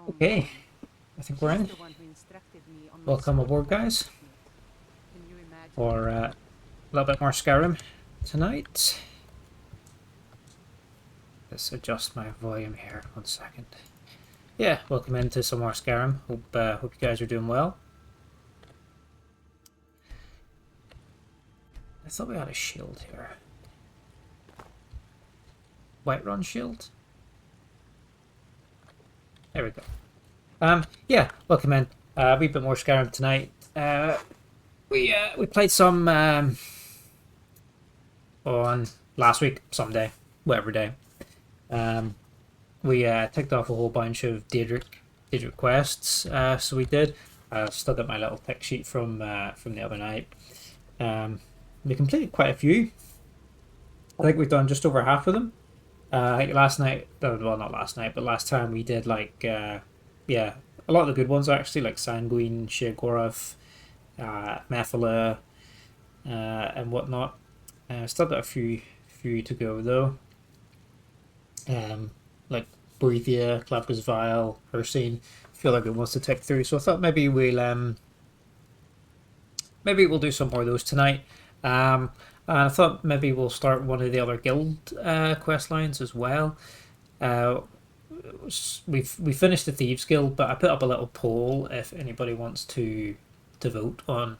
Okay, I think we're in. Welcome aboard, guys, for a little bit more Skyrim tonight. Let's adjust my volume here. 1 second. Yeah, welcome into some more Skyrim. Hope you guys are doing well. I thought we had a shield here. Whiterun shield. There we go. Yeah, welcome in. A wee bit more Skyrim tonight. We played some on last week, Sunday, whatever day. We ticked off a whole bunch of Daedric quests. So we did. I still got my little tick sheet from the other night. We completed quite a few. I think we've done just over half of them. Like last night, well, not last night, but last time we did yeah, a lot of the good ones actually, like Sanguine, Sheogorath, Methala, and whatnot. Still got a few to go though. Like Boethia, Clapgus Vile, Ursine, feel like it wants to tick through. So I thought maybe we'll do some more of those tonight. And I thought maybe we'll start one of the other guild quest lines as well. We finished the Thieves Guild, but I put up a little poll if anybody wants to vote on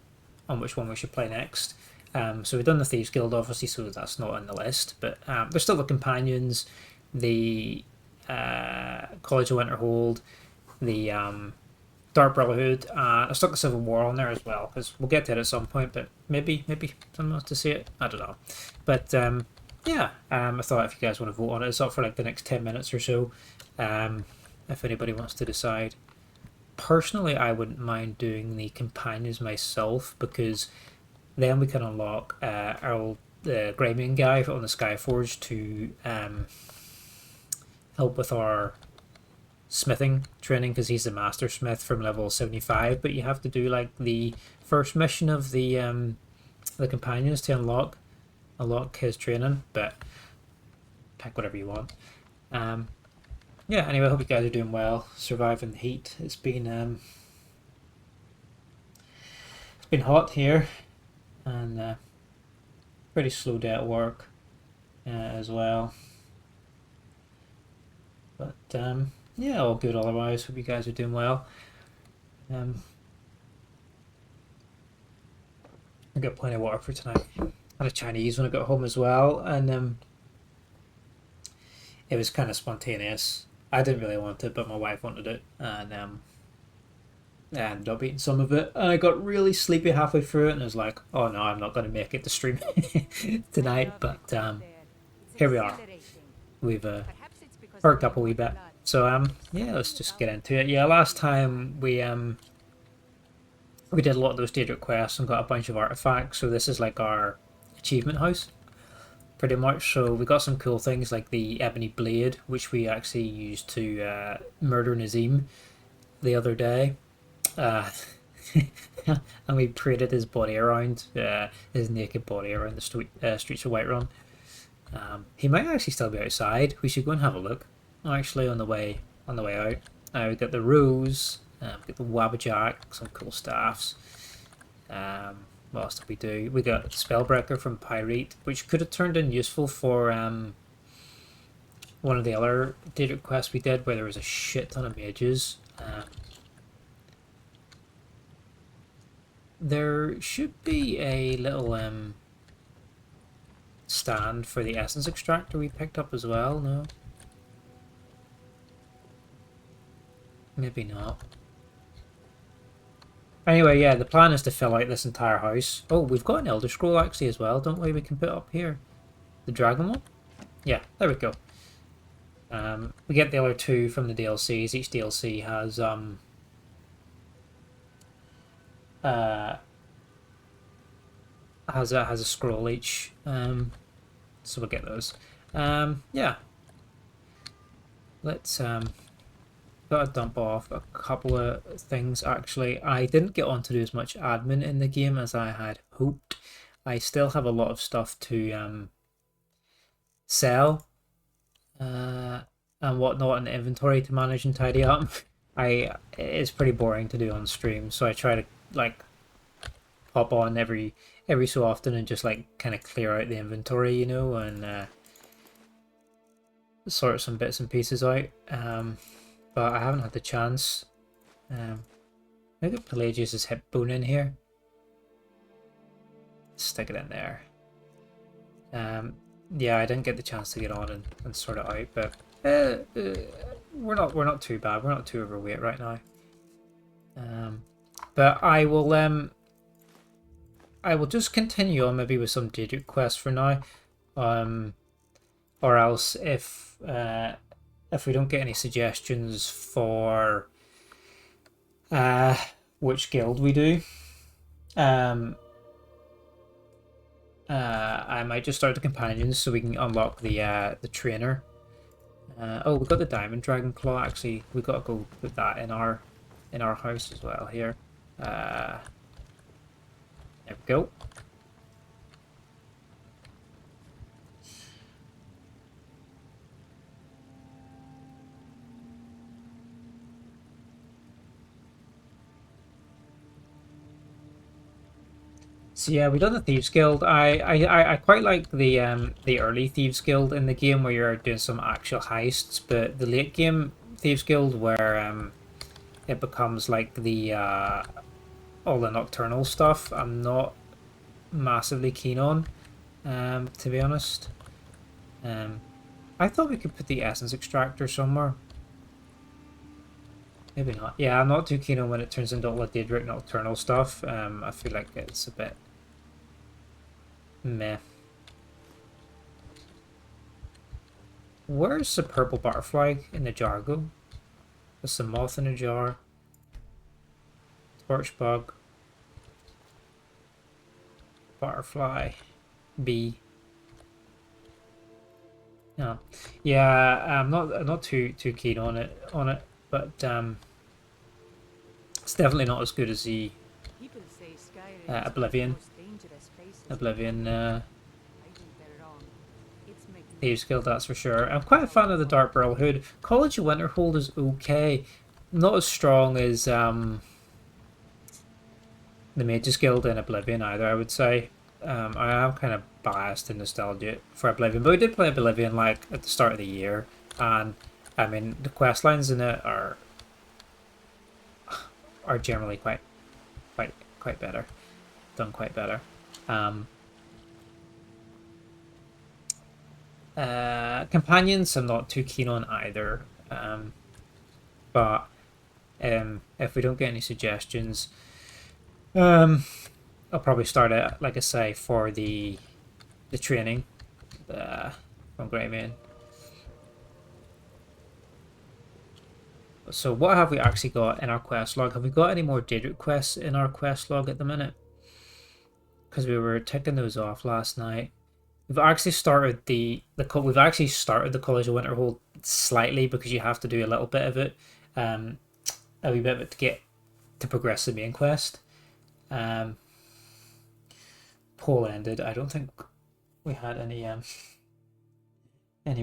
which one we should play next. So we've done the Thieves Guild, obviously, so that's not on the list. But there's still the Companions, the College of Winterhold, the Dark Brotherhood. I stuck the Civil War on there as well because we'll get to it at some point. But maybe someone wants to see it. I don't know. But yeah, I thought if you guys want to vote on it, it's up for like the next 10 minutes or so. If anybody wants to decide. Personally, I wouldn't mind doing the Companions myself because then we can unlock our old Greyman guy on the Skyforge to help with our smithing training because he's the master smith from level 75. But you have to do like the first mission of the Companions to unlock his training. But pick whatever you want. Yeah. Anyway, I hope you guys are doing well, surviving the heat. It's been hot here. And pretty slow day at work as well. But yeah, all good otherwise. Hope you guys are doing well. I got plenty of water for tonight. Had a Chinese when I got home as well, and it was kind of spontaneous. I didn't really want it, but my wife wanted it, and I ended up eating some of it. And I got really sleepy halfway through it, and I was like, "Oh no, I'm not going to make it to stream tonight." But here we are. We've perked up a wee bit. So yeah, let's just get into it. Yeah, last time we did a lot of those Daedric quests and got a bunch of artifacts. So this is like our achievement house, pretty much. So we got some cool things like the ebony blade, which we actually used to murder Nazim the other day. And we paraded his body around, his naked body around the streets of Whiterun. He might actually still be outside. We should go and have a look. Actually, on the way out, we got the rose, we got the wabbajack, some cool staffs. What else did we do? We got Spellbreaker from Pyrite, which could have turned in useful for one of the other Daedric quests we did, where there was a shit ton of mages. There should be a little stand for the essence extractor we picked up as well. No, maybe not. Anyway, yeah, the plan is to fill out this entire house. Oh, we've got an Elder Scroll actually as well, don't we? We can put up here. The dragon one? Yeah, there we go. We get the other two from the DLCs. Each DLC has a scroll each. So we'll get those. Yeah. Let's gotta dump off a couple of things actually. I didn't get on to do as much admin in the game as I had hoped. I still have a lot of stuff to sell. And and whatnot in the inventory to manage and tidy up. It's pretty boring to do on stream, so I try to like pop on every so often and just like kind of clear out the inventory, you know, and sort some bits and pieces out. But I haven't had the chance. Maybe Pelagius' hip bone in here. Stick it in there. Yeah, I didn't get the chance to get on and sort it out, but we're not too bad. We're not too overweight right now. But I will just continue on maybe with some Daedric quests for now, or else if we don't get any suggestions for which guild we do, I might just start the companions so we can unlock the trainer. Oh, we got the diamond dragon claw. Actually, we got to go put that in our house as well here. There we go. So yeah, we done the Thieves Guild. I quite like the early Thieves Guild in the game where you're doing some actual heists, but the late game Thieves Guild where it becomes like the all the nocturnal stuff, I'm not massively keen on, to be honest. I thought we could put the essence extractor somewhere. Maybe not. Yeah, I'm not too keen on when it turns into all the Daedric nocturnal stuff. I feel like it's a bit meh. Where's the purple butterfly in the jar go? There's some moth in a jar. Torch bug. Butterfly. Bee. No. Yeah, I'm not too keen on it but it's definitely not as good as the Oblivion Thieves Guild, that's for sure. I'm quite a fan of the Dark Brotherhood. College of Winterhold is okay, not as strong as the Mages Guild in Oblivion either, I would say. I am kind of biased in nostalgia for Oblivion, but we did play Oblivion like at the start of the year, and I mean the quest lines in it are generally quite better, done quite better. Companions I'm not too keen on either, but if we don't get any suggestions, I'll probably start it, like I say, for the training from Greymane. So what have we actually got in our quest log? Have we got any more Daedric quests in our quest log at the minute? Because we were ticking those off last night. We've actually started we've actually started the College of Winterhold slightly because you have to do a little bit of it, a wee bit of it to progress the main quest. Poll ended. I don't think we had any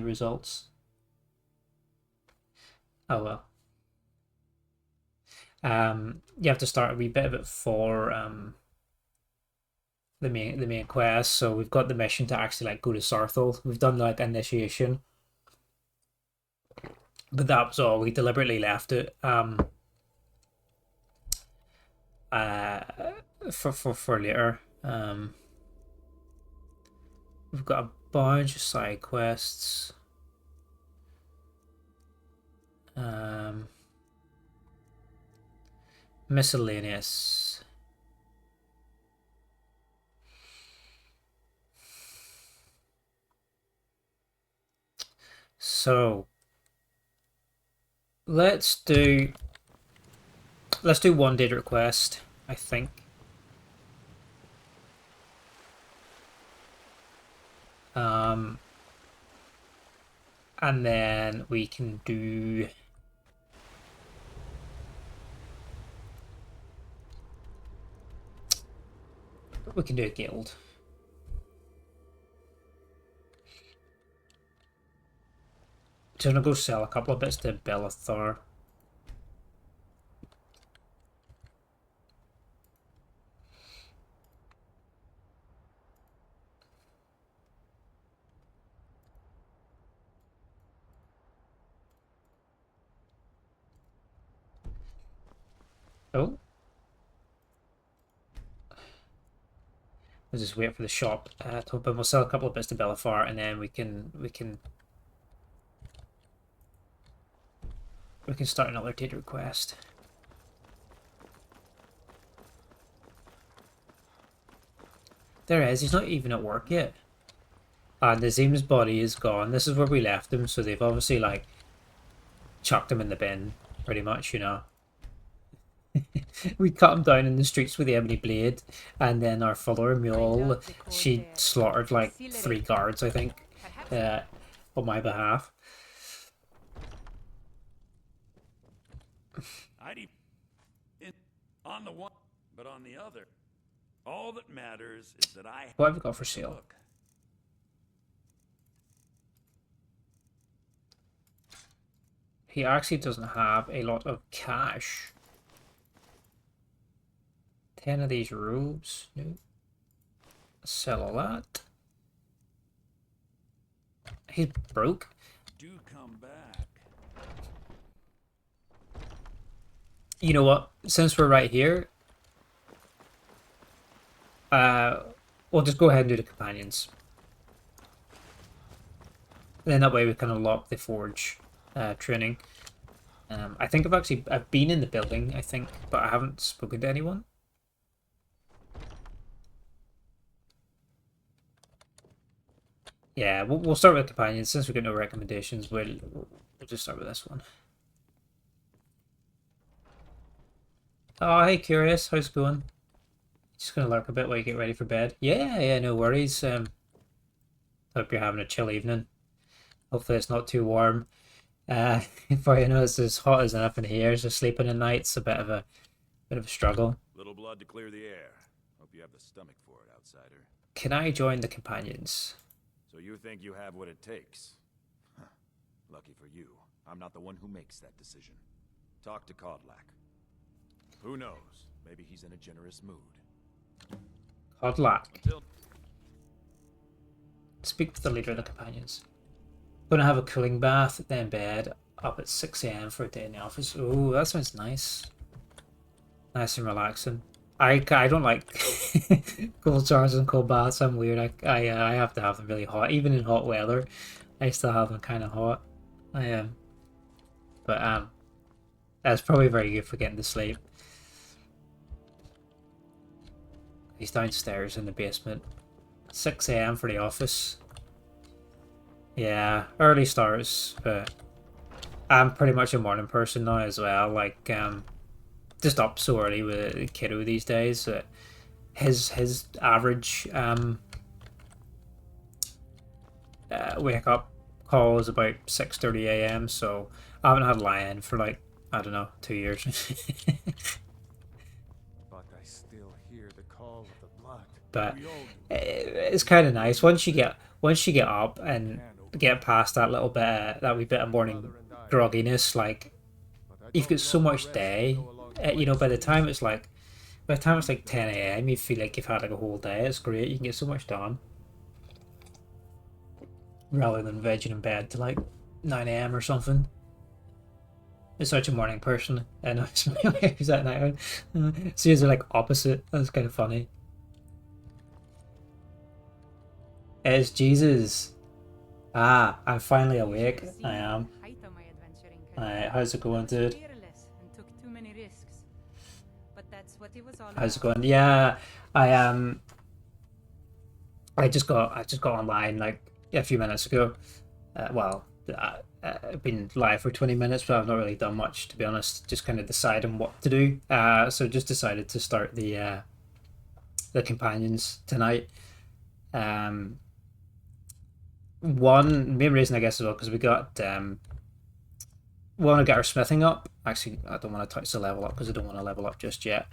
results. Oh well. You have to start a wee bit of it for the main quest. So we've got the mission to actually like go to Sarthal. We've done like initiation, but that was all. We deliberately left it for later. We've got a bunch of side quests. Miscellaneous. So let's do one Daedric quest, I think. And then we can do a guild. gonna go sell a couple of bits to Belethar. Oh. We'll just wait for the shop to open. We'll sell a couple of bits to Belethar, and then we can start another data request. There he is. He's not even at work yet. And Nazim's body is gone. This is where we left him, so they've obviously like chucked him in the bin, pretty much, you know. We cut him down in the streets with the ebony blade, and then our follower Mule, she slaughtered like 3 guards, I think, on my behalf. On the one, but on the other, all that matters is that I. What have we got for sale? He actually doesn't have a lot of cash. 10 of these robes. No. Sell all that. He's broke. Do come back. You know what? Since we're right here, we'll just go ahead and do the companions. Then that way we can unlock the forge training. I think I've been in the building, I think, but I haven't spoken to anyone. Yeah, we'll start with companions. Since we get no recommendations, we'll just start with this one. Oh, hey, Curious. How's it going? Just gonna lurk a bit while you get ready for bed. Yeah, no worries. Hope you're having a chill evening. Hopefully it's not too warm. For you know, it's as hot as enough in here, so sleeping at night's a bit of a struggle. Little blood to clear the air. Hope you have the stomach for it, outsider. Can I join the companions? So you think you have what it takes? Huh. Lucky for you, I'm not the one who makes that decision. Talk to Kodlak. Who knows? Maybe he's in a generous mood. Kodlak. Speak to the leader of the companions. Gonna have a cooling bath, then bed, up at 6 AM for a day in the office. Oh, that sounds nice. Nice and relaxing. I don't like cold showers and cold baths. I'm weird. I have to have them really hot. Even in hot weather, I still have them kind of hot. I am. But that's probably very good for getting to sleep. He's downstairs in the basement. 6 AM for the office. Yeah, early starts, but I'm pretty much a morning person now as well. Like, just up so early with a kiddo these days. His average wake up call is about 6:30 AM. So I haven't had a lie-in for like, I don't know, 2 years. But I still hear the call of the blood. But it's kind of nice once you get up and get past that little bit, that wee bit of morning grogginess. Like, you've got so much day. You know, by the time it's like 10 AM, you feel like you've had like a whole day. It's great. You can get so much done rather than vegging in bed to like 9 AM or something. It's such a morning person. I know it's my wife's at night. So you're like opposite. That's kind of funny. It's Jesus. Ah, I'm finally awake. I am. Alright, how's it going, dude? How's it going? Yeah, I just got online like a few minutes ago. I've been live for 20 minutes, but I've not really done much, to be honest. Just kind of deciding what to do. So just decided to start the companions tonight. One main reason, I guess, as well, because we got we want to get our smithing up. Actually, I don't want to touch the level up because I don't want to level up just yet.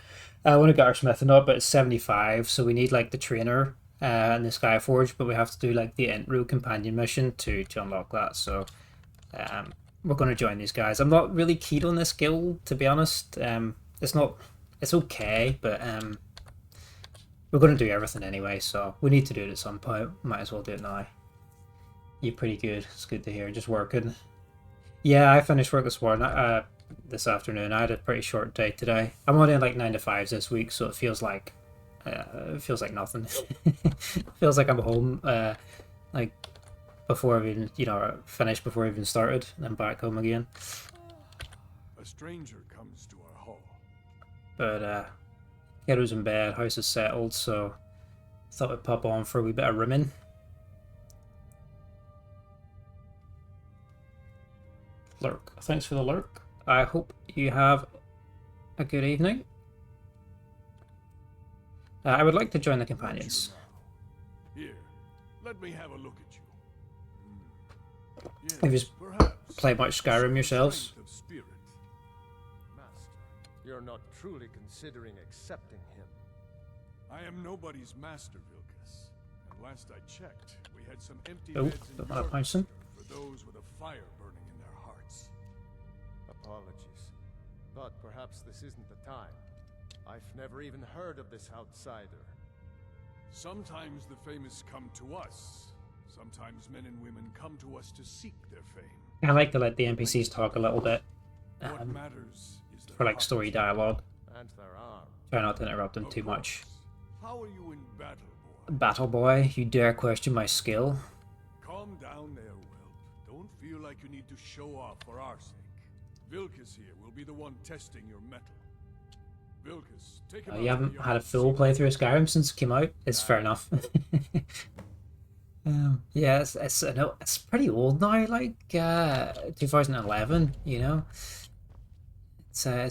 I want to get our smithing up, but it's 75, so we need like the trainer and the Skyforge, but we have to do like the intro companion mission to unlock that. So we're going to join these guys. I'm not really keen on this guild, to be honest. It's not. It's okay, but we're going to do everything anyway, so we need to do it at some point. Might as well do it now. You're pretty good. It's good to hear. Just working. Yeah, I finished work this morning. This afternoon. I had a pretty short day today. I'm only in like 9 to 5s this week, so it feels like nothing. It feels like I'm home. Like before I've even, finished before I even started, and then back home again. A stranger comes to our hall. But kiddo's in bed, house is settled, so thought I'd pop on for a wee bit of rimming. Lurk. Thanks for the lurk. I hope you have a good evening. I would like to join the companions. Here, let me have a look at you. Yes, Have you played much Skyrim yourselves? Master, you're not truly considering accepting him. I am nobody's master, Vilkas. And last I checked, we had some empty beds in don't your want to punch them. for those with a fire burning in their hearts. Apologies, but perhaps this isn't the time. I've never even heard of this outsider. Sometimes the famous come to us. Sometimes men and women come to us to seek their fame. I like to let the NPCs talk a little bit What matters is their for like story dialogue. and their arm. Try not to interrupt them too much. How are you in battle, boy? Battle boy, you dare question my skill? Calm down there, Whelp. Don't feel like you need to show off for our sake. Vilkas here will be the one testing your mettle. Vilkas, take him out You to haven't the had a yard full and playthrough of Skyrim since it came out. It's fair enough. Yeah, I know it's pretty old now, like 2011. It's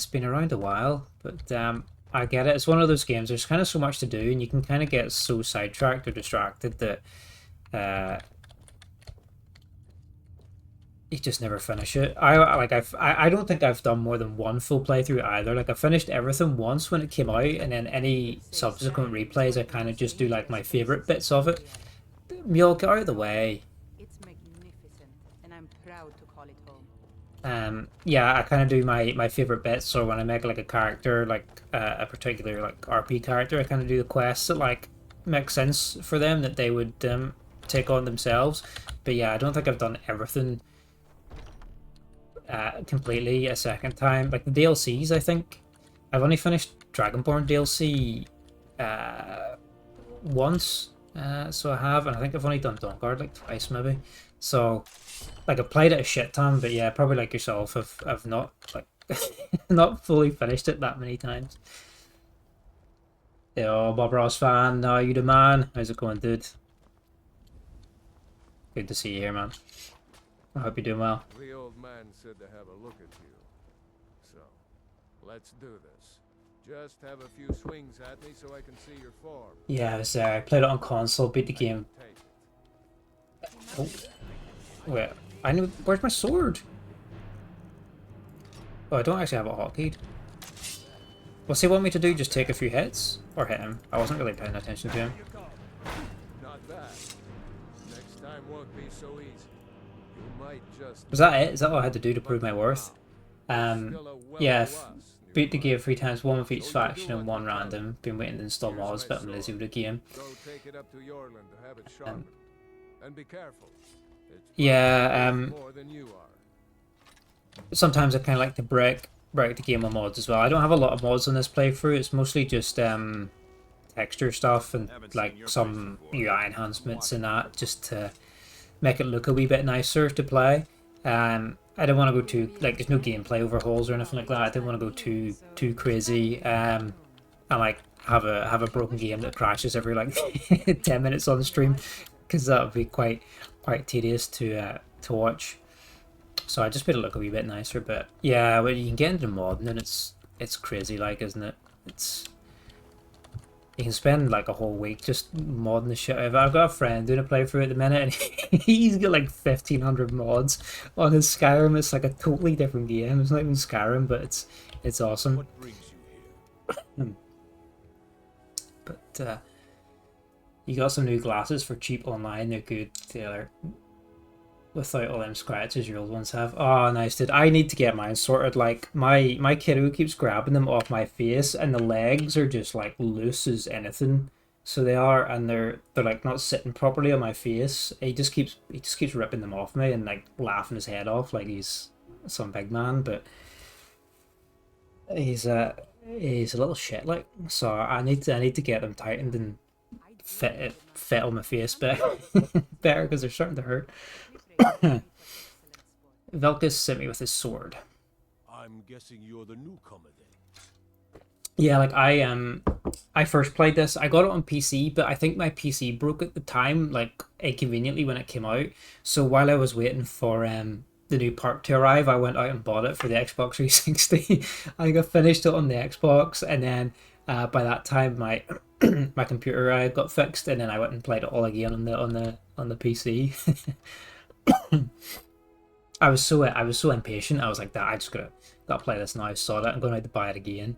been around a while, but I get it. It's one of those games. There's kind of so much to do, and you can kind of get so sidetracked or distracted that you just never finish it. I don't think I've done more than one full playthrough either. Like I finished everything once when it came out, and then any subsequent replays I kind of just do like my favorite bits of it. Mule, get out of the way. It's magnificent, and I'm proud to call it home. Yeah, I kind of do my favorite bits. So when I make like a character, like a particular like RP character, I kind of do the quests that like make sense for them that they would take on themselves. But yeah, I don't think I've done everything completely a second time. Like the DLCs, I think I've only finished Dragonborn DLC once. So I have, and I think I've only done Dawnguard like twice maybe. So like I've played it a shit ton, but yeah, probably like yourself, I've not like not fully finished it that many times. Yo, Bob Ross fan, now you the man. How's it going, dude? Good to see you here, man. I hope you're doing well. The old man said to have a look at you. So, let's do this. Just have a few swings at me so I can see your form. Yeah, I was there. I played it on console, beat the game. Take it. Oh, wait. I know. Where's my sword? Oh, I don't actually have it hotkeyed. What's he want me to do? Just take a few hits? Or hit him? I wasn't really paying attention to him. Not bad. Next time won't be so easy. You might just... Was that it? Is that all I had to do to prove my worth? Yeah, beat the game 3 times, 1 with each faction and 1 random. Been waiting to install mods, but I'm lazy with the game. Go take it up to Yorland to have it sharpened. And be careful. Yeah, More than you are. sometimes I kind of like to break the game with mods as well. I don't have a lot of mods on this playthrough. It's mostly just texture stuff and like some UI enhancements and that, just to make it look a wee bit nicer to play. I don't want to go too, like, there's no gameplay overhauls or anything like that. I didn't want to go too crazy and like have a broken game that crashes every like 10 minutes on the stream, because that would be quite tedious to watch. So I just made it look a wee bit nicer. But yeah, when you can get into modding, and it's crazy, like, isn't it? You can spend like a whole week just modding the shit out of it. I've got a friend doing a playthrough at the minute, and he's got like 1,500 mods on his Skyrim. It's like a totally different game. It's not even Skyrim, but it's awesome. What brings you here? But you got some new glasses for cheap online. They're good. They're without all them scratches your old ones have. Oh, nice, dude. I need to get mine sorted. Like, my kiddo keeps grabbing them off my face, and the legs are just, like, loose as anything. So they are, and they're like not sitting properly on my face. He just keeps ripping them off me and like laughing his head off like he's some big man, but he's he's a little shit like. So I need to get them tightened and fit on my face better better because they're starting to hurt. Velkus sent me with his sword. I'm guessing you're the newcomer then. Yeah, like I first played this. I got it on PC, but I think my PC broke at the time, like inconveniently when it came out. So while I was waiting for the new part to arrive, I went out and bought it for the Xbox 360. I got finished it on the Xbox, and then by that time my my computer got fixed, and then I went and played it all again on the PC. I was so impatient. I was like, that I just gotta play this now. I saw that I'm going to have to buy it again.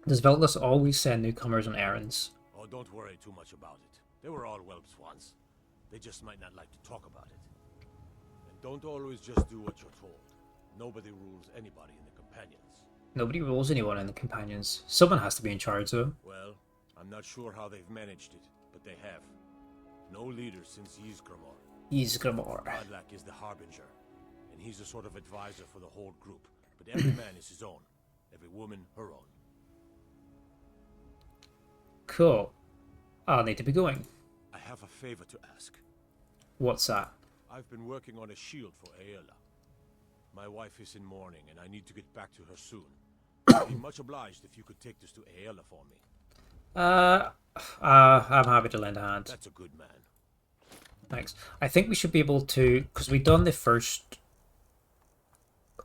Does Veltus always send newcomers on errands? Oh, don't worry too much about it. They were all whelps once. They just might not like to talk about it. And don't always just do what you're told. Nobody rules anybody in the companions. Nobody rules anyone in the companions. Someone has to be in charge, though. Well, I'm not sure how they've managed it, but they have. No leader since Ysgramor. Ysgramor. Godlak is the harbinger, and he's a sort of advisor for the whole group. But every man is his own. Every woman her own. Cool. I'll need to be going. I have a favor to ask. What's that? I've been working on a shield for Aela. My wife is in mourning, and I need to get back to her soon. I'd be much obliged if you could take this to Aela for me. I'm happy to lend a hand. That's a good man. Thanks. I think we should be able to, because we've done the first...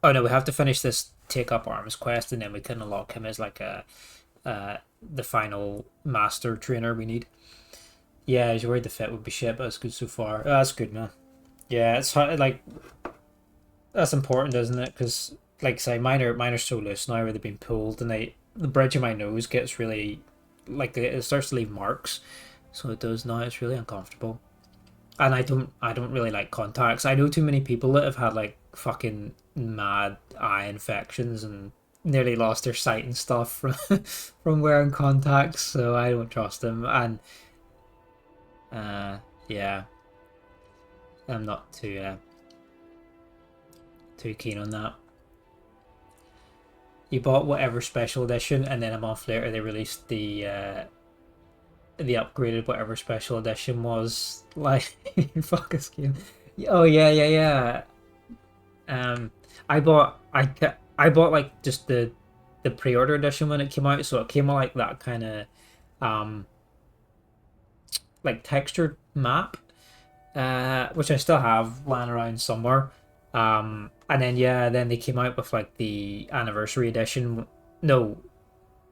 Oh no, we have to finish this Take Up Arms quest, and then we can unlock him as like the final master trainer we need. Yeah, I was worried the fit would be shit, but that's good so far. Oh, that's good, man. Yeah, it's hard, like, that's important, isn't it? Because, like I say, mine are so loose now where they've been pulled, and the bridge of my nose gets really, like, it starts to leave marks. So it does now. It's really uncomfortable. And I don't really like contacts. I know too many people that have had like fucking mad eye infections and nearly lost their sight and stuff from wearing contacts, so I don't trust them. And yeah, I'm not too keen on that. You bought whatever special edition, and then a month later they released the upgraded whatever special edition was. Like, fuck this game. Oh yeah. I bought like just the pre-order edition when it came out, so it came with like that kind of like textured map, which I still have lying around somewhere. And then they came out with like the anniversary edition. No,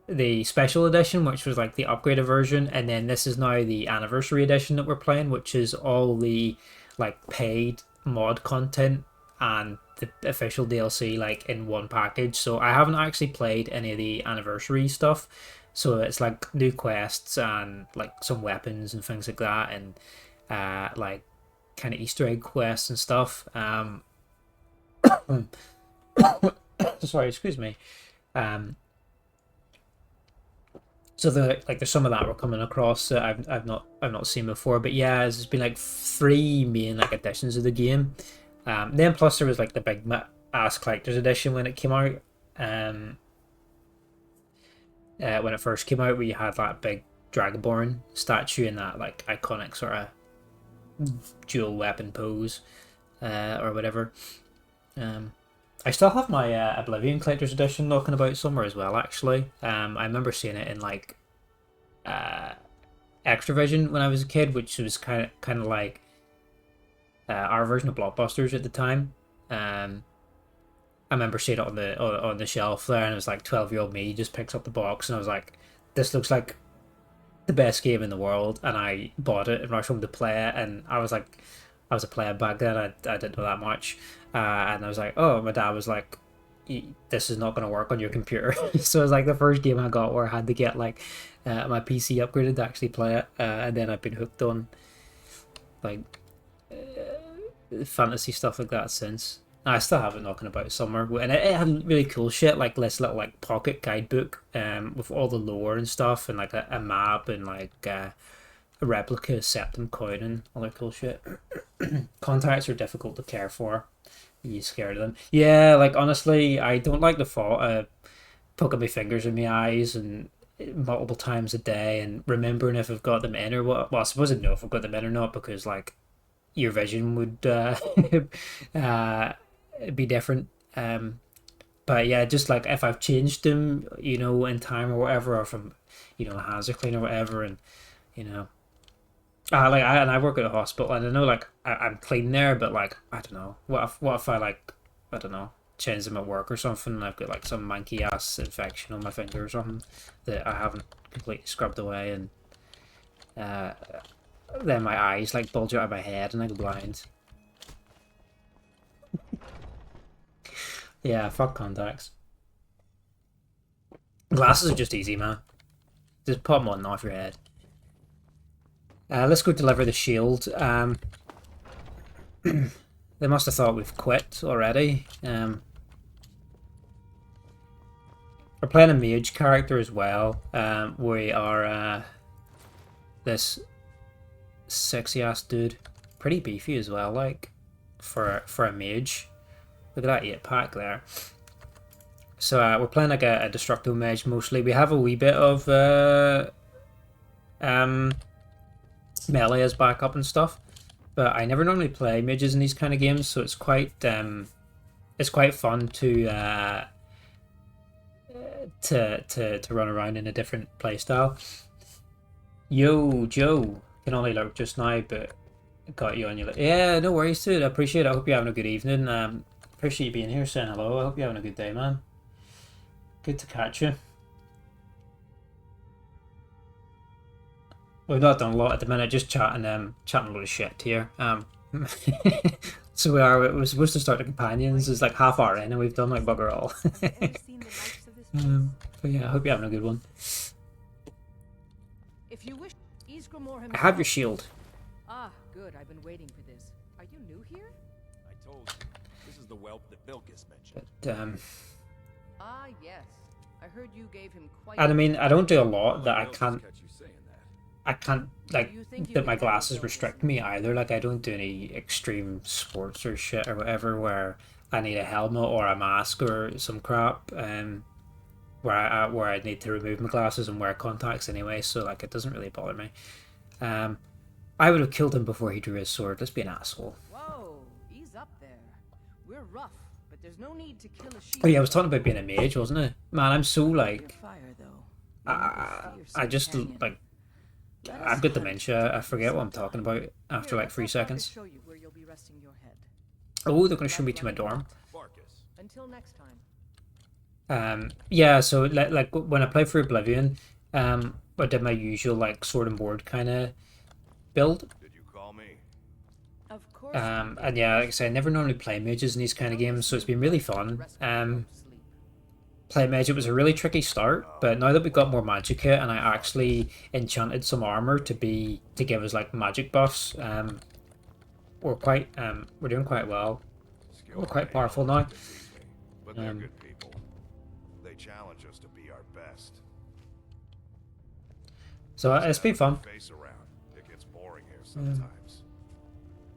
the special edition, which was like the upgraded version, and then this is now the anniversary edition that we're playing, which is all the like paid mod content and the official DLC like in one package. So I haven't actually played any of the anniversary stuff, so it's like new quests and like some weapons and things like that, and like kind of Easter egg quests and stuff. Sorry, excuse me. So there's some of that we're coming across that I've not seen before, but yeah, there's been like 3 main like editions of the game. Then plus there was like the big ass collector's edition when it came out. When it first came out, where you had that big Dragonborn statue and that like iconic sort of dual weapon pose, or whatever. I still have my Oblivion Collector's Edition knocking about somewhere as well, actually. I remember seeing it in, like, Extravision when I was a kid, which was kind of like our version of Blockbusters at the time. I remember seeing it on the shelf there, and it was like 12-year-old me just picks up the box, and I was like, this looks like the best game in the world, and I bought it and rushed home to play it, and I was a player back then, I didn't know that much. And I was like, oh, my dad was like, this is not going to work on your computer. So it was like the first game I got where I had to get like my PC upgraded to actually play it. And then I've been hooked on like fantasy stuff like that since. I still have it knocking about somewhere, and it had really cool shit like this little like pocket guidebook, with all the lore and stuff, and like a map and like a replica of Septum coin and all that cool shit. Contacts are difficult to care for. You scared of them? Yeah, like honestly, I don't like the thought of poking my fingers in my eyes and multiple times a day and remembering if I've got them in or what. Well, I suppose I know if I've got them in or not because like your vision would be different. But yeah, just like if I've changed them, you know, in time or whatever, or if I'm, you know, hands are clean or whatever, and you know, I work at a hospital and I know like I'm clean there, but like I don't know, what if I like I don't know change them at work or something and I've got like some manky ass infection on my finger or something that I haven't completely scrubbed away, and then my eyes like bulge out of my head and I go blind. Yeah, fuck contacts. Glasses are just easy, man. Just put them on off your head. Let's go deliver the shield. They must have thought we've quit already. We're playing a mage character as well. We are this sexy ass dude, pretty beefy as well, like for a mage. Look at that 8-pack there. So we're playing like a destructo mage mostly. We have a wee bit of melee as backup and stuff, but I never normally play mages in these kind of games, so it's quite fun to run around in a different playstyle. Yo, Joe, can only lurk just now, but got you on your. Yeah, no worries, dude. I appreciate it. I hope you're having a good evening. Appreciate you being here, saying hello. I hope you're having a good day, man. Good to catch you. We've not done a lot at the minute, just chatting a lot of shit here. So we're supposed to start the companions. It's like half hour in and we've done like bugger all. But yeah, I hope you're having a good one. If you wish, I have your shield. Ah, good. I've been waiting for this. Are you new here? I told you, this is the whelp that Vilkas mentioned. But Ah, yes. I heard you gave him quite. and I mean, I don't do a lot that I Vilkas can't. catch you saying that. I can't like You think you that my can handle glasses Vilkas? restrict me either. Like I don't do any extreme sports or shit or whatever where I need a helmet or a mask or some crap. Where I need to remove my glasses and wear contacts anyway. So like it doesn't really bother me. I would have killed him before he drew his sword. Let's be an asshole. Whoa, ease up there. We're rough, but there's no need to kill a sheep. Oh yeah, I was talking about being a mage, wasn't it? Man, I'm so like Fire, though. I just like I've got dementia. I forget what I'm talking about after like 3 seconds. Show you where you'll be resting your head. Oh, they're gonna show me to my dorm. Barkus. Until next time. Yeah. So like when I played for Oblivion, I did my usual like sword and board kind of build. Did you call me? Of course. And yeah, like I say, I never normally play mages in these kind of games, so it's been really fun. Play mage, it was a really tricky start, but now that we've got more magic here, and I actually enchanted some armor to give us like magic buffs, we're doing quite well. We're quite powerful now. But they're good people. They challenge us to be our best. So it's been fun. Face around. It gets boring here sometimes.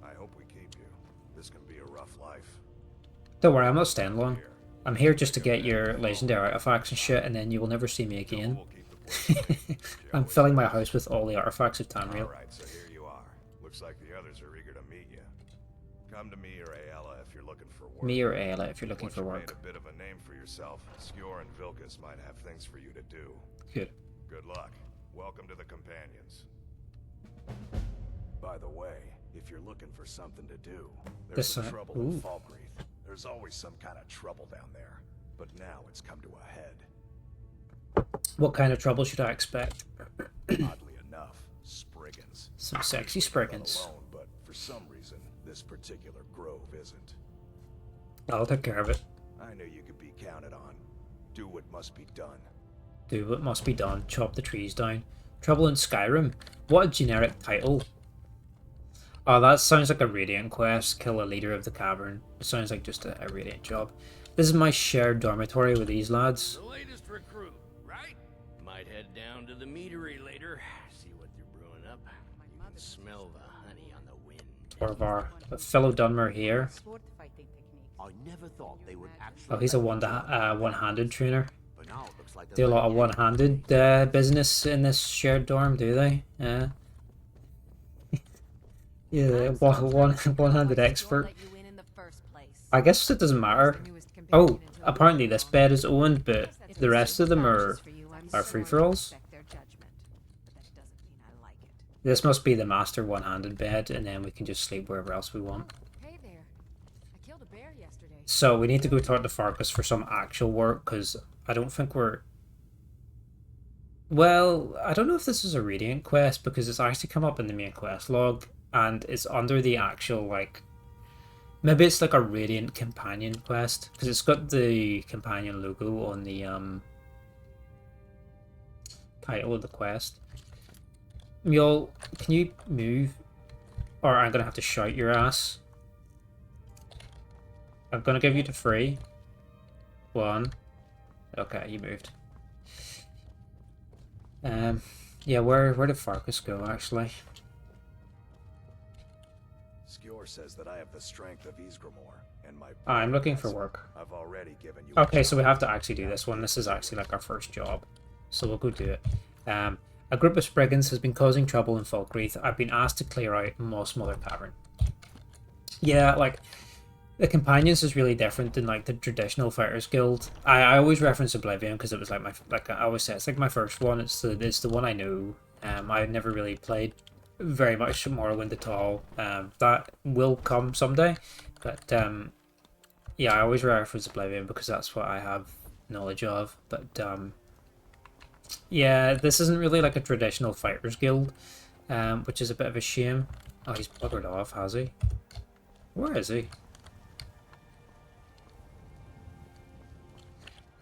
I hope we keep you. This can be a rough life. Don't worry, I'm not staying long. I'm here just to get your legendary artifacts and shit, and then you will never see me again. I'm filling my house with all the artifacts of Tamriel. Alright, so here you are. Looks like the others are eager to meet you. Come to me or Ayala if you're looking for work. Me or Ayla if you're looking Once for you've work. made a bit of a name for yourself, Skjor and Vilkas might have things for you to do. Good. Good luck. Welcome to the Companions. By the way, if you're looking for something to do, This there's side. trouble in Ooh. Falkreath. There's always some kind of trouble down there, but now it's come to a head. What kind of trouble should I expect? Oddly enough, Spriggans. Some sexy Not Spriggans. alone, but for some reason, this particular grove isn't. I'll take care of it. I knew you could be counted on. Do what must be done. Do what must be done. Chop the trees down. Trouble in Skyrim. What a generic title. Oh, that sounds like a Radiant quest. Kill a leader of the cavern. It sounds like just a Radiant job. This is my shared dormitory with these lads. The latest recruit, right? Might head down to the meadery later. See what they're brewing up. You can smell the honey on the wind. Torvar. A fellow Dunmer here. Sword fighting technique. I never thought they would actually. Oh, he's a one-handed trainer. But now it looks like Do a lot of one-handed business in this shared dorm, do they? Yeah. Yeah, one-handed expert. I guess it doesn't matter. Oh, apparently this bed is owned, but the rest of them are free-for-alls. This must be the master one-handed bed, and then we can just sleep wherever else we want. Hey there. I killed a bear yesterday. So we need to go talk to Farkas for some actual work, because I don't think we're... Well, I don't know if this is a Radiant quest, because it's actually come up in the main quest log, and it's under the actual, like... Maybe it's like a Radiant companion quest, because it's got the companion logo on the title of the quest. Mule, can you move? Or I'm gonna have to shout your ass. I'm gonna give you to free. One. Okay, you moved. Yeah, where did Farkas go actually? Skjor says that I have the strength of Ysgramor, and my I'm looking for work. I've already given you Okay, so we have to actually do this one. This is actually like our first job. So we'll go do it. A group of Spriggans has been causing trouble in Falkreath. I've been asked to clear out Moss Mother Cavern. Yeah, like, the Companions is really different than, like, the traditional Fighters Guild. I always reference Oblivion because it was, like, I always say, it's, like, my first one. It's the one I know. I've never really played very much Morrowind at all. That will come someday. But, yeah, I always reference Oblivion because that's what I have knowledge of. But, yeah, this isn't really like a traditional Fighters Guild, which is a bit of a shame. Oh, he's buggered off, has he? Where is he?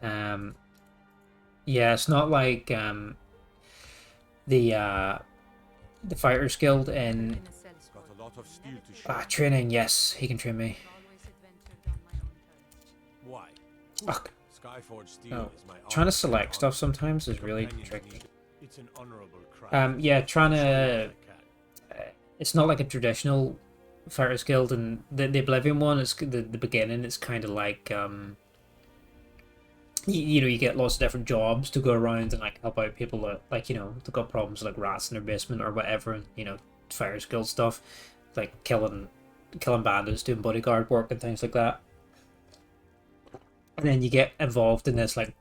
Yeah, it's not like the Fighters Guild in training. Yes, he can train me. Why? Fuck. Skyforge Steel No. is my Trying to select stuff sometimes is really tricky. It's an honorable craft. Yeah, trying to... it's not like a traditional Fighters Guild, and the Oblivion one, it's the beginning, it's kind of like, you know, you get lots of different jobs to go around and, like, help out people that, like, you know, they've got problems with, like, rats in their basement or whatever, and, you know, Fighters Guild stuff, like killing bandits, doing bodyguard work and things like that. And then you get involved in this, like,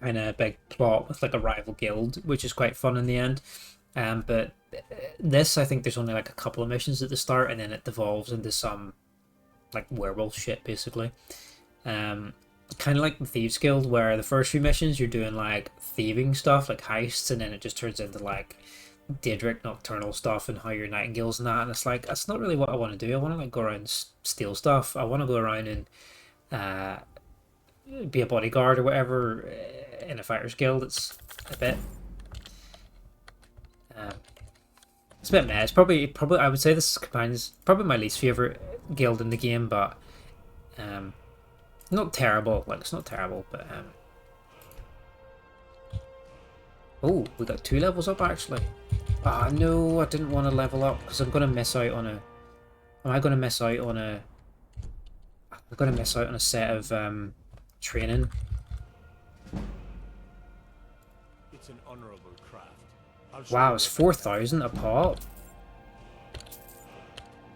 kind of big plot with, like, a rival guild, which is quite fun in the end. But this, I think there's only, like, a couple of missions at the start, and then it devolves into some, like, werewolf shit, basically. Kind of like the Thieves Guild, where the first few missions you're doing, like, thieving stuff, like heists, and then it just turns into, like, Daedric Nocturnal stuff and how your Nightingales and that, and it's like, that's not really what I want to do. I want to, like, go around and steal stuff. I want to go around and, be a bodyguard or whatever in a Fighters Guild. It's a bit meh. It's probably I would say this is probably my least favorite guild in the game, but not terrible. Like, it's not terrible, but oh, we got 2 levels up actually. Ah, no, I didn't want to level up because I'm gonna miss out on a. Am I gonna miss out on a? I'm gonna miss out on a set of training. It's an honorable craft. Wow, it's 4,000 a pop.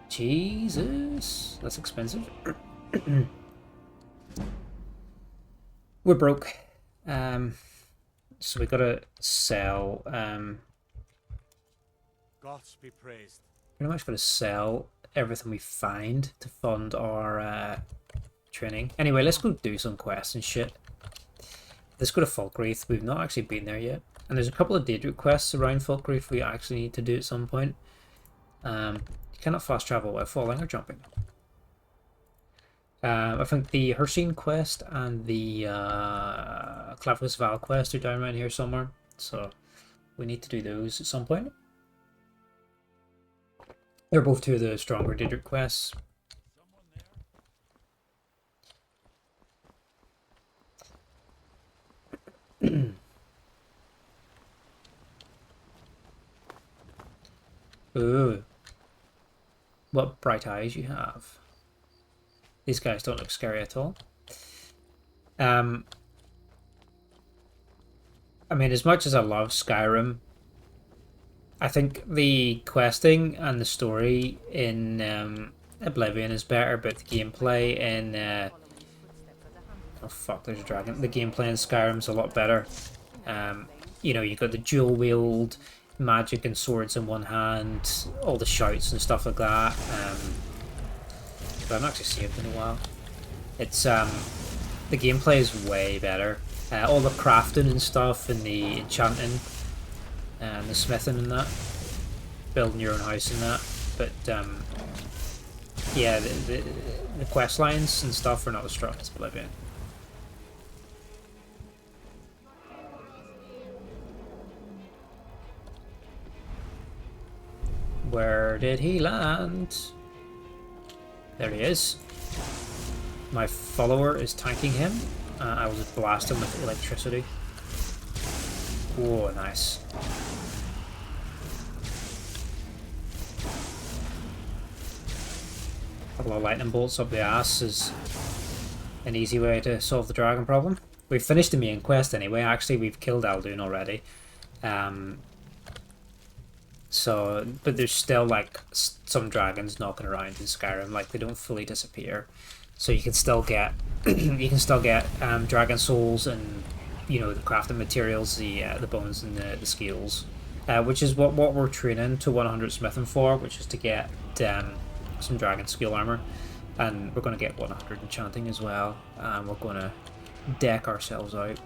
Jesus, that's expensive. We're broke. So we gotta sell. Gods be praised. Pretty much gotta sell everything we find to fund our training. Anyway, let's go do some quests and shit. Let's go to Falkreath. We've not actually been there yet. And there's a couple of Daedric quests around Falkreath we actually need to do at some point. You cannot fast travel while falling or jumping. I think the Hirsine quest and the Clavus Val quest are down around here somewhere. So we need to do those at some point. They're both two of the stronger Daedric quests. Ooh. What bright eyes you have. These guys don't look scary at all. I mean, as much as I love Skyrim, I think the questing and the story in Oblivion is better, but the gameplay in oh fuck, there's a dragon. The gameplay in Skyrim's a lot better. You know, you got the dual wield magic and swords in one hand, all the shouts and stuff like that. But I've not actually saved in a while. It's the gameplay is way better. All the crafting and stuff, and the enchanting, and the smithing and that, building your own house and that. But yeah, the quest lines and stuff are not as strong as Oblivion. Where did he land? There he is. My follower is tanking him. I will just blast him with electricity. Whoa, nice. A couple of lightning bolts up the ass is an easy way to solve the dragon problem. We've finished the main quest anyway. Actually, we've killed Alduin already. So, but there's still like some dragons knocking around in Skyrim. Like they don't fully disappear, so you can still get dragon souls and the crafting materials, the bones and the scales, which is what we're training to 100 smithing for, which is to get some dragon scale armor, and we're going to get 100 enchanting as well, and we're going to deck ourselves out.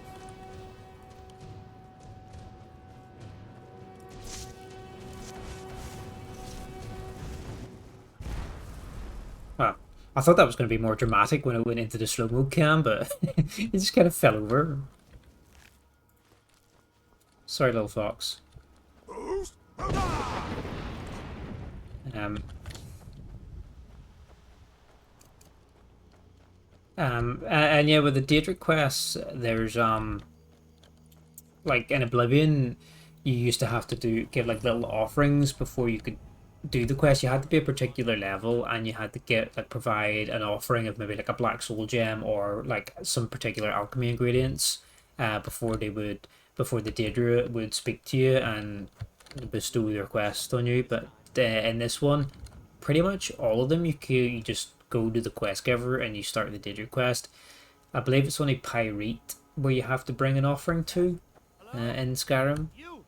Well, I thought that was going to be more dramatic when it went into the slow-mo cam, but it just kind of fell over. Sorry, little fox. And yeah, with the Daedric quests, there's like in Oblivion, you used to have to give like little offerings before you could do the quest. You had to be a particular level, and you had to provide an offering of maybe like a black soul gem or like some particular alchemy ingredients before the Daedra would speak to you and bestow their quest on you. But in this one, pretty much all of them you just go to the quest giver and you start the Daedra quest. I believe it's only Pyrite where you have to bring an offering to in Skyrim. You.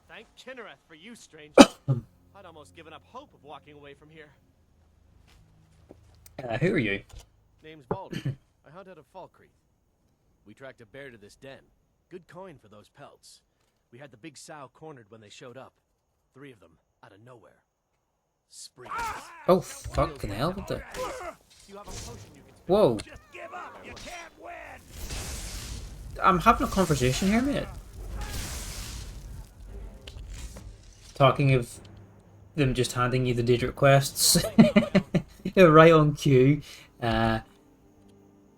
Thank Kinnereth for you, stranger. I'd almost given up hope of walking away from here. Who are you? Name's Baldur. I hunt out of Falkreath. We tracked a bear to this den. Good coin for those pelts. We had the big sow cornered when they showed up. 3 of them out of nowhere. Spring. Oh fucking hell! What the? You have a potion you can spend. Whoa! Just give up. You can't win. I'm having a conversation here, mate. Talking of them just handing you the Daedric quests right on cue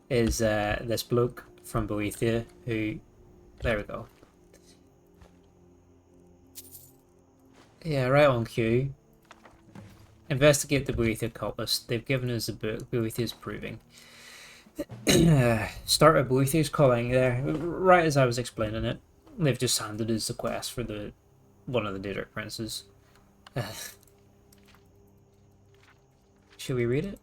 is this bloke from Boethia who, there we go. Yeah, right on cue. Investigate the Boethia cultist. They've given us a book, Boethia's Proving. Start with Boethia's calling there. Right as I was explaining it, they've just handed us the quest for one of the Daedric princes. Should we read it?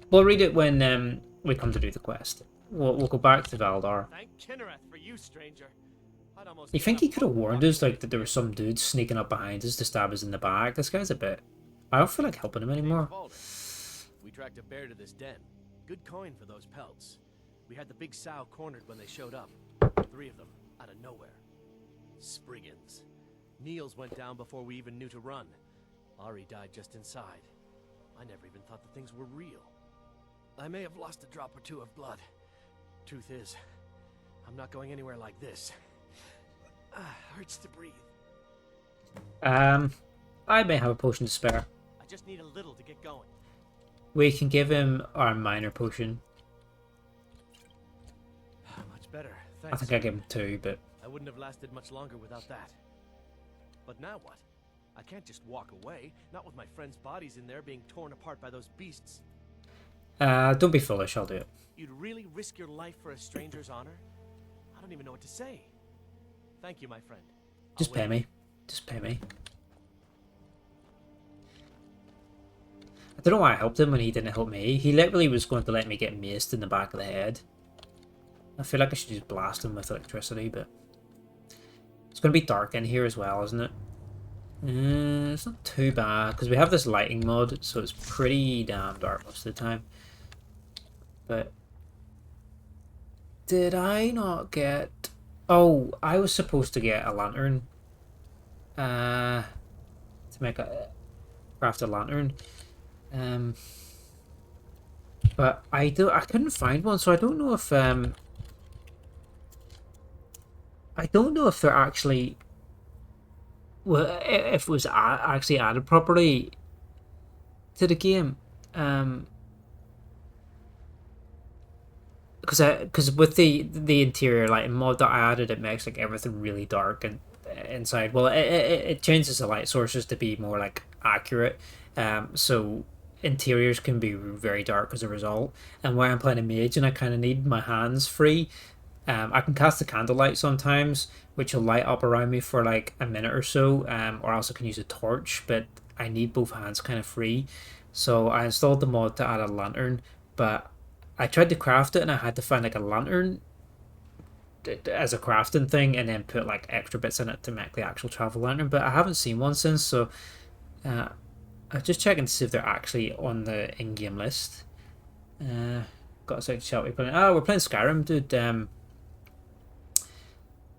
We'll read it when we come to do the quest. We'll go back to Valdar. Thank Kinnereth for you, stranger. I'd almost You think he could have warned us, like, that there was some dude sneaking up behind us to stab us in the back? This guy's a bit... I don't feel like helping him anymore. We tracked a bear to this den. Good coin for those pelts. We had the big sow cornered when they showed up. 3 of them out of nowhere. Spriggans. Niels went down before we even knew to run. Ari died just inside. I never even thought the things were real. I may have lost a drop or 2 of blood. Truth is, I'm not going anywhere like this. Hurts to breathe. I may have a potion to spare. I just need a little to get going. We can give him our minor potion. Much better, I thanks. think I gave him 2, but I wouldn't have lasted much longer without that. But now what? I can't just walk away, not with my friends' bodies in there being torn apart by those beasts. don't be foolish, I'll do it. You'd really risk your life for a stranger's honor? I don't even know what to say. Thank you, my friend. Just pay me. Just pay me. I don't know why I helped him when he didn't help me. He literally was going to let me get maced in the back of the head. I feel like I should just blast him with electricity, but... It's going to be dark in here as well, isn't it? It's not too bad, because we have this lighting mod, so it's pretty damn dark most of the time. But... Did I not get... Oh, I was supposed to get a lantern. To make a... craft a lantern. But I couldn't find one, so I don't know if I don't know if they're actually, well, if it was actually added properly to the game. Because with the interior lighting mod that I added, it makes like everything really dark and inside. Well, it changes the light sources to be more like accurate. So interiors can be very dark as a result. And when I'm playing a mage and I kind of need my hands free, I can cast a candlelight sometimes, which will light up around me for like a minute or so, or else I can use a torch, but I need both hands kind of free. So I installed the mod to add a lantern, but I tried to craft it and I had to find like a lantern as a crafting thing and then put like extra bits in it to make the actual travel lantern, but I haven't seen one since, so I'm just checking to see if they're actually on the in-game list. Got a second shot. We're playing Skyrim, dude.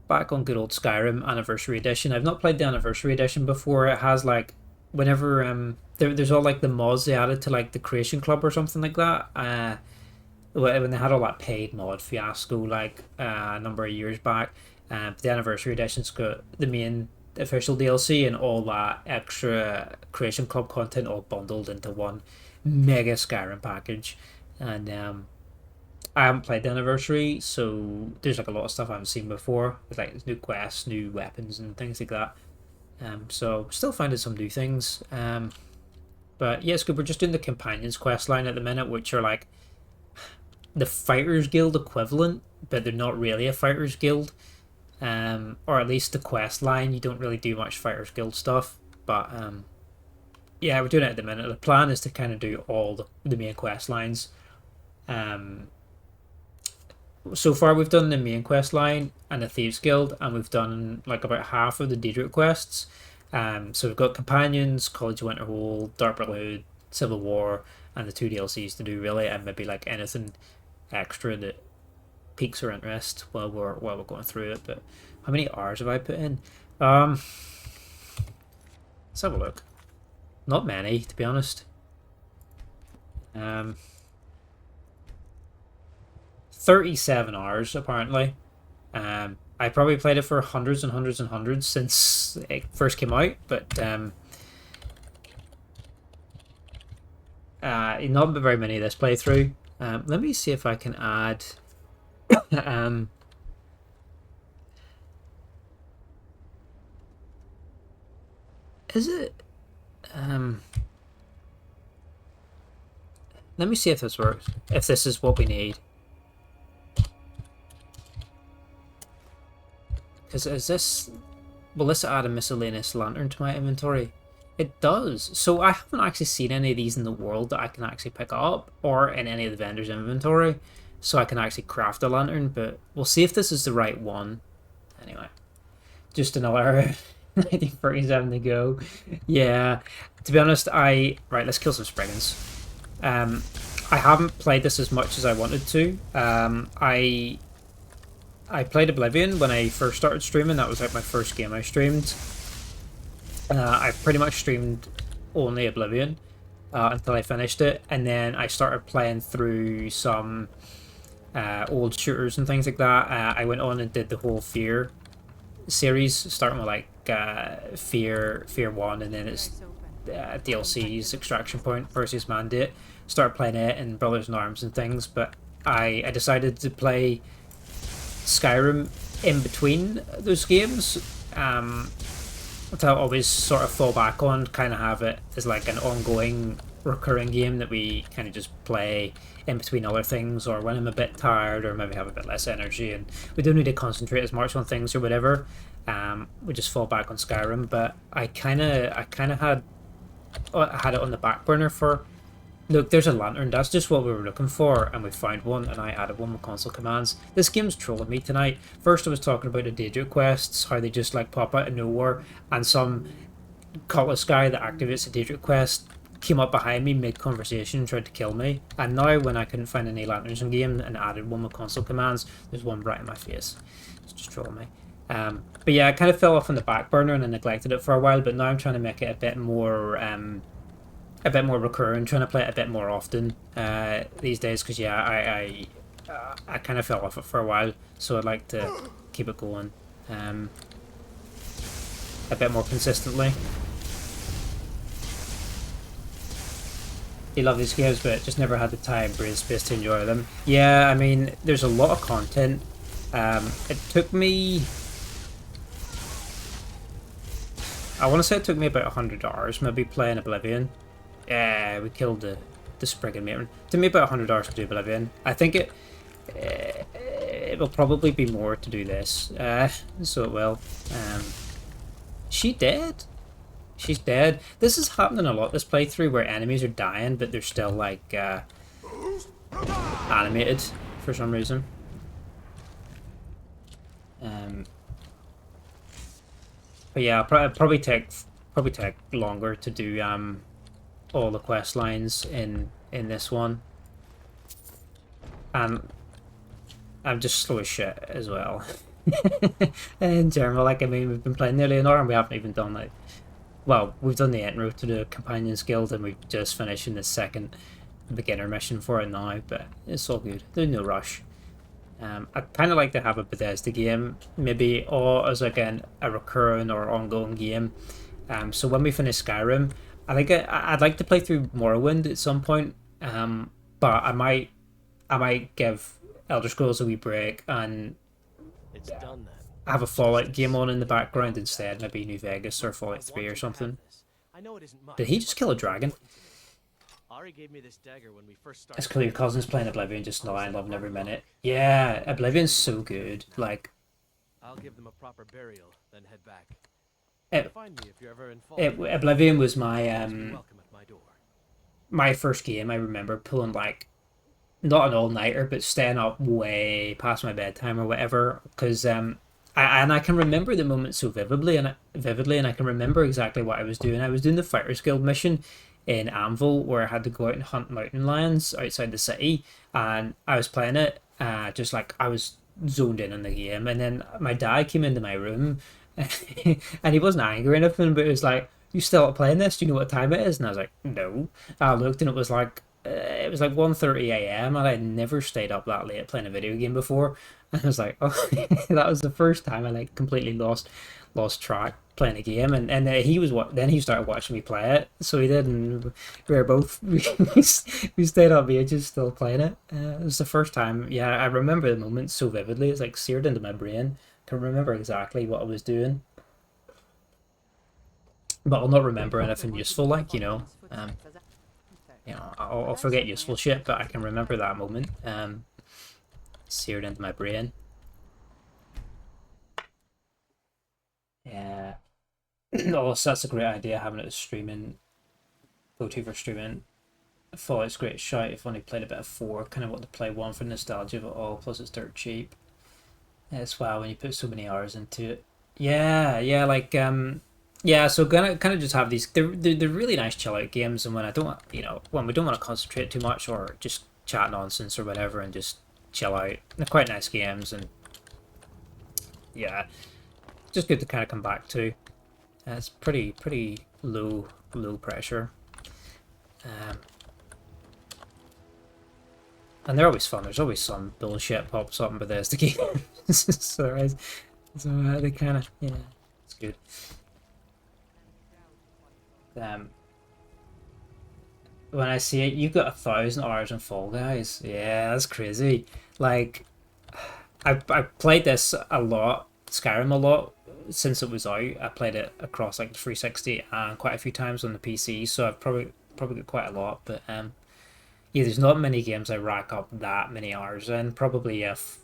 Back on good old Skyrim Anniversary Edition. I've not played the Anniversary Edition before. It has like whenever there's all like the mods they added to like the Creation Club or something like that. When they had all that paid mod fiasco like a number of years back. The Anniversary Edition's got the main official DLC and all that extra Creation Club content all bundled into one mega Skyrim package. And I haven't played the Anniversary, so there's like a lot of stuff I haven't seen before. There's like new quests, new weapons and things like that. So still finding some new things. But yeah, it's good. We're just doing the Companions quest line at the minute, which are like the Fighters Guild equivalent, but they're not really a Fighters Guild. Or at least the quest line, you don't really do much Fighters Guild stuff. But yeah, we're doing it at the minute. The plan is to kind of do all the main quest lines. So far we've done the main quest line and the Thieves Guild, and we've done like about half of the Daedric quests. So we've got Companions, College of Winterhold, Dark Brotherhood, Civil War, and the 2 DLCs to do really, and maybe like anything extra that piques our interest while we're going through it. But how many hours have I put in? Let's have a look. Not many, to be honest. 37 hours apparently. I probably played it for hundreds and hundreds and hundreds since it first came out, but not very many of this playthrough. Let me see if I can add is it let me see if this works, if this is what we need. Because is this... Will this add a miscellaneous lantern to my inventory? It does. So I haven't actually seen any of these in the world that I can actually pick up or in any of the vendors' inventory. So I can actually craft a lantern, but we'll see if this is the right one. Anyway. Just another 1947 to go. Yeah. To be honest, Right, let's kill some Spriggans. I haven't played this as much as I wanted to. I played Oblivion when I first started streaming. That was like my first game I streamed. I pretty much streamed only Oblivion until I finished it, and then I started playing through some old shooters and things like that. I went on and did the whole Fear series, starting with like Fear 1, and then it's DLC's Extraction Point versus Mandate. Started playing it and Brothers in Arms and things, but I decided to play Skyrim in between those games. To always sort of fall back on, kind of have it as like an ongoing recurring game that we kind of just play in between other things, or when I'm a bit tired or maybe have a bit less energy and we don't need to concentrate as much on things or whatever. We just fall back on Skyrim, but I kind of had it on the back burner for. Look, there's a lantern. That's just what we were looking for, and we found one, and I added one with console commands. This game's trolling me tonight. First, I was talking about the Daedric quests, how they just like pop out of nowhere, and some cultist guy that activates the Daedric quest came up behind me mid-conversation and tried to kill me. And now, when I couldn't find any lanterns in game and added one with console commands, there's one right in my face. It's just trolling me. But yeah, I kind of fell off on the back burner and I neglected it for a while, but now I'm trying to make it a bit more recurrent, trying to play it a bit more often these days, because yeah, I kind of fell off it for a while, so I'd like to keep it going a bit more consistently. You love these games, but just never had the time, brain space to enjoy them. Yeah, I mean, there's a lot of content. It took me... I want to say it took me about 100 hours, maybe playing Oblivion. Yeah, we killed the Spriggan matron. It took me about 100 hours to do Oblivion. I think it will probably be more to do this. So it will. She dead? She's dead. This is happening a lot this playthrough, where enemies are dying, but they're still like animated for some reason. But yeah, probably take longer to do all the quest lines in this one, and I'm just slow as shit as well. In general, like, I mean, we've been playing nearly an hour and we haven't even done, like, well, we've done the intro to the Companions Guild and we've just finished in the second beginner mission for it now, but it's all good. There's no rush. I'd kind of like to have a Bethesda game, maybe, or as again a recurring or ongoing game. So when we finish Skyrim, I'd like to play through Morrowind at some point. But I might give Elder Scrolls a wee break and have a Fallout game on in the background instead, maybe New Vegas or Fallout 3 or something. Did he just kill a dragon? It's clear your cousin's playing Oblivion just now and loving every minute. Yeah, Oblivion's so good. Like, I'll give them a proper burial, then head back. Oblivion was my my first game. I remember pulling, like, not an all-nighter, but staying up way past my bedtime or whatever, because I can remember the moment so vividly, and I can remember exactly what I was doing. I was doing the Fighters Guild mission in Anvil, where I had to go out and hunt mountain lions outside the city, and I was playing it, just like I was zoned in the game, and then my dad came into my room, and he wasn't angry or anything, but it was like, "You still up playing this? Do you know what time it is?" And I was like, "No." I looked, and it was like 1:30 a.m. and I'd never stayed up that late playing a video game before. And I was like, oh, that was the first time I like completely lost track playing a game. And then he started watching me play it, so he did, and we were both we stayed up ages still playing it. It was the first time. Yeah, I remember the moment so vividly. It's like seared into my brain. I can remember exactly what I was doing, but I'll not remember anything useful, like, you know, I'll forget useful shit, but I can remember that moment. Seared into my brain. Yeah. Also, that's a great idea, having it as streaming. Go-to for streaming. Fallout's great shout. If only played a bit of 4. Kind of want to play 1 for nostalgia of it all. Plus, it's dirt cheap. It's wow when you put so many hours into it. Yeah, like yeah, so kind of just have these. They're really nice chill out games, and when when we don't want to concentrate too much or just chat nonsense or whatever, and just chill out. They're quite nice games, and yeah, just good to kind of come back to. It's pretty low pressure, and they're always fun. There's always some bullshit pops up in Bethesda games, so they kind of, yeah, it's Good. When I see it, you've got 1,000 hours in Fall Guys. Yeah, that's crazy. Like, I played this a lot, Skyrim a lot, since it was out. I played it across like the 360 and quite a few times on the PC, so I've probably got quite a lot. But yeah, there's not many games I rack up that many hours in. Probably if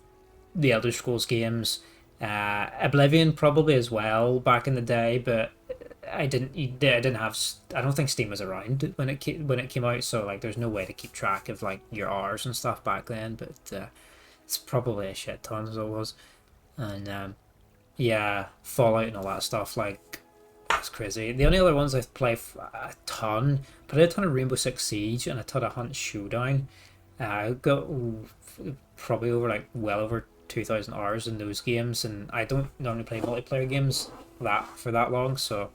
the Elder Scrolls games, Oblivion probably as well back in the day, but I didn't have. I don't think Steam was around when it came out, so like there's no way to keep track of like your hours and stuff back then. But it's probably a shit ton as it was, and yeah, Fallout and all that stuff, like that's crazy. The only other ones I've played a ton, but I did a ton of Rainbow Six Siege and a ton of Hunt Showdown. I got probably well over 2,000 hours in those games, and I don't normally play multiplayer games for that long, so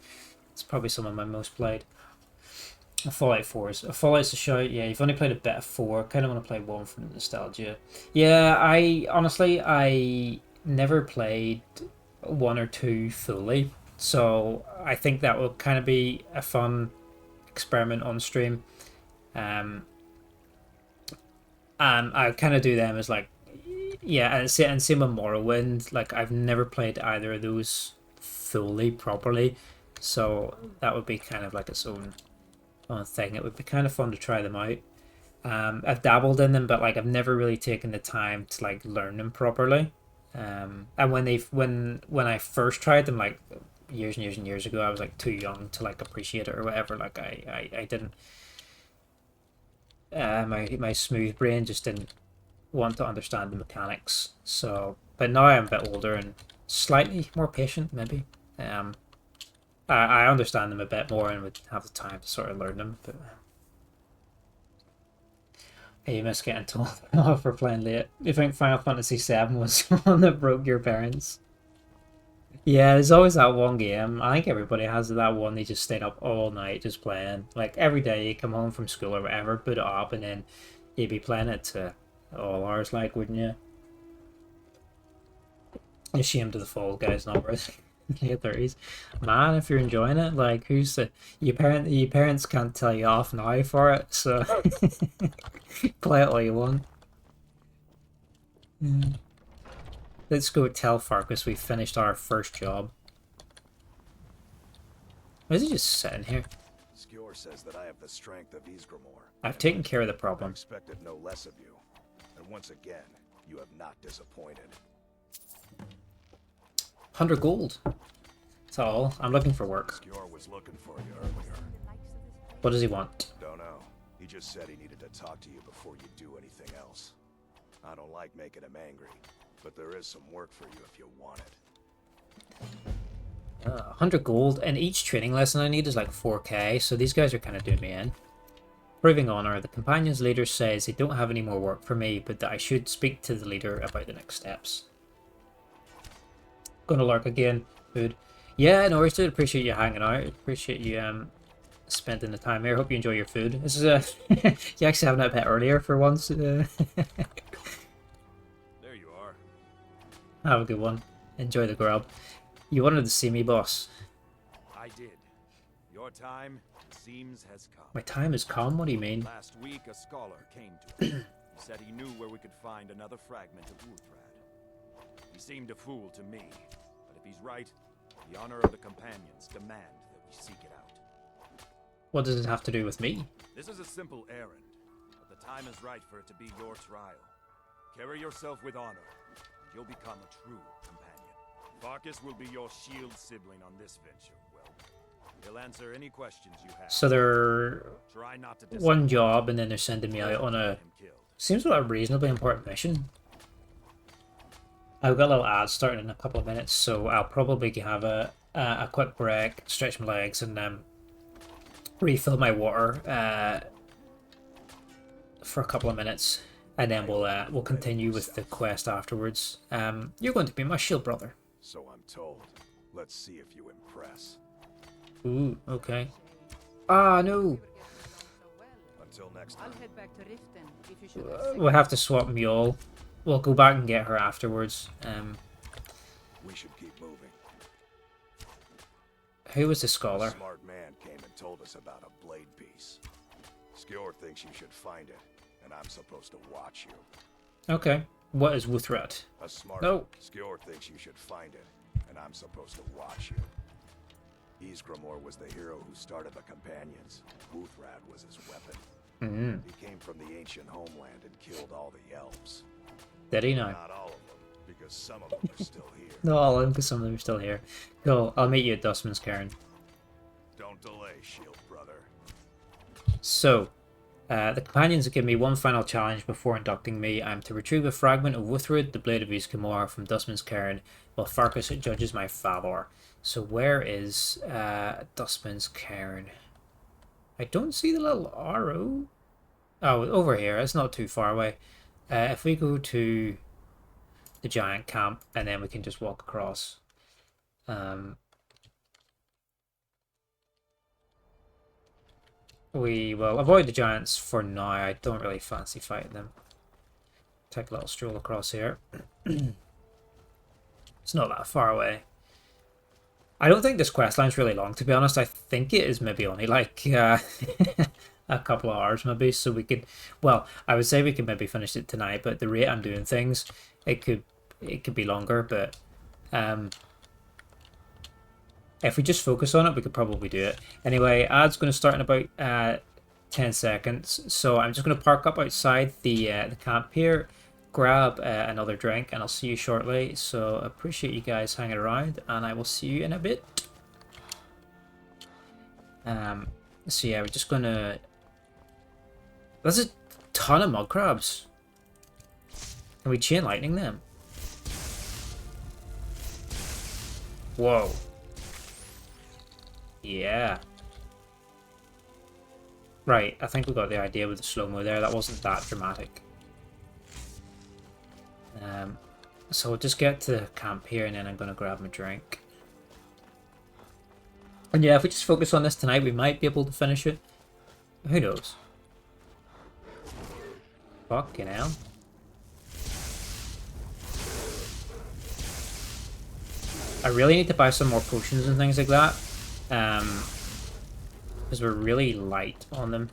it's probably some of my most played. Fallout 4 is Fallout's a shout. Yeah, you've only played a bit of 4. Kind of want to play 1 for the nostalgia. Yeah, I never played 1 or 2 fully, so I think that will kind of be a fun experiment on stream. And I kind of do them as like, yeah, and same with Morrowind. Like I've never played either of those fully properly, so that would be kind of like its own thing. It would be kind of fun to try them out. I've dabbled in them, but like I've never really taken the time to like learn them properly. And when I first tried them, like years and years and years ago, I was like too young to like appreciate it or whatever. Like I didn't. My smooth brain just didn't want to understand the mechanics. So, but now I'm a bit older and slightly more patient, maybe. I understand them a bit more and would have the time to sort of learn them. But hey, you miss getting told off for playing late. You think Final Fantasy VII was one that broke your parents? Yeah, there's always that one game. I think everybody has that one. They just stayed up all night just playing. Like every day you come home from school or whatever, put it up, and then you'd be playing it to all hours, like, wouldn't you? Ashamed of the Fall Guys numbers. Late 30s. Man, if you're enjoying it, like, who's the your parents can't tell you off now for it, so play it all you want. Let's go tell Farkas we finished our first job. Why is he just sitting here? Skjor says that I have the strength of Ysgramor. I've taken care of the I problem. expected no less of you. And once again, you have not disappointed. 100 gold. That's all. I'm looking for work. Skjor was looking for you earlier. What does he want? Don't know. He just said he needed to talk to you before you do anything else. I don't like making him angry, but there is some work for you if you want it. 100 gold, and each training lesson I need is like 4k, so these guys are kind of doing me in. Proving honor, the companion's leader says they don't have any more work for me, but that I should speak to the leader about the next steps. Gonna lurk again. Food. Yeah, no worries, dude. Appreciate you hanging out. Appreciate you spending the time here. Hope you enjoy your food. This is you actually having it a bit earlier for once. There you are. Have a good one. Enjoy the grub. You wanted to see me, boss. I did. Your time, it seems, has come. My time has come? What do you mean? Last week, a scholar came to me. He said he knew where we could find another fragment of Ulthrad. He seemed a fool to me, but if he's right, the honor of the companions demand that we seek it out. What does it have to do with me? This is a simple errand, but the time is right for it to be your trial. Carry yourself with honor, and you'll become a true companion. Farkas will be your shield sibling on this venture. Well, he'll answer any questions you have. So they're Try not to one job, and then they're sending me out on a seems like a reasonably important mission. I've got a little ad starting in a couple of minutes, so I'll probably have a quick break, stretch my legs, and refill my water for a couple of minutes, and then we'll continue with the quest afterwards. You're going to be my shield brother. So I'm told. Let's see if you impress. Ooh, okay. Ah, no. Until next time. I'll head back to Riften if you should. We'll have to swap Mule. We'll go back and get her afterwards. We should keep moving. Who was the A scholar? smart man came and told us about a blade piece. Skjor thinks you should find it, and I'm supposed to watch you. Okay. What is Wuthrat? A smart No. Skjor thinks you should find it, and I'm supposed to watch you. Ysgramor was the hero who started the Companions. Wuthrat was his weapon. He came from the ancient homeland and killed all the elves. Did he now? Not all of them, because some of them are still here. No, all of them, because some of them are still here. Cool. I'll meet you at Dustman's Cairn. Don't delay, shield brother. So, the companions have given me one final challenge before inducting me. I'm to retrieve a fragment of Wuthrid, the Blade of Ysgramor, from Dustman's Cairn, while Farkas judges my favor. So where is Dustman's Cairn? I don't see the little arrow. Oh, over here. It's not too far away. If we go to the giant camp, and then we can just walk across. We will avoid the giants for now. I don't really fancy fighting them. Take a little stroll across here. It's not that far away. I don't think this questline's really long, to be honest. I think it is maybe only like a couple of hours maybe, so we could, well, I would say we could maybe finish it tonight, but the rate I'm doing things, it could be longer, but if we just focus on it, we could probably do it. Anyway, ad's going to start in about 10 seconds, so I'm just going to park up outside the camp here, grab another drink, and I'll see you shortly. So appreciate you guys hanging around, and I will see you in a bit. So yeah, we're just going to... There's a ton of mud crabs. Can we chain lightning them? Whoa. Yeah. Right, I think we got the idea with the slow-mo there. That wasn't that dramatic. So we'll just get to camp here, and then I'm going to grab my drink. And yeah, if we just focus on this tonight, we might be able to finish it. Who knows? Fucking hell. I really need to buy some more potions and things like that. Because we're really light on them.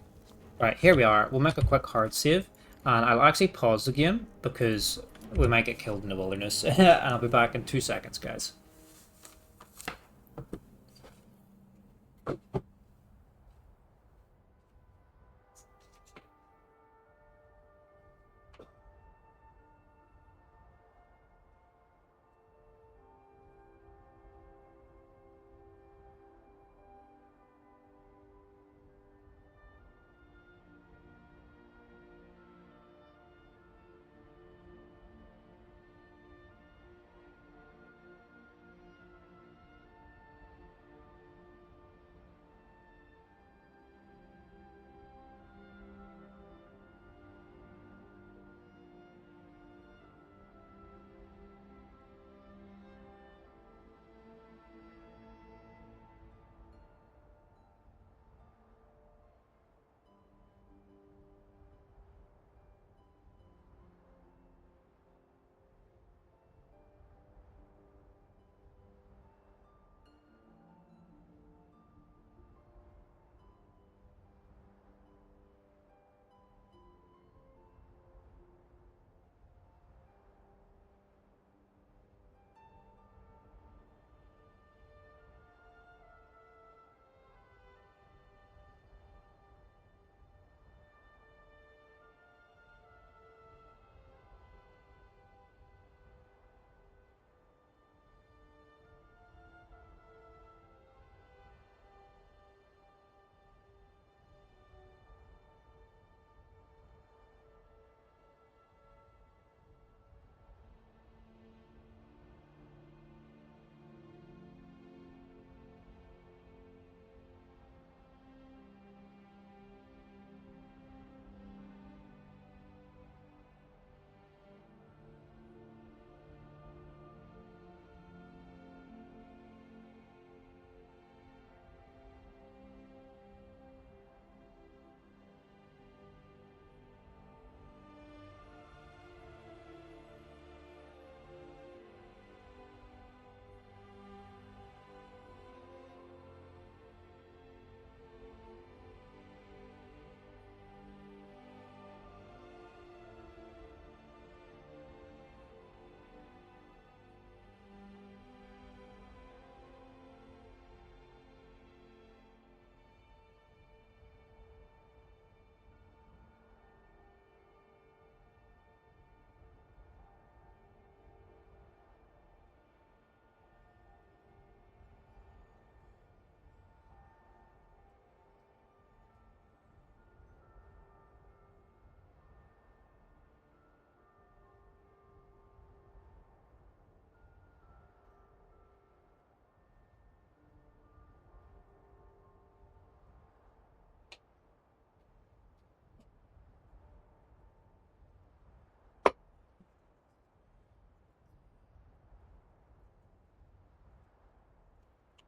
Right, here we are. We'll make a quick hard save. And I'll actually pause the game because we might get killed in the wilderness. And I'll be back in 2 seconds, guys.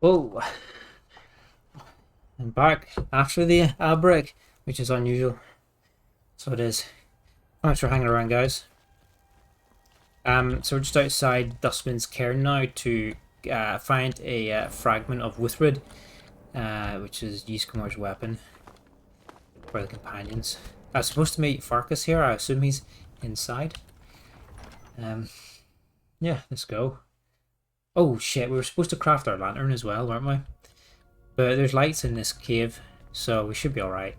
Oh, I'm back after the ad break, which is unusual. So it is. Thanks for hanging around, guys. So we're just outside Dustman's cairn now to find a fragment of Wuthred, which is Ysgrimmur's weapon for the companions. I was supposed to meet Farkas here. I assume he's inside. Yeah, let's go. Oh shit, we were supposed to craft our lantern as well, weren't we? But there's lights in this cave, so we should be alright.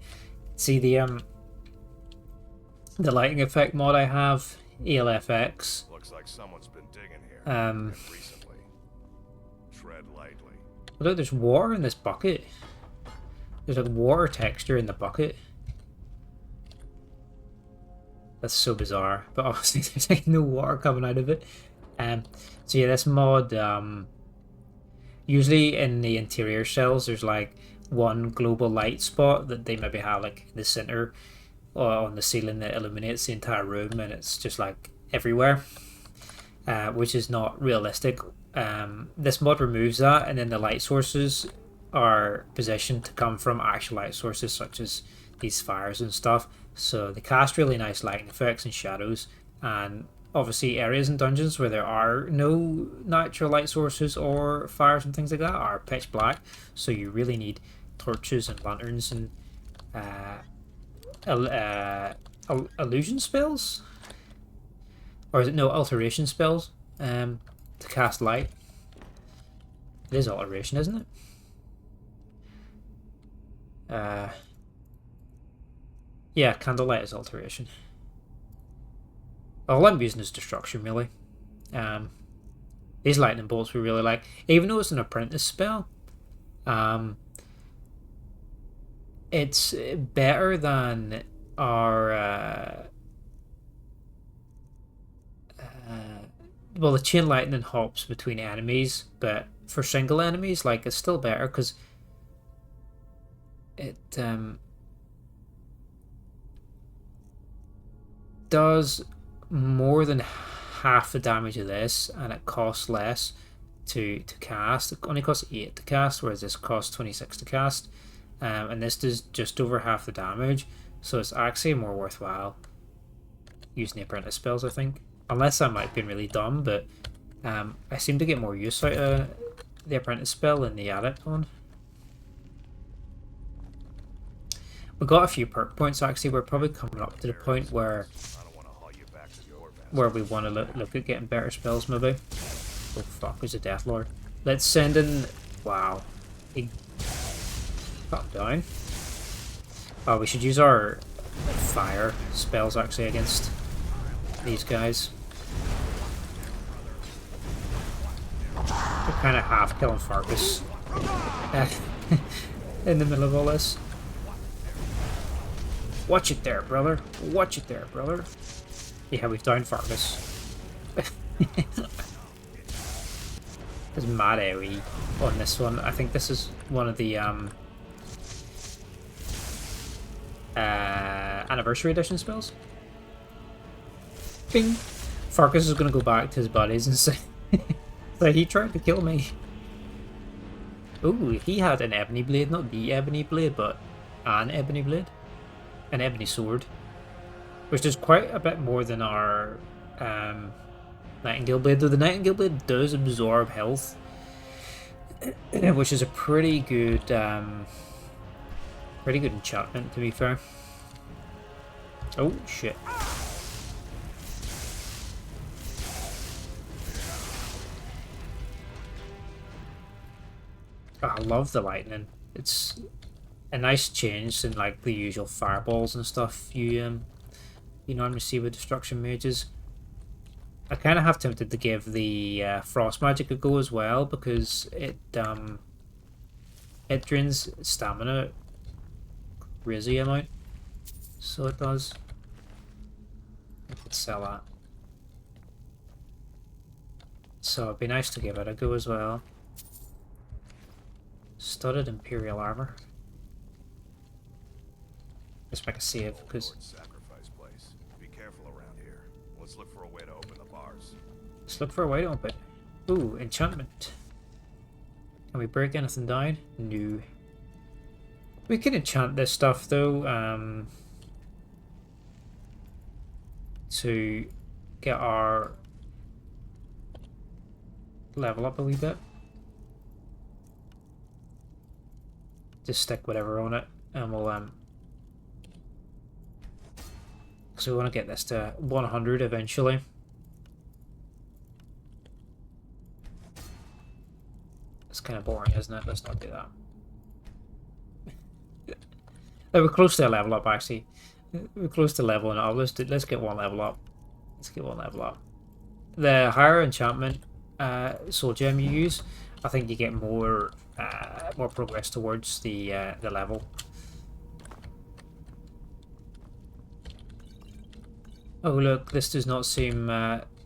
See the lighting effect mod I have, ELFX. Looks like someone's been digging here recently. Tread lightly. Look, there's water in this bucket. There's a water texture in the bucket. That's so bizarre, but obviously there's like no water coming out of it. So yeah, this mod, usually in the interior cells, there's like one global light spot that they maybe have like in the center or on the ceiling that illuminates the entire room, and it's just like everywhere, which is not realistic. This mod removes that, and then the light sources are positioned to come from actual light sources such as these fires and stuff. So they cast really nice lighting effects and shadows, and obviously areas and dungeons where there are no natural light sources or fires and things like that are pitch black, so you really need torches and lanterns and illusion spells, or is it no, alteration spells, to cast light. It is alteration, isn't it? Yeah, candlelight is alteration. All I'm using is destruction, really. These lightning bolts we really like, even though it's an apprentice spell. It's better than our well, the chain lightning hops between enemies, but for single enemies, like, it's still better because it does more than half the damage of this, and it costs less to cast. It only costs 8 to cast, whereas this costs 26 to cast, and this does just over half the damage, so it's actually more worthwhile using the apprentice spells, I think. Unless I might have been really dumb, but I seem to get more use out of the apprentice spell than the adept one. We got a few perk points actually. We're probably coming up to the point where we want to look at getting better spells, maybe. Oh fuck, there's a Death Lord. Let's send in... Wow. He cut down. Oh, we should use our fire spells actually against these guys. We're kind of half killing Farkas in the middle of all this. Watch it there, brother. Watch it there, brother. Yeah, we've downed Farkas. There's mad AoE on this one. I think this is one of the anniversary edition spells. Bing! Farkas is going to go back to his buddies and say that he tried to kill me. Ooh, he had an ebony blade, not the ebony blade, but an ebony blade. An ebony sword. Which is quite a bit more than our Nightingale blade, though the Nightingale blade does absorb health, which is a pretty good enchantment, to be fair. Oh shit! Oh, I love the lightning. It's a nice change than like the usual fireballs and stuff you normally see with destruction mages. I kind of have tempted to give the frost magic a go as well, because it drains stamina crazy amount. So it does. I could sell that. So it'd be nice to give it a go as well. Studded Imperial armor. Let's make a save because. Let's look for a way to open the bars. Let's look for a way to open. Ooh, enchantment. Can we break anything down? No. We can enchant this stuff though, to get our level up a wee bit. Just stick whatever on it, and we'll because we want to get this to 100 eventually. It's kind of boring, isn't it? Let's not do that. We're close to a level up, actually. We're close to leveling up. Let's get one level up. Let's get one level up. The higher enchantment soul gem you use, I think you get more progress towards the level. Oh look, this does not seem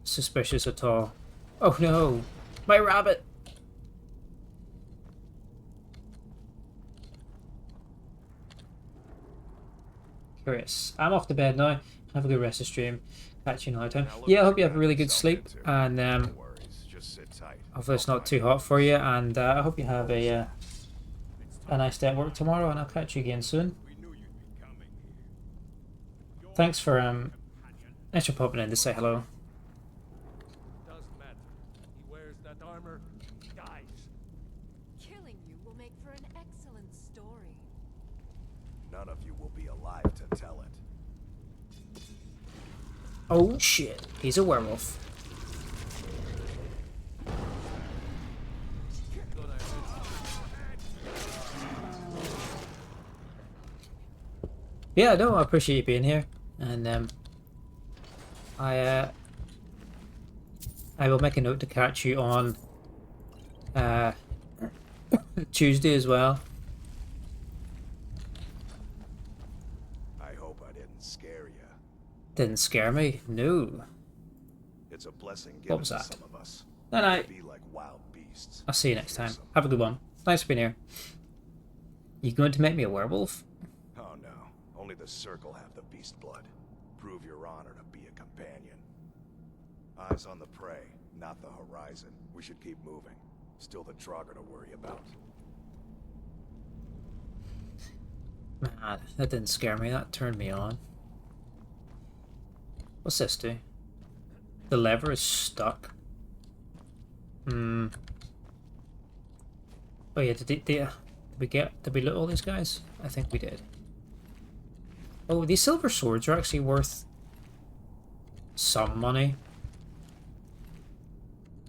suspicious at all. Oh no, my rabbit! Chris, I'm off to bed now. Have a good rest of stream. Catch you in time. Yeah, I hope you have a really good sleep, and hopefully it's not too hot for you. And I hope you have a nice day at work tomorrow, and I'll catch you again soon. Thanks for popping in to say hello. Doesn't matter. He wears that armor, he dies. Killing you will make for an excellent story. None of you will be alive to tell it. Oh shit, he's a werewolf. Yeah, no, I appreciate you being here, and I will make a note to catch you on Tuesday as well. I hope I didn't scare you. Didn't scare me, no. It's a blessing What given was to that? some of us. Night night. Be like wild beasts. I'll see you next time. Have a good one. Thanks for being here. You going to make me a werewolf? Oh no, only the Circle have the beast blood. Prove your honor to be a companion. Eyes on the prey, not the horizon. We should keep moving. Still the Draugr to worry about. Man, that didn't scare me. That turned me on. What's this do? The lever is stuck. Oh yeah, did we loot all these guys? I think we did. Oh, these silver swords are actually worth some money.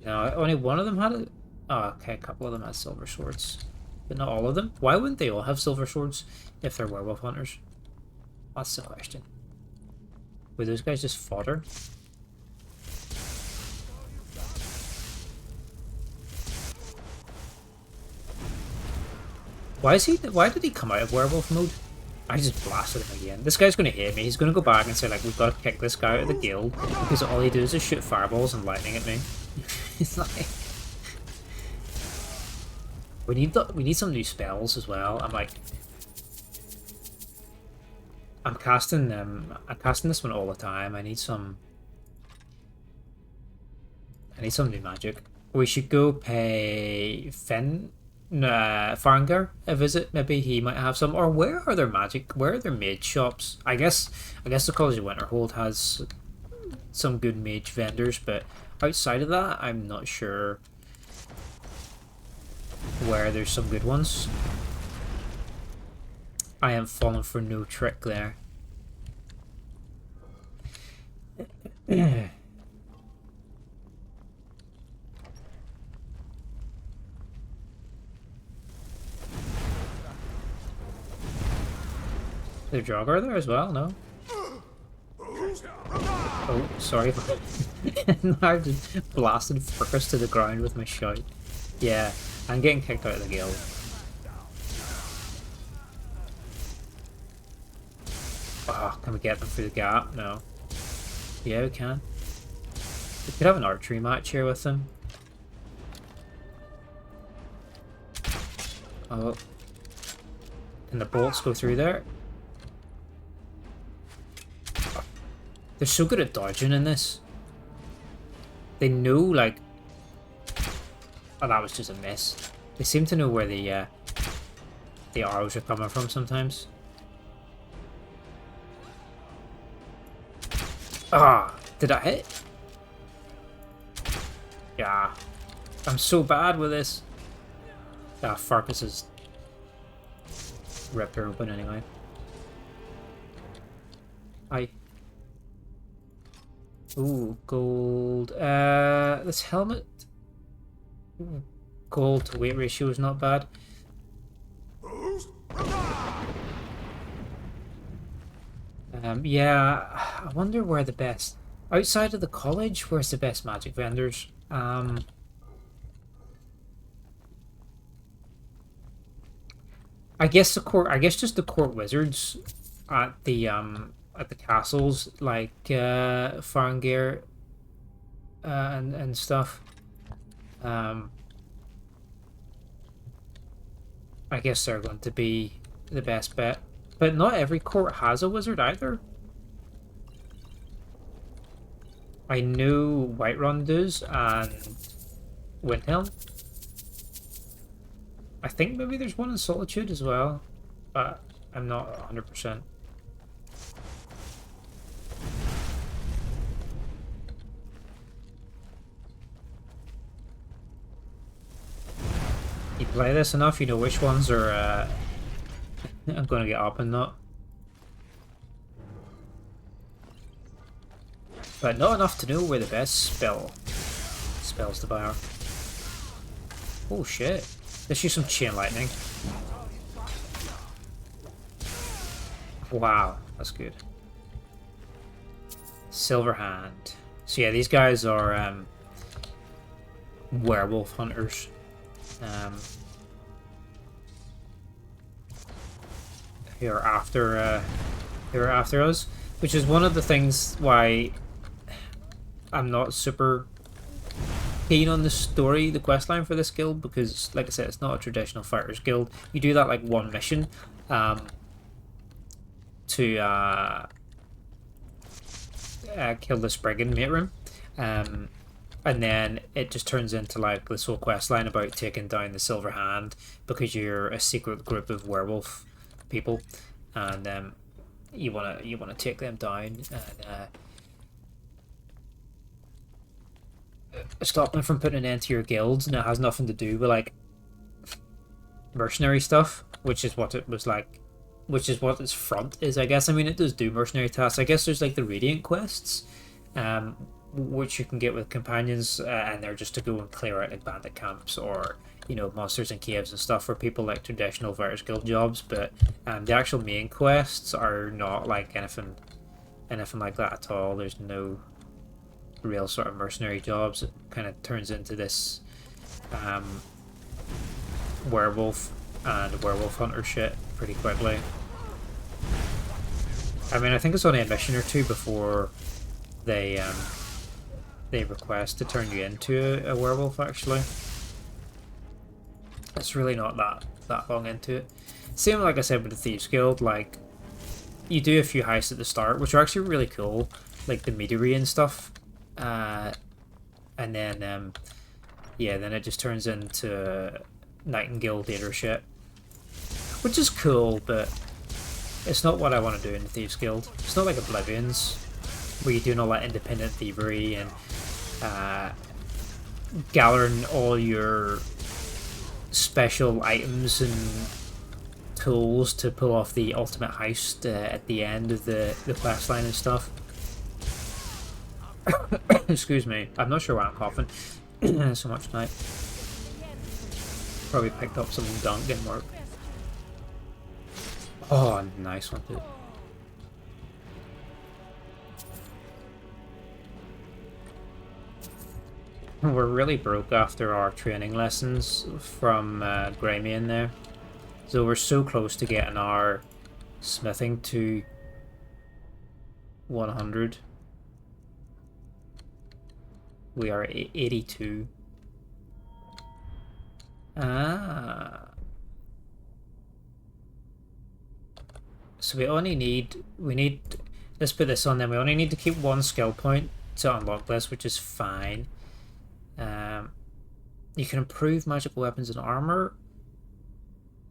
No, only one of them had it. Oh, okay, a couple of them had silver swords, but not all of them. Why wouldn't they all have silver swords if they're werewolf hunters? That's the question. Were those guys just fodder? Why did he come out of werewolf mode? I just blasted him again. This guy's gonna hate me. He's gonna go back and say like, we've got to kick this guy out of the guild because all he does is shoot fireballs and lightning at me. It's like we need some new spells as well. I'm casting this one all the time. I need some new magic. We should go pay Farengar a visit. Maybe he might have some. Or where are their mage shops? I guess the College of Winterhold has some good mage vendors, but outside of that, I'm not sure where there's some good ones. I am falling for no trick there. There's Draugr there as well, no? Oh, sorry. I just blasted Furcus to the ground with my shout. Yeah, I'm getting kicked out of the guild. Oh, can we get them through the gap? No. Yeah, we can. We could have an archery match here with them. Oh. Can the bolts go through there? They're so good at dodging in this. They know, like... Oh, that was just a miss. They seem to know where the arrows are coming from sometimes. Ah, did I hit? Yeah. I'm so bad with this. Ah, Farkas is ripped her open anyway. Ooh, gold. This helmet. Ooh, gold to weight ratio is not bad. Yeah, I wonder where the best outside of the college. Where's the best magic vendors? I guess the court. I guess just the court wizards at the castles like Farngir and stuff. I guess they're going to be the best bet. But not every court has a wizard either. I know Whiterun does and Windhelm. I think maybe there's one in Solitude as well, but I'm not 100%. You play this enough, you know which ones are I'm gonna get up and not. But not enough to know where the best spells to buy are. Oh shit. Let's use some chain lightning. Wow, that's good. Silverhand. So yeah, these guys are werewolf hunters. Who are after us, which is one of the things why I'm not super keen on the story, the questline for this guild, because like I said, it's not a traditional fighters guild. You do that like one mission to kill the Spriggan mate room, and then it just turns into like this whole questline about taking down the Silver Hand because you're a secret group of werewolf people, and you wanna take them down and stop them from putting an end to your guilds, and it has nothing to do with like mercenary stuff, which is what it was like, which is what its front is, I guess. I mean, it does do mercenary tasks. I guess there's like the Radiant quests, which you can get with companions, and they're just to go and clear out like bandit camps or, you know, monsters and caves and stuff for people like traditional Fighters Guild jobs. But the actual main quests are not like anything like that at all. There's no real sort of mercenary jobs. It kind of turns into this werewolf and werewolf hunter shit pretty quickly. I mean, I think it's only a mission or two before they request to turn you into a werewolf, actually. It's really not that long into it. Same, like I said, with the Thieves Guild, like, you do a few heists at the start, which are actually really cool, like the meadery and stuff, and then, yeah, then it just turns into Nightingale data shit, which is cool, but it's not what I want to do in the Thieves Guild. It's not like Oblivion's, where you're doing all that independent thievery and gathering all your special items and tools to pull off the ultimate heist at the end of the questline and stuff. Excuse me, I'm not sure why I'm coughing so much tonight. Probably picked up some gunk, didn't work. Oh, nice one, dude. We're really broke after our training lessons from Graymian there. So we're so close to getting our smithing to 100. We are 82. Ah. So we need, let's put this on then, we only need to keep one skill point to unlock this, which is fine. You can improve magical weapons and armor.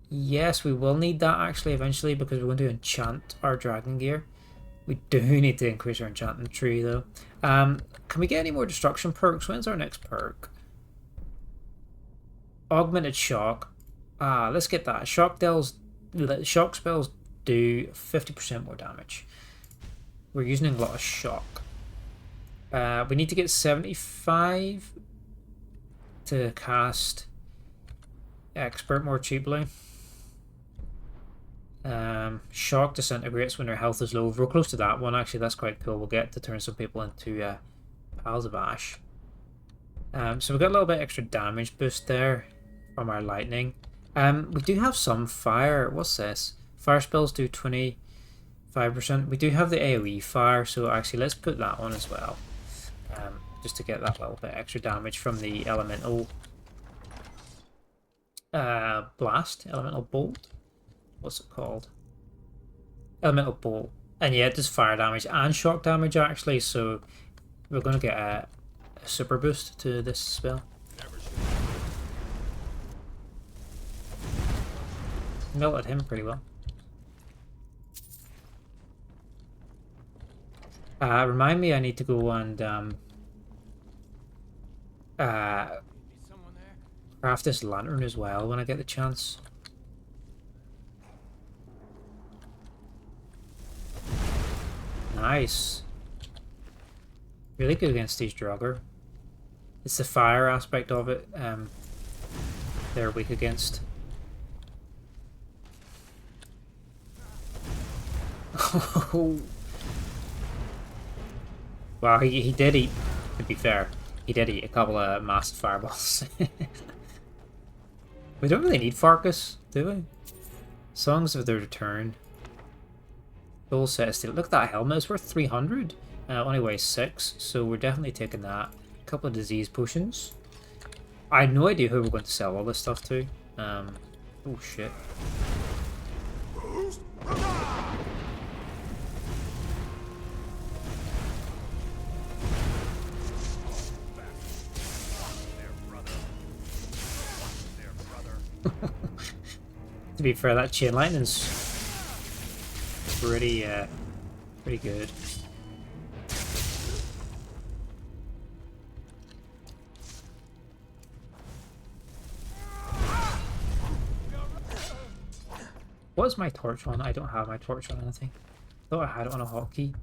Yes, we will need that actually eventually because we're going to enchant our dragon gear. We do need to increase our enchantment tree though. Can we get any more destruction perks? When's our next perk? Augmented shock. Let's get that. Shock spells do 50% more damage. We're using a lot of shock. We need to get 75 to cast expert more cheaply. Shock disintegrates when their health is low. If we're close to that one, actually, that's quite cool. We'll get to turn some people into piles of ash. So we've got a little bit extra damage boost there from our lightning. We do have some fire. What's this? Fire spells do 25%. We do have the AoE fire, so actually let's put that on as well. Just to get that little bit extra damage from the elemental blast, elemental bolt. What's it called? Elemental bolt. And yeah, it does fire damage and shock damage actually, so we're going to get a super boost to this spell. Melted him pretty well. Remind me I need to go and craft this lantern as well when I get the chance. Nice. Really good against these Draugr. It's the fire aspect of it they're weak against. Wow, he did eat, to be fair, he did eat a couple of massive fireballs. We don't really need Farkas, do we? Songs of their Return. Full set of steel. Look at that helmet, it's worth 300. Only weighs 6, so we're definitely taking that. A couple of disease potions. I have no idea who we're going to sell all this stuff to. Oh shit. To be fair, that chain lightning's pretty good. What is my torch on? I don't have my torch on anything. Thought I had it on a hotkey.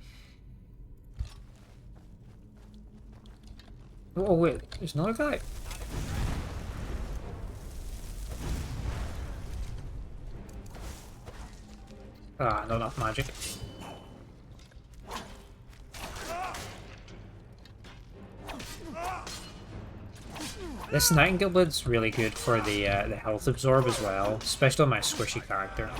Oh wait, there's another guy. Not enough magic. This Nightingale Blood's really good for the health absorb as well, especially on my squishy character.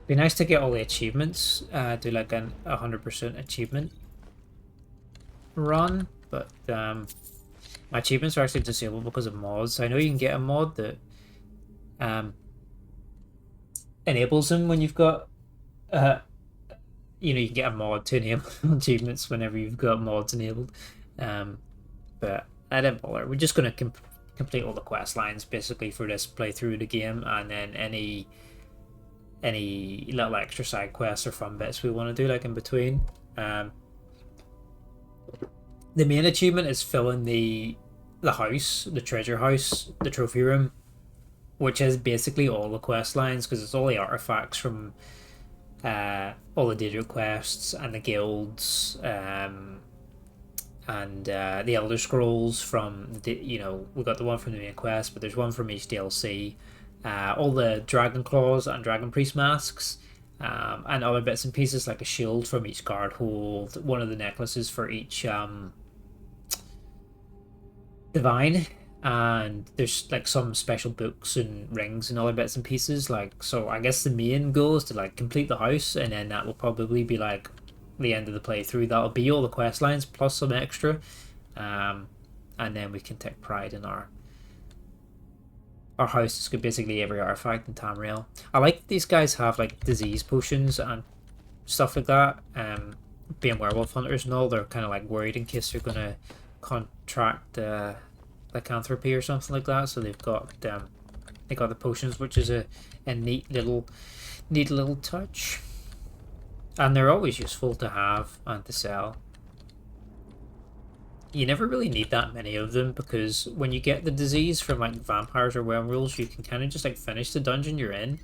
Be nice to get all the achievements, do like an 100% achievement run, but my achievements are actually disabled because of mods. I know you can get a mod that enables them when you've got you know, you can get a mod to enable achievements whenever you've got mods enabled, but I didn't bother. We're just going to complete all the quest lines basically for this playthrough of the game, and then any little extra side quests or fun bits we want to do like in between. The main achievement is filling the house, the treasure house, the trophy room, which is basically all the quest lines because it's all the artifacts from all the Daedric quests and the guilds, and the Elder Scrolls from we got the one from the main quest, but there's one from each DLC. All the Dragon Claws and Dragon Priest masks, and other bits and pieces like a shield from each guard hold, one of the necklaces for each divine, and there's like some special books and rings and other bits and pieces. Like, so I guess the main goal is to like complete the house, and then that will probably be like the end of the playthrough. That'll be all the quest lines plus some extra, and then we can take pride in our our house has got basically every artifact in Tamriel. I like that these guys have like disease potions and stuff like that. Being werewolf hunters and all, they're kind of like worried in case they're gonna contract lycanthropy or something like that. So they've got the potions, which is a neat little touch, and they're always useful to have and to sell. You never really need that many of them, because when you get the disease from like vampires or werewolves, you can kind of just like finish the dungeon you're in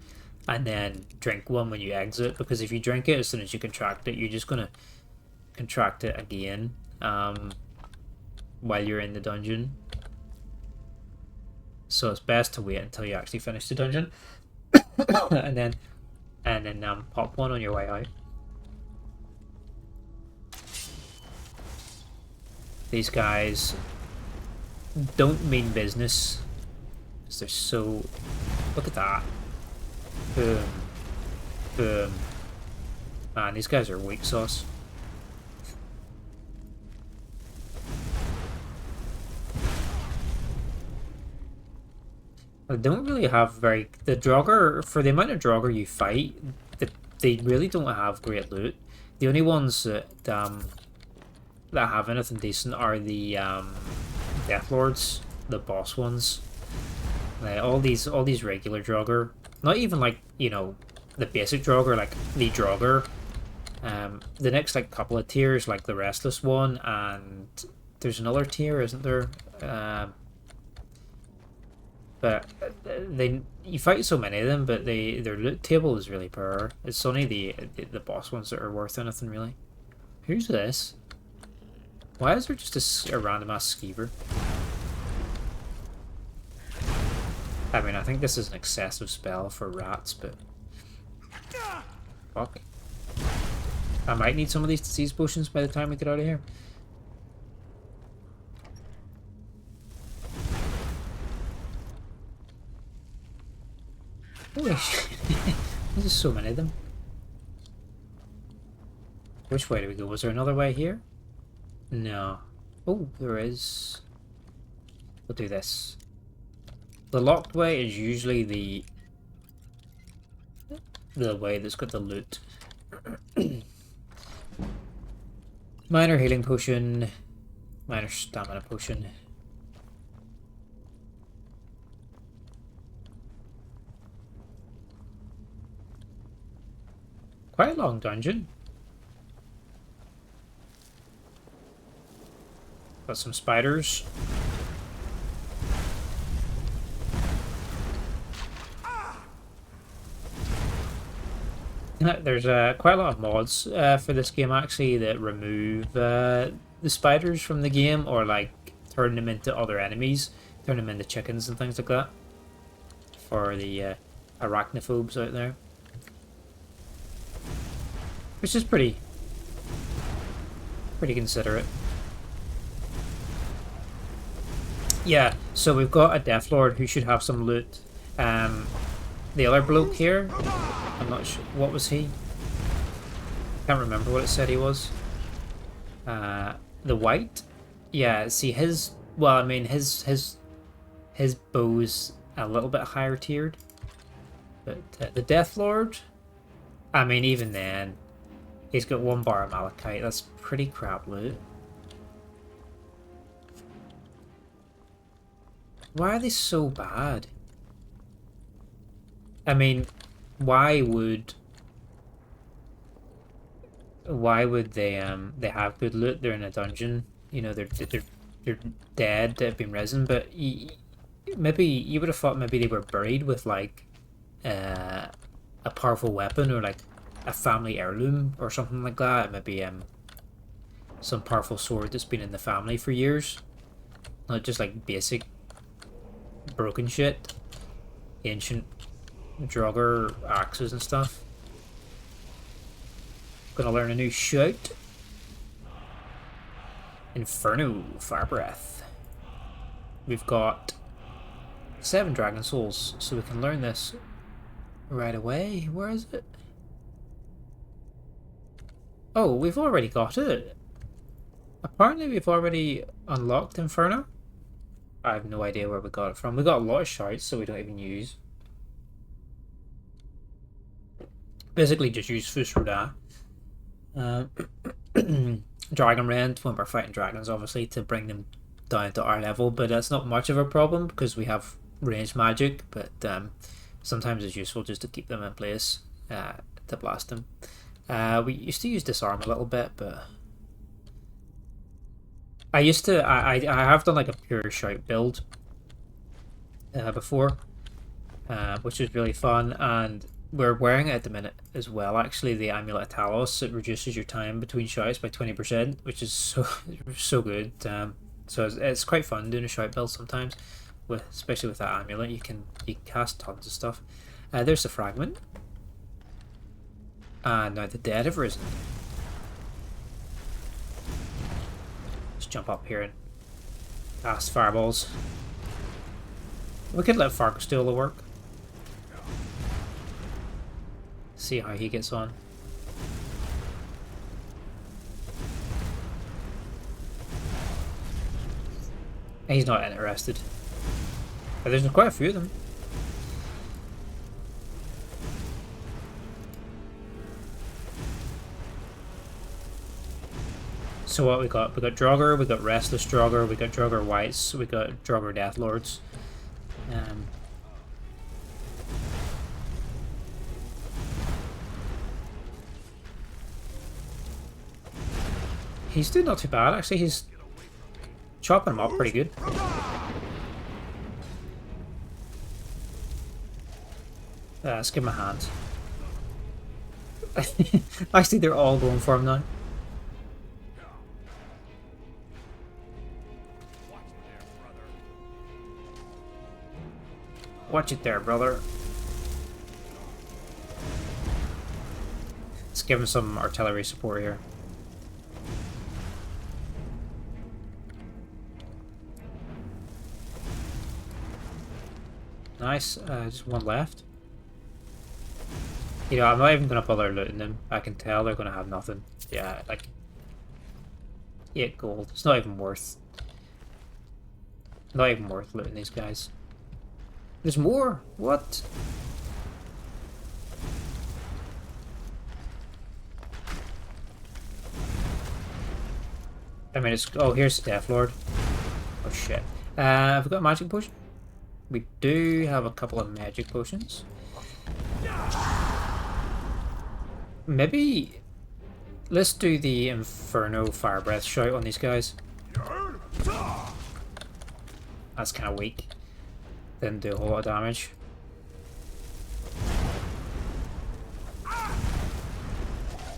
and then drink one when you exit, because if you drink it as soon as you contract it, you're just gonna contract it again while you're in the dungeon. So it's best to wait until you actually finish the dungeon and then pop one on your way out. These guys don't mean business, because they're so... Look at that. Boom. Boom. Man, these guys are weak sauce. They don't really have very... The Draugr, for the amount of Draugr you fight, they really don't have great loot. The only ones that have anything decent are the Death Lords, the boss ones. All these regular Draugr, not even like, you know, the basic Draugr, like the Draugr. The next like couple of tiers, like the Restless one, and there's another tier, isn't there? But you fight so many of them, but their loot table is really poor. It's only the boss ones that are worth anything really. Who's this? Why is there just a random ass skeever? I mean, I think this is an excessive spell for rats, but fuck. I might need some of these disease potions by the time we get out of here. Holy shit. There's just so many of them. Which way do we go? Was there another way here? No. Oh, there is. We'll do this. The locked way is usually the way that's got the loot. Minor healing potion. Minor stamina potion. Quite a long dungeon. Got some spiders. There's quite a lot of mods for this game actually that remove the spiders from the game, or like turn them into other enemies, turn them into chickens and things like that, for the arachnophobes out there. Which is pretty considerate. Yeah, so we've got a Death Lord who should have some loot. The other bloke here, I'm not sure, what was he? Can't remember what it said he was. The white? Yeah, see his, well, I mean his bow's a little bit higher tiered. But the Death Lord, I mean even then, he's got 1 bar of malachite. That's pretty crap loot. Why are they so bad? I mean, why would they have good loot? They're in a dungeon. You know, they're dead. They've been risen, but maybe you would have thought maybe they were buried with like a powerful weapon, or like a family heirloom or something like that. Maybe some powerful sword that's been in the family for years, not just like basic broken shit, ancient Draugr axes and stuff. Gonna learn a new shout. Inferno, Fire Breath. We've got 7 Dragon Souls, so we can learn this right away. Where is it? Oh, we've already got it. Apparently we've already unlocked Inferno. I have no idea where we got it from. We got a lot of shouts, so we don't even use. Basically, just use Fusroda. Dragon Rend when we're fighting dragons, obviously, to bring them down to our level, but that's not much of a problem because we have ranged magic, but sometimes it's useful just to keep them in place to blast them. We used to use Disarm a little bit, but I have done like a pure shout build before, which is really fun, and we're wearing it at the minute as well. Actually, the Amulet of Talos, it reduces your time between shouts by 20%, which is so good. So it's quite fun doing a shout build sometimes, especially with that amulet. You can cast tons of stuff. There's the fragment. Now the dead have risen. Let's jump up here and cast fireballs. We could let Farkas do all the work. See how he gets on. He's not interested. But there's quite a few of them. So what we got? We got Draugr, we got Restless Draugr, we got Draugr Whites, we got Draugr Deathlords. He's doing not too bad, actually. He's chopping him up pretty good. Let's give him a hand. Actually, they're all going for him now. Watch it there, brother. Let's give him some artillery support here. Nice, just one left. You know, I'm not even going to bother looting them. I can tell they're going to have nothing. Yeah, like 8 gold. It's not even worth. Not even worth looting these guys. There's more. What? I mean, it's. Oh, here's the Death Lord. Oh shit. Have we got a magic potion? We do have a couple of magic potions. Maybe let's do the Inferno Fire Breath shout on these guys. That's kind of weak. Didn't do a whole lot of damage.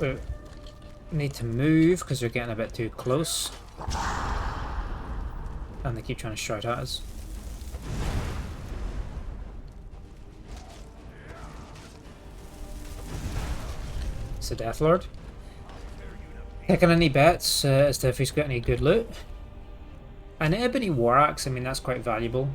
We need to move because they're getting a bit too close. And they keep trying to shout at us. It's the Death Lord. Taking any bets as to if he's got any good loot. An Ebony War Axe, I mean, that's quite valuable.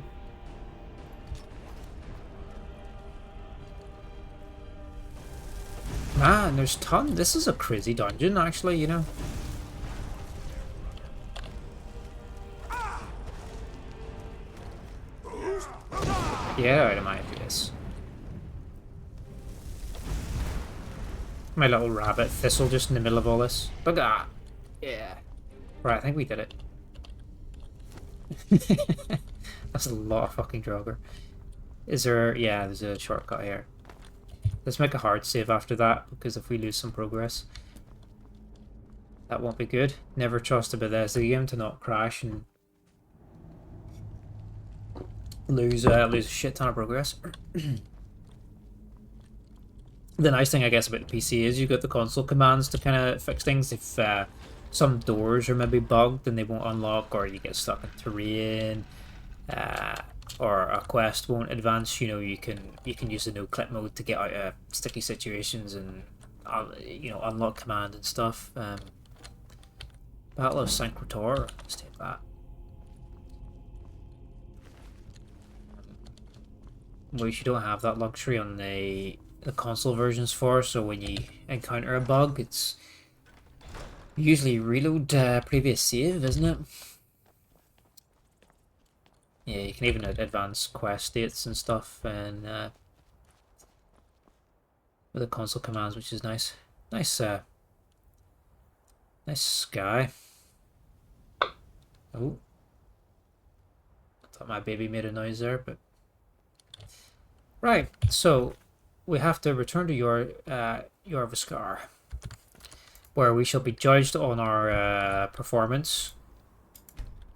Man, there's tons. This is a crazy dungeon, actually, you know. Get out of my face. My little rabbit thistle just in the middle of all this. Look at that. Yeah. Right, I think we did it. That's a lot of fucking Draugr. Is there... Yeah, there's a shortcut here. Let's make a hard save after that, because if we lose some progress, that won't be good. Never trust a Bethesda game to not crash and lose a shit ton of progress. The nice thing, I guess, about the PC is you've got the console commands to kind of fix things. If some doors are maybe bugged and they won't unlock, or you get stuck in terrain, or a quest won't advance, you know, you can use the no clip mode to get out of sticky situations and you know, unlock command and stuff. Battle of Sancrotor, let's take that. Which you don't have that luxury on the console versions for, so when you encounter a bug, it's usually reload previous save, isn't it? Yeah, you can even advance quest states and stuff, and with the console commands, which is nice. Nice, nice sky. Oh, I thought my baby made a noise there, but right. So we have to return to Yorviskar, where we shall be judged on our performance.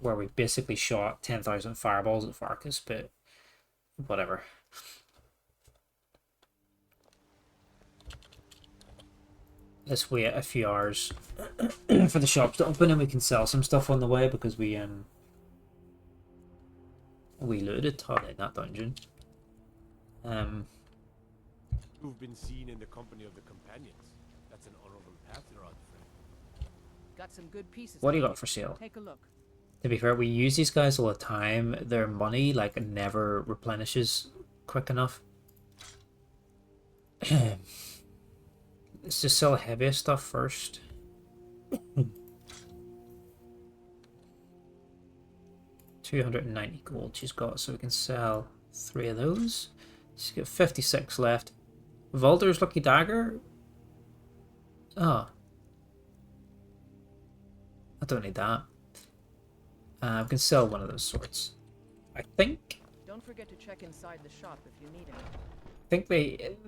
Where we basically shot 10,000 fireballs at Farkas, but whatever. Let's wait a few hours for the shops to open and we can sell some stuff on the way because we looted hard in that dungeon. You've been seen in the company of the companions. That's an honorable path you're on, friend. Got some good pieces. What do you got for sale? Take a look. To be fair, we use these guys all the time. Their money like never replenishes quick enough. Let's just sell heavier stuff first. 290 gold she's got, so we can sell 3 of those. She's got 56 left. Volder's Lucky Dagger? Oh. I don't need that. We can sell one of those swords. I think. Don't forget to check inside the shop if you need it. I think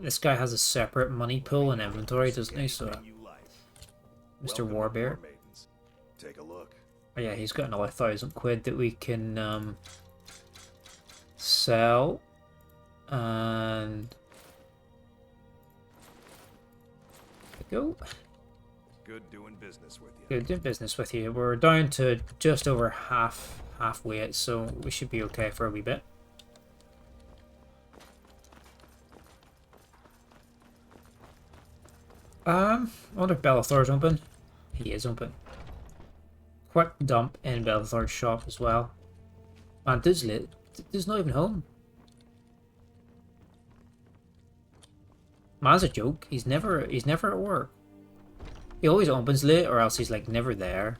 this guy has a separate money pool and inventory, doesn't he? So, Mr. Warbear. Take a look. Oh yeah, he's got another 1,000 quid that we can sell, and there we go. Good doing business with you. Good doing business with you. We're down to just over halfway, so we should be okay for a wee bit. I wonder if Bellathor's open. He is open. Quick dump in Bellathor's shop as well. Man, dude's late. Dude's not even home. Man's a joke. He's never at work. He always opens late, or else he's like never there.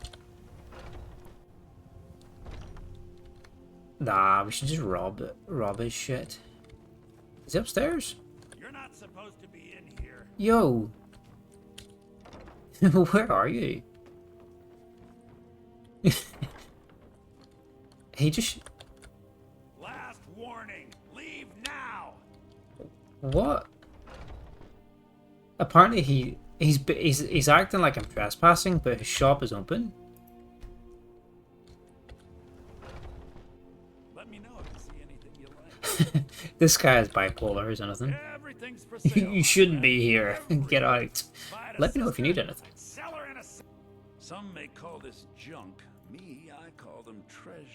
Nah, we should just rob his shit. Is he upstairs? You're not supposed to be in here. Yo. Where are you? He just... Last warning. Leave now. What? Apparently he's acting like I'm trespassing, but his shop is open. Let me know if you see anything you like. This guy is bipolar, is anything. Everything's for sale. You shouldn't be here. Get out. Let me know if you need anything. Some may call this junk. Me, I call them treasures.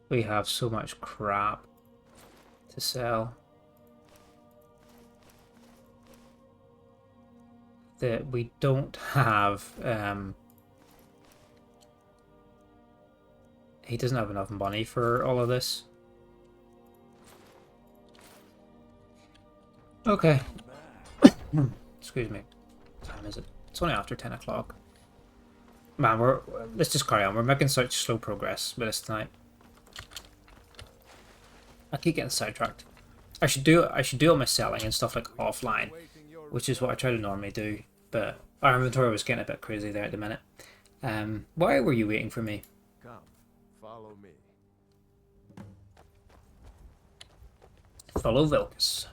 We have so much crap to sell that we don't have. He doesn't have enough money for all of this. Okay. Excuse me. What time is it? It's only after 10 o'clock. Man, let's just carry on. We're making such slow progress with this tonight. I keep getting sidetracked. I should do all my selling and stuff like offline, which is what I try to normally do. But our inventory was getting a bit crazy there at the minute. Why were you waiting for me? Come, follow me. Follow Vilkas.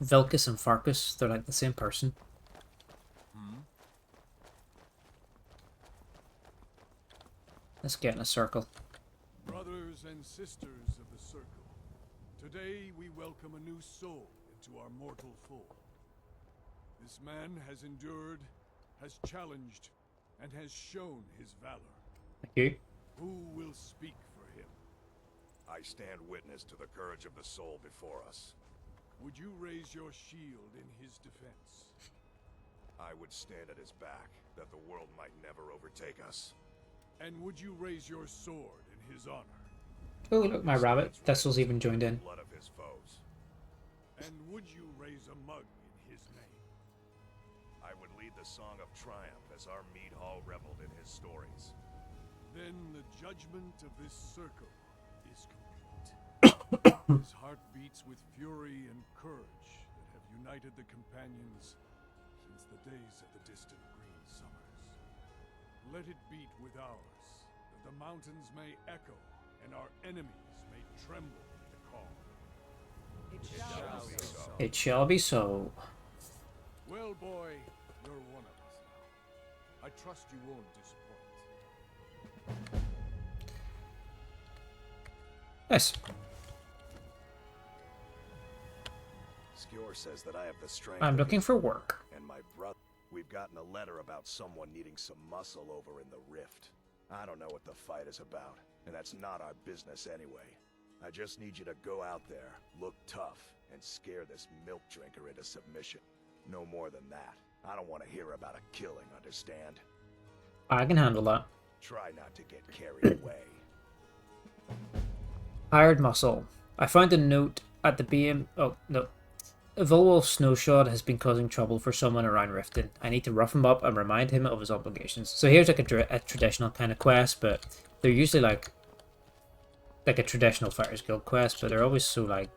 Vilkas and Farkas, they're like the same person. Let's get in a circle. Brothers and sisters of the circle, today we welcome a new soul into our mortal fold. This man has endured, has challenged, and has shown his valor. Thank you. Who will speak for him? I stand witness to the courage of the soul before us. Would you raise your shield in his defense? I would stand at his back, that the world might never overtake us. And would you raise your sword in his honor? Oh, look, my rabbit. Thistle's even joined in. Blood of his foes. And would you raise a mug in his name? I would lead the Song of Triumph as our mead hall reveled in his stories. Then the judgment of this circle is complete. His heart beats with fury and courage that have united the companions since the days of the distant green summers. Let it beat with ours, that the mountains may echo and our enemies may tremble at the call. It shall be so. It shall be so. Well, boy, you're one of us now. I trust you won't disappoint. Nice. Skjor says that I have the strength. I'm looking for work. And my brother. We've gotten a letter about someone needing some muscle over in the rift. I don't know what the fight is about, and that's not our business anyway. I just need you to go out there, look tough, and scare this milk drinker into submission. No more than that. I don't want to hear about a killing, understand? I can handle that. Try not to get carried away. Hired muscle. I found a note at the BM. Oh, no. Volwolf Snowshot has been causing trouble for someone around Riften. I need to rough him up and remind him of his obligations. So here's like a traditional kind of quest, but they're usually like a traditional Fighters Guild quest, but they're always so like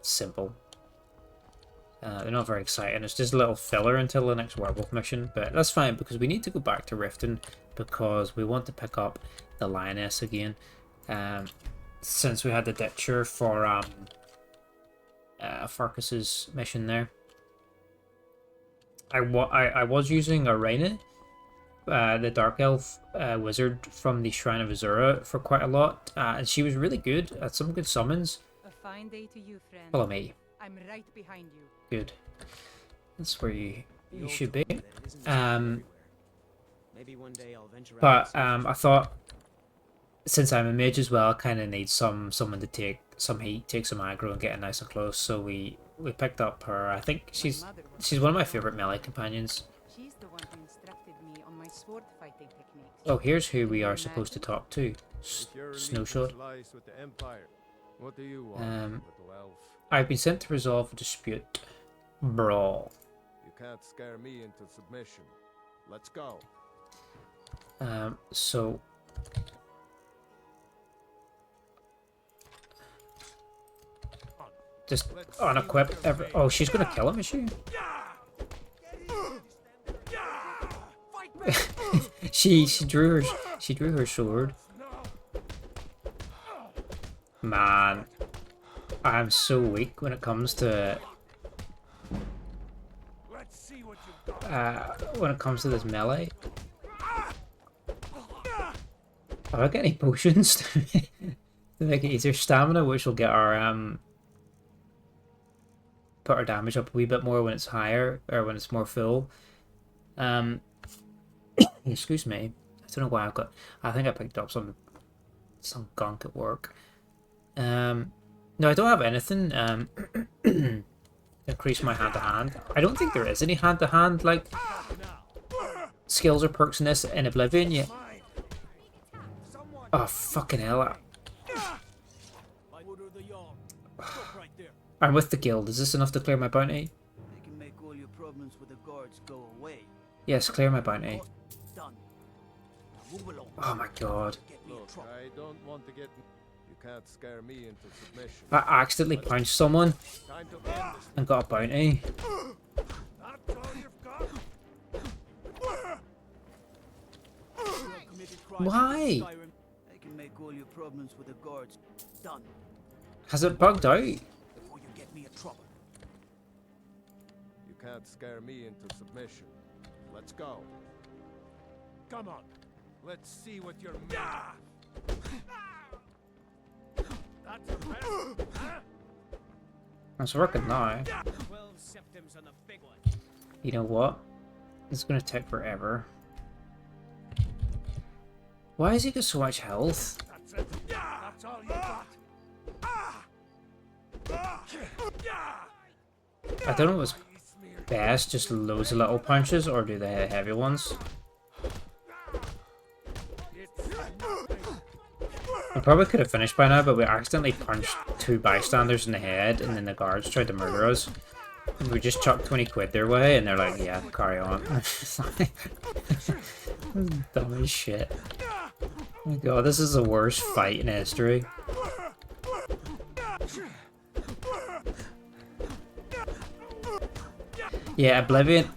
simple. They're not very exciting. It's just a little filler until the next werewolf mission, but that's fine because we need to go back to Riften because we want to pick up the Lioness again. Since we had the Ditcher for Farkas's mission there. I was using Arena, the Dark Elf wizard from the Shrine of Azura for quite a lot, and she was really good at some good summons. A fine day to you, friend. Follow me. I'm right behind you. Good. That's where you should be. Maybe one day I'll venture But I thought, since I'm a mage as well, I kind of need someone to take some heat, take some aggro, and get it nice and close. So we picked up her. I think she's one of my favorite melee companions. She's the one who instructed me on my sword fighting techniques. Oh, here's who we are supposed to talk to. Snowshot. With the Empire. What do you want, little elf? I've been sent to resolve a dispute. Brawl. You can't scare me into submission. Let's go. So just unequip every. Oh, she's gonna kill him, is she? she drew her sword. Man, I'm so weak when it comes to this melee. Have I got any potions to make it easier? Stamina, which will get our put our damage up a wee bit more when it's higher or when it's more full. Excuse me. I don't know why I think I picked up some gunk at work. No, I don't have anything. Increase my hand to hand. I don't think there is any hand to hand like skills or perks in this in Oblivion yet. Oh fucking hell! I'm with the guild. Is this enough to clear my bounty? They can make all your problems with the guards go away. Yes, clear my bounty. Done. Move along. Oh my god! Look, I don't want to get. You can't scare me into submission. I accidentally punched someone Time to end this. and got a bounty. That's all you've got? Why? They can make all your problems with the guards. Done. Has it bugged out? Before you get me in trouble. You can't scare me into submission. Let's go. Come on. Let's see what you're made of. That's a rest, huh? It's working now. 12 septims on the big one. You know what? It's gonna take forever. Why has he got so much health? That's it. That's all you got. I don't know if it's best, just loads of little punches, or do they have heavy ones? I probably could have finished by now, but we accidentally punched two bystanders in the head, and then the guards tried to murder us. We just chucked 20 quid their way, and they're like, yeah, carry on. Dumb as shit. Oh my god, this is the worst fight in history. Yeah, Oblivion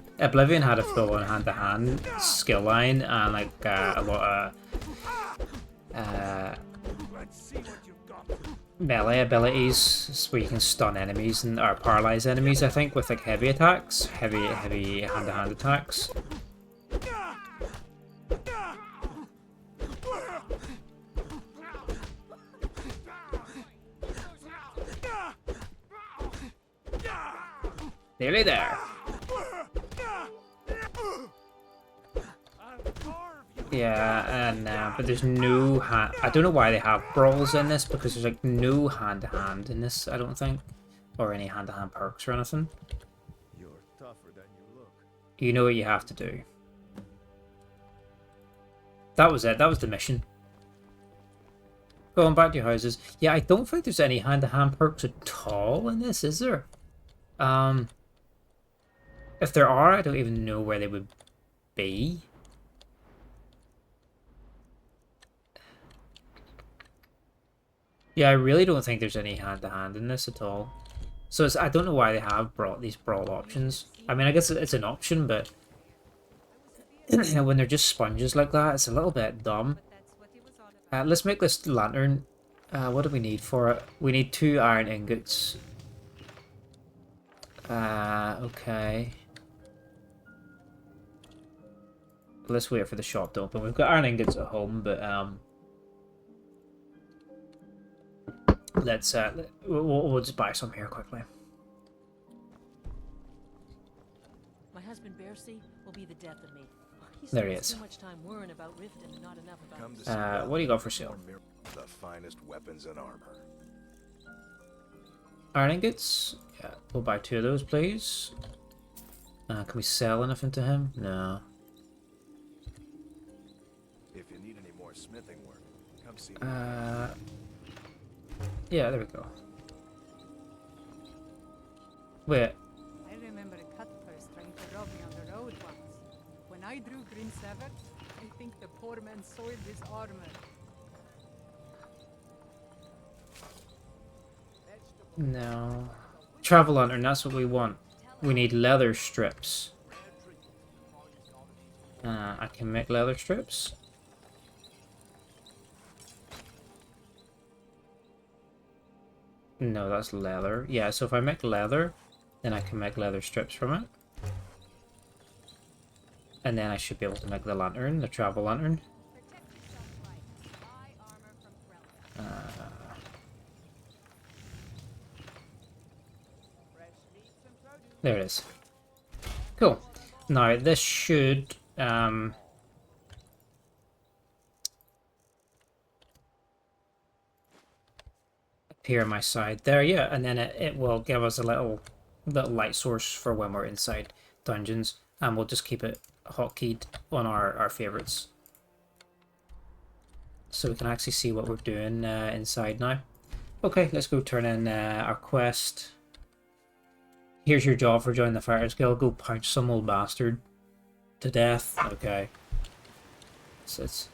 had a full-on hand-to-hand skill line and like a lot of melee abilities where you can stun enemies and or paralyze enemies. I think with like heavy attacks, heavy hand-to-hand attacks. Nearly there. Yeah, and but there's no hand. I don't know why they have brawls in this because there's like no hand-to-hand in this. I don't think, or any hand-to-hand perks or anything. You're tougher than you look. You know what you have to do. That was it. That was the mission. Going back to your houses. Yeah, I don't think there's any hand-to-hand perks at all in this, is there? If there are, I don't even know where they would be. Yeah, I really don't think there's any hand-to-hand in this at all. So I don't know why they have brought these brawl options. I mean, I guess it's an option, but you know, when they're just sponges like that, it's a little bit dumb. Let's make this lantern. What do we need for it? We need 2 iron ingots. Okay. Let's wait for the shop to open. We've got iron ingots at home, but let's we'll just buy some here quickly. My husband Bercy will be the death of me. There he is. Too much time worrying about Rift and not enough about what do you got for sale? The finest weapons and armor. Iron ingots? Yeah, we'll buy 2 of those, please. Can we sell anything to him? No. If you need any more smithing work, come see me. Yeah, there we go. Wait. I remember a cut purse trying to rob me on the road once. When I drew Green Sever, I think the poor man soiled his armor. No. Travel lantern, that's what we want. We need leather strips. I can make leather strips. No, that's leather. Yeah, so if I make leather, then I can make leather strips from it. And then I should be able to make the lantern, the travel lantern. There it is. Cool. Now, this should... appear on my side there, yeah, and then it will give us a little light source for when we're inside dungeons, and we'll just keep it hotkeyed on our favorites, so we can actually see what we're doing inside now. Okay, let's go turn in our quest. Here's your job for joining the Fighters Guild. Go punch some old bastard to death. Okay. So it's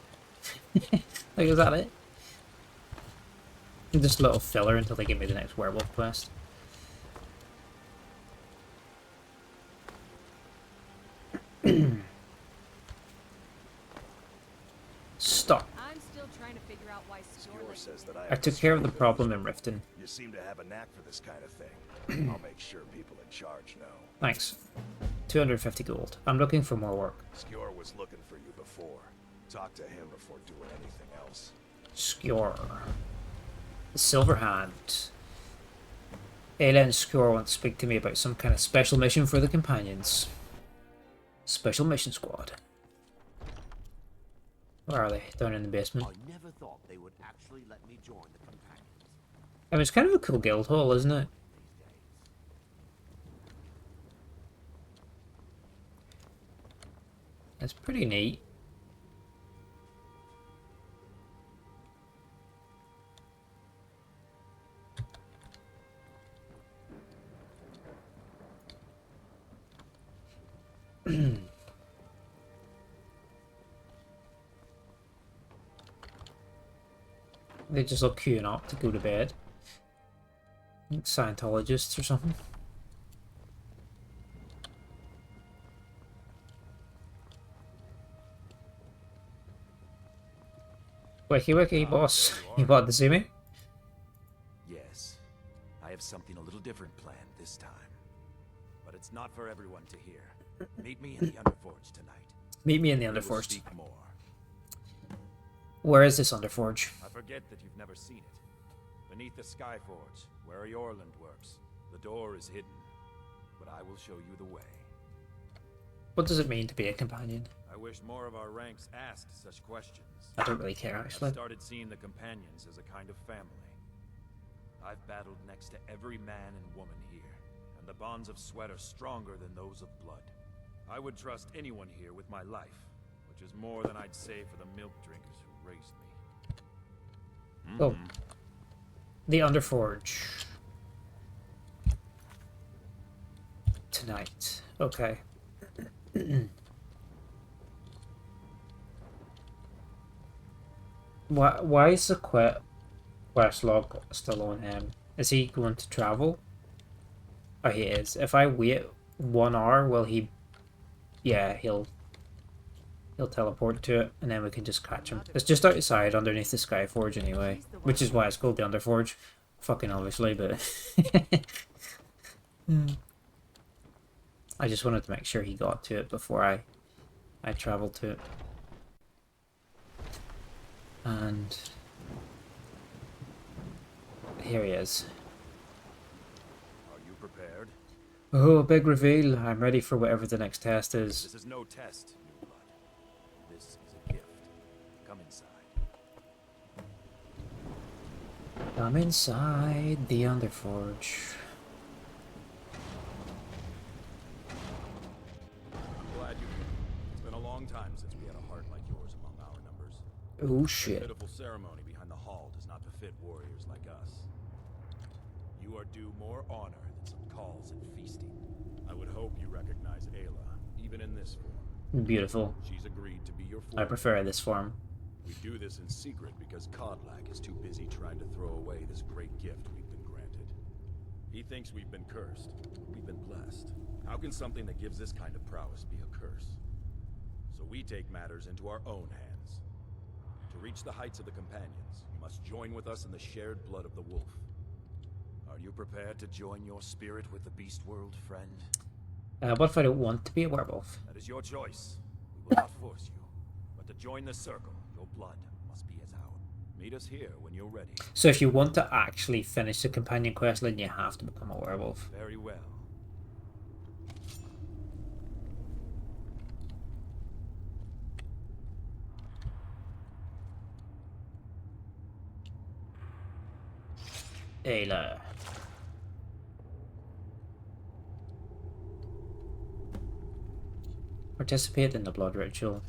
like, is that it? Just a little filler until they give me the next werewolf quest. Stop. I'm still trying to figure out why Skewer says that I took care of the problem in Riften. You seem to have a knack for this kind of thing. I'll make sure people in charge know. Thanks. 250 gold. I'm looking for more work. Skewer was looking for you before. Talk to him before doing anything else. Skewer. The Silver Hand. Ayla and Skewer want to speak to me about some kind of special mission for the companions. Special mission squad. Where are they? Down in the basement. I never thought they would actually let me join the companions. I mean, it's kind of a cool guild hall, isn't it? It's pretty neat. They just all queuing up to go to bed. Like Scientologists or something. Wiki wiki, boss. You want to see me? Yes. I have something a little different planned this time. But it's not for everyone to hear. Meet me in the Underforge tonight. Meet me in the We will Underforge. speak more. Where is this Underforge? I forget that you've never seen it. Beneath the Skyforge, where Yorland works, the door is hidden. But I will show you the way. What does it mean to be a companion? I wish more of our ranks asked such questions. I don't really care, actually. I've started seeing the companions as a kind of family. I've battled next to every man and woman here, and the bonds of sweat are stronger than those of blood. I would trust anyone here with my life, which is more than I'd say for the milk drinkers who raised me. Oh. The Underforge. Tonight. Okay. Why is the quest log still on him? Is he going to travel? Oh, he is. If I wait 1 hour, will he... Yeah, he'll teleport to it, and then we can just catch him. It's just outside underneath the Skyforge anyway, which is why it's called the Underforge. Fucking obviously, but... I just wanted to make sure he got to it before I traveled to it. And here he is. Are you prepared? Oh, big reveal. I'm ready for whatever the next test is. This is no test, new blood. This is a gift. Come inside. Come inside the Underforge. Glad you came. It's been a long time since we had a heart like yours among our numbers. Oh The shit. pitiful ceremony behind the hall does not befit warriors like us. You are due more honor than some calls and feasting. I would hope you recognize Ayla, even in this form. Beautiful. She's agreed to be your I foreman. prefer this form. We do this in secret because Kodlak is too busy trying to throw away this great gift we've been granted. He thinks we've been cursed. We've been blessed. How can something that gives this kind of prowess be a curse? So we take matters into our own hands. To reach the heights of the companions, you must join with us in the shared blood of the wolf. Are you prepared to join your spirit with the beast world, friend? What if I don't want to be a werewolf? That is your choice. We will not force you. But to join the circle, your blood must be as ours. Meet us here when you're ready. So if you want to actually finish the companion quest, then you have to become a werewolf. Very well. Ayla. Participate in the blood ritual.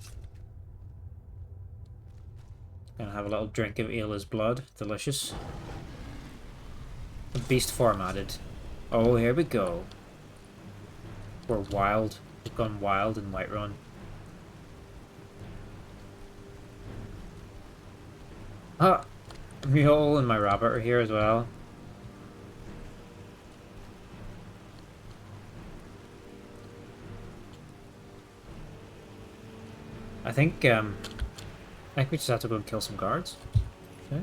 Gonna have a little drink of Ayla's blood. Delicious. The beast form added. Oh, here we go. We're wild. We've gone wild in Whiterun. Ah! Mule and my rabbit are here as well. I think we just have to go and kill some guards. Okay.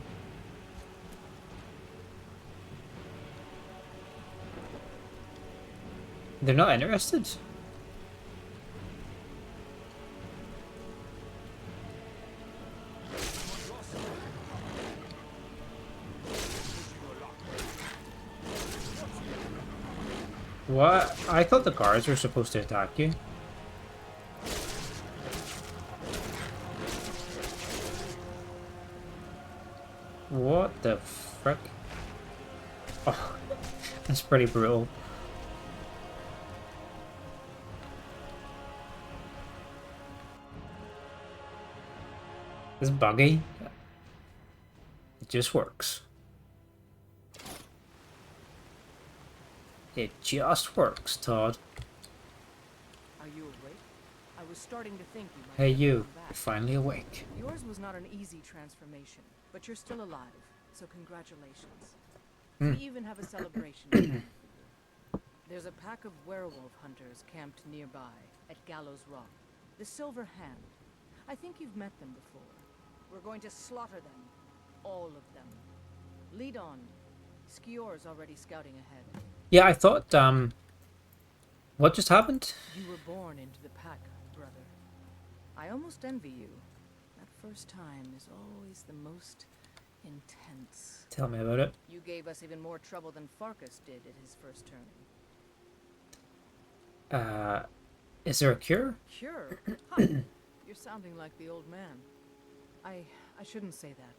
They're not interested. What? I thought the guards were supposed to attack you. What the frick? Oh, that's pretty brutal. This buggy. It just works. It just works, Todd. Are you awake? was starting to think you might Hey never you, come back. you're finally awake. Yours was not an easy transformation, but you're still alive, so congratulations. Hmm. We even have a celebration for you. There's a pack of werewolf hunters camped nearby at Gallows Rock. The Silver Hand. I think you've met them before. We're going to slaughter them. All of them. Lead on. Skior's already scouting ahead. Yeah, I thought, what just happened? You were born into the pack, brother. I almost envy you. That first time is always the most intense. Tell me about it. You gave us even more trouble than Farkas did at his first turning. Is there a cure? Cure? Huh. You're sounding like the old man. I shouldn't say that.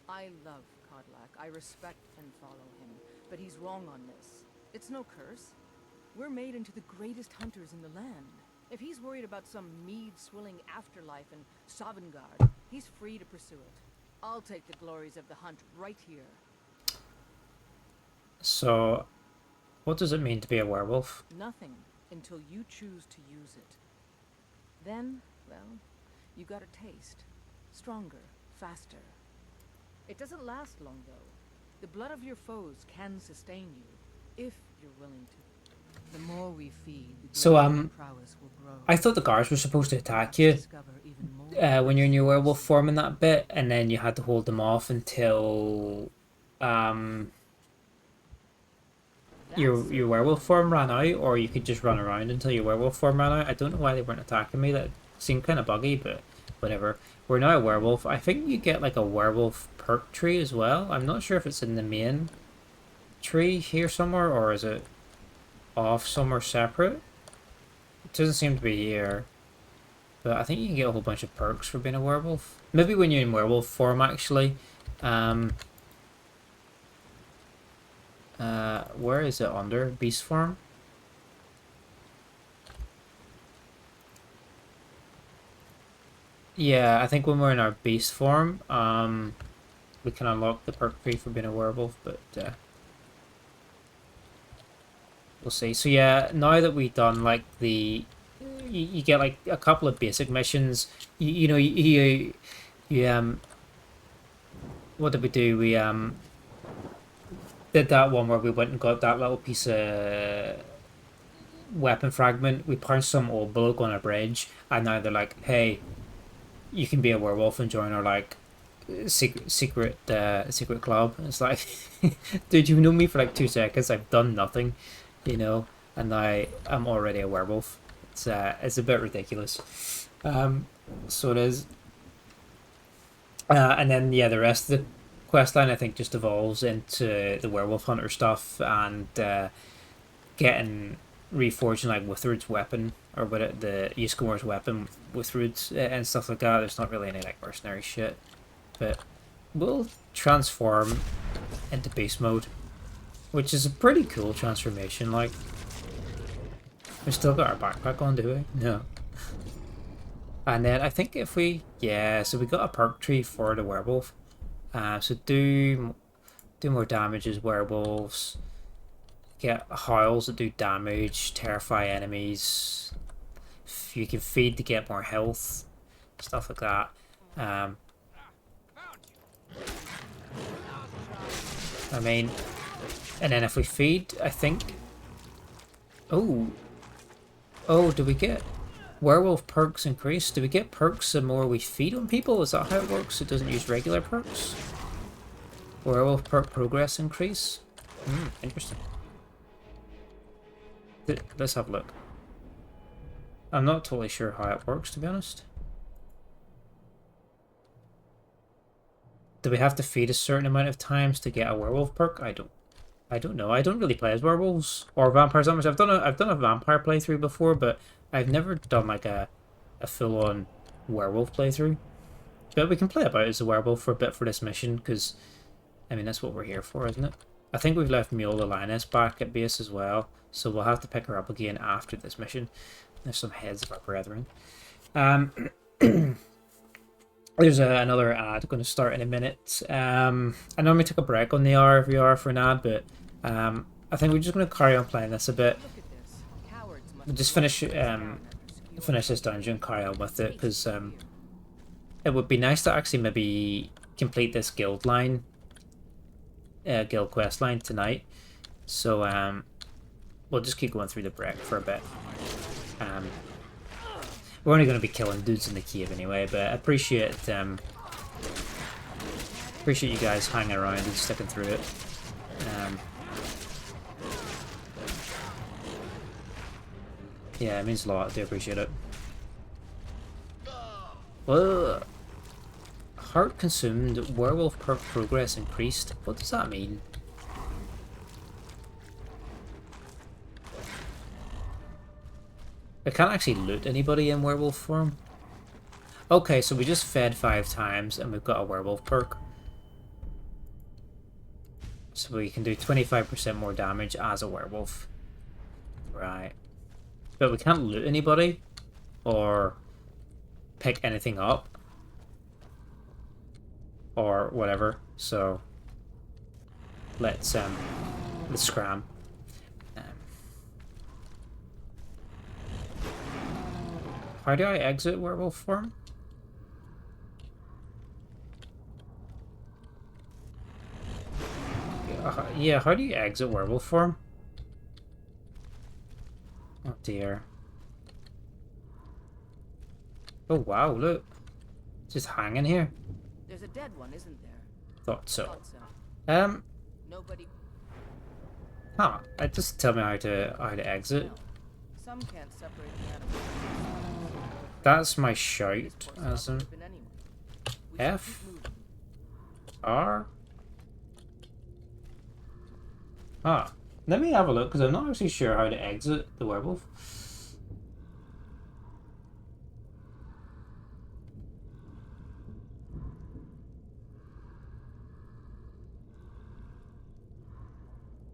I love Kodlak. I respect and follow him. But he's wrong on this. It's no curse. We're made into the greatest hunters in the land. If he's worried about some mead-swilling afterlife in Sovngarde, he's free to pursue it. I'll take the glories of the hunt right here. So, what does it mean to be a werewolf? Nothing until you choose to use it. Then, well, you got a taste. Stronger, faster. It doesn't last long, though. The blood of your foes can sustain you, if you're willing to. The more we feed, the So, greater prowess will grow. I thought the guards were supposed to attack you when you're in your werewolf form in that bit, and then you had to hold them off until your werewolf form ran out, or you could just run around until your werewolf form ran out. I don't know why they weren't attacking me. That seemed kind of buggy, but whatever. We're now a werewolf. I think you get like a werewolf perk tree as well. I'm not sure if it's in the main tree here somewhere, or is it off somewhere separate. It doesn't seem to be here, but I think you can get a whole bunch of perks for being a werewolf. Maybe when you're in werewolf form, actually. Where is it under? Beast form? Yeah, I think when we're in our beast form, we can unlock the perk tree for being a werewolf, but we'll see. So yeah, now that we've done like the, you get like a couple of basic missions. You know, what did we do? We did that one where we went and got that little piece of weapon fragment. We punched some old bloke on a bridge, and now they're like, hey, you can be a werewolf and join our like secret club. It's like, dude, you've known me for like 2 seconds. I've done nothing, you know, and now I'm already a werewolf. It's a bit ridiculous. So it is. And then yeah, the rest of the questline I think just evolves into the werewolf hunter stuff and getting reforging like Withred's weapon, or what the Ysgor's weapon, Withred's and stuff like that. There's not really any like mercenary shit, but we'll transform into beast mode, which is a pretty cool transformation. Like, we still got our backpack on, do we? No. And then I think if we, yeah, so we got a perk tree for the werewolf. So do more damage as werewolves. Get howls that do damage, terrify enemies. You can feed to get more health, stuff like that. I mean, and then if we feed, I think. Oh, do we get werewolf perks increase? Do we get perks the more we feed on people? Is that how it works? It doesn't use regular perks. Werewolf perk progress increase. Interesting. Let's have a look. I'm not totally sure how it works, to be honest. Do we have to feed a certain amount of times to get a werewolf perk? I don't know. I don't really play as werewolves or vampires that much. I've done a vampire playthrough before, but I've never done like a full-on werewolf playthrough. But we can play about as a werewolf for a bit for this mission, because I mean that's what we're here for, isn't it? I think we've left Mule the Lioness back at base as well, so we'll have to pick her up again after this mission. There's some heads of our brethren. There's another ad going to start in a minute. I normally take a break on the RVR for an ad, but I think we're just going to carry on playing this a bit. We'll just finish finish this dungeon, carry on with it, because it would be nice to actually maybe complete this guild quest line tonight. So we'll just keep going through the break for a bit. We're only going to be killing dudes in the cave anyway, but I appreciate you guys hanging around and sticking through it. Yeah, it means a lot. I do appreciate it. Well, heart consumed, werewolf perk progress increased. What does that mean? I can't actually loot anybody in werewolf form. Okay, so we just fed 5 times and we've got a werewolf perk. So we can do 25% more damage as a werewolf. Right. But we can't loot anybody or pick anything up or whatever. So let's scram. How do I exit werewolf form? Yeah, how do you exit werewolf form? Oh dear. Oh wow, look. Just hanging here. There's a dead one, isn't there? Thought so. Nobody. Huh. Just tell me how to exit. Some can't separate the animals. That's my shout, as in F R. Ah, let me have a look because I'm not actually sure how to exit the werewolf.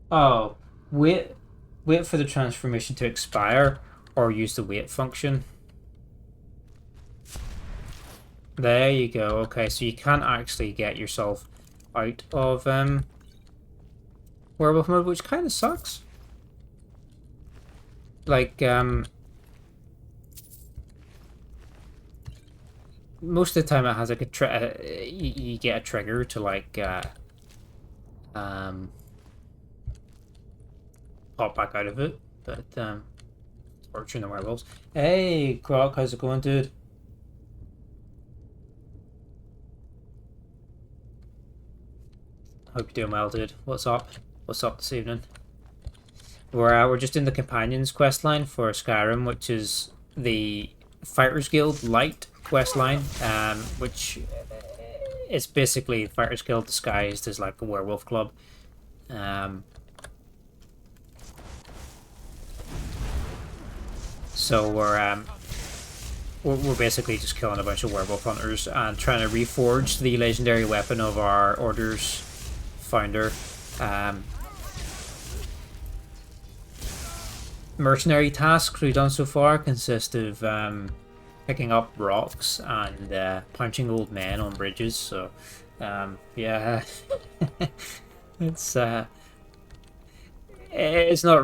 Oh, wait for the transformation to expire or use the wait function. There you go. Okay, so you can't actually get yourself out of werewolf mode, which kind of sucks. Like most of the time it has like a you get a trigger to like pop back out of it, but torturing the werewolves. Hey, Croc, how's it going, dude? Hope you're doing well, dude. What's up? What's up this evening? We're just in the Companions quest line for Skyrim, which is the Fighters Guild Light quest line, which is basically Fighters Guild disguised as like a werewolf club. So we're basically just killing a bunch of werewolf hunters and trying to reforge the legendary weapon of our Order's founder. Mercenary tasks we've done so far consist of picking up rocks and punching old men on bridges. So yeah, it's not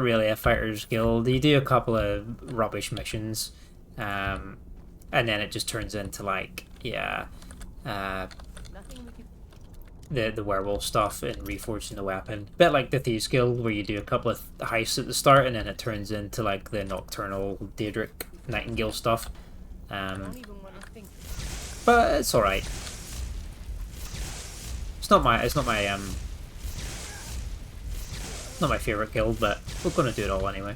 really a fighters guild. You do a couple of rubbish missions, and then it just turns into like the werewolf stuff and reforging the weapon. Bit like the Thieves Guild, where you do a couple of heists at the start and then it turns into like the nocturnal Daedric Nightingale stuff. But it's alright. It's not my favourite guild, but we're gonna do it all anyway.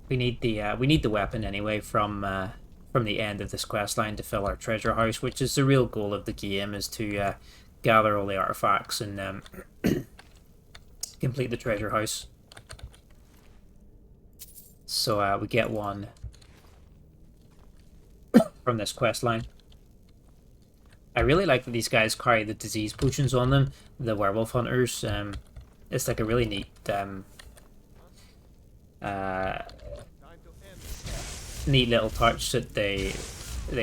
We need the weapon anyway from the end of this quest line to fill our treasure house, which is the real goal of the game, is to gather all the artifacts and complete the treasure house. So we get one from this quest line. I really like that these guys carry the disease potions on them, the werewolf hunters. It's like a really neat neat little touch that they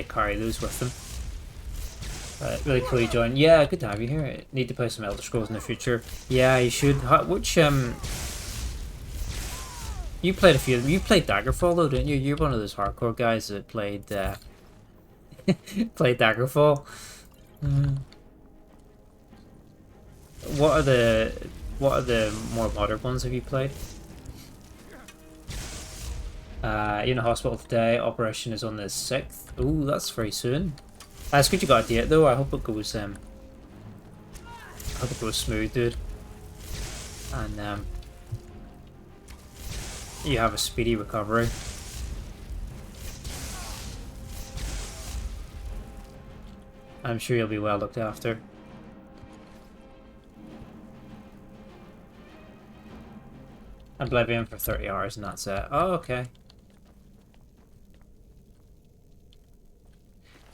carry those with them. Really cool you joined. Yeah, good to have you here. Need to play some Elder Scrolls in the future. Yeah, you should. Which you played a few. You played Daggerfall though, didn't you? You're one of those hardcore guys that played played Daggerfall. What are the more modern ones have you played? You're in a hospital today. Operation is on the 6th. Ooh, that's very soon. That's good you got a date though. I hope it goes smooth, dude. And you have a speedy recovery. I'm sure you'll be well looked after. Oblivion for 30 hours and that's it. Oh, okay.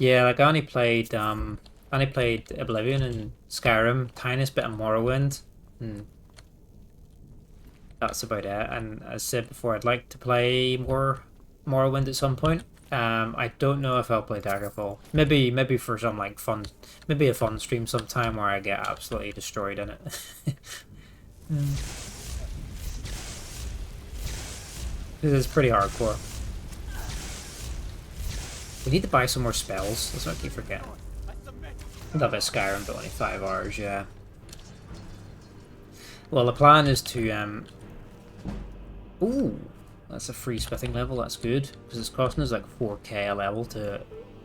Yeah, like I only played Oblivion and Skyrim, tiniest bit of Morrowind, and that's about it. And as I said before, I'd like to play more Morrowind at some point. I don't know if I'll play Daggerfall. Maybe for some like fun, maybe a fun stream sometime where I get absolutely destroyed in it. Because it's pretty hardcore. We need to buy some more spells. That's what I keep forgetting. I love it, Skyrim, but only 5 hours, yeah. Well, the plan is to, ooh, that's a free smithing level, that's good. Because it's costing us like 4k a level to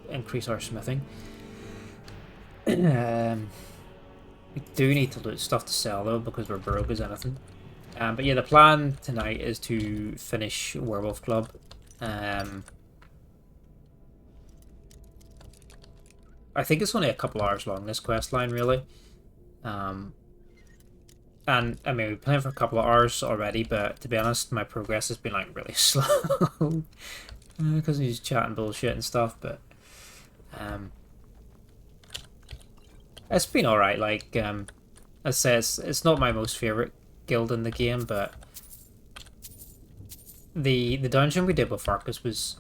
increase our smithing. We do need to loot stuff to sell though, because we're broke as anything. But yeah, the plan tonight is to finish Werewolf Club. I think it's only a couple hours long, this quest line, really. And, I mean, we've been playing for a couple of hours already, but to be honest, my progress has been, like, really slow. Because he's chatting bullshit and stuff, but... it's been alright, like, I say, it's not my most favourite guild in the game, but... The dungeon we did with Farkas was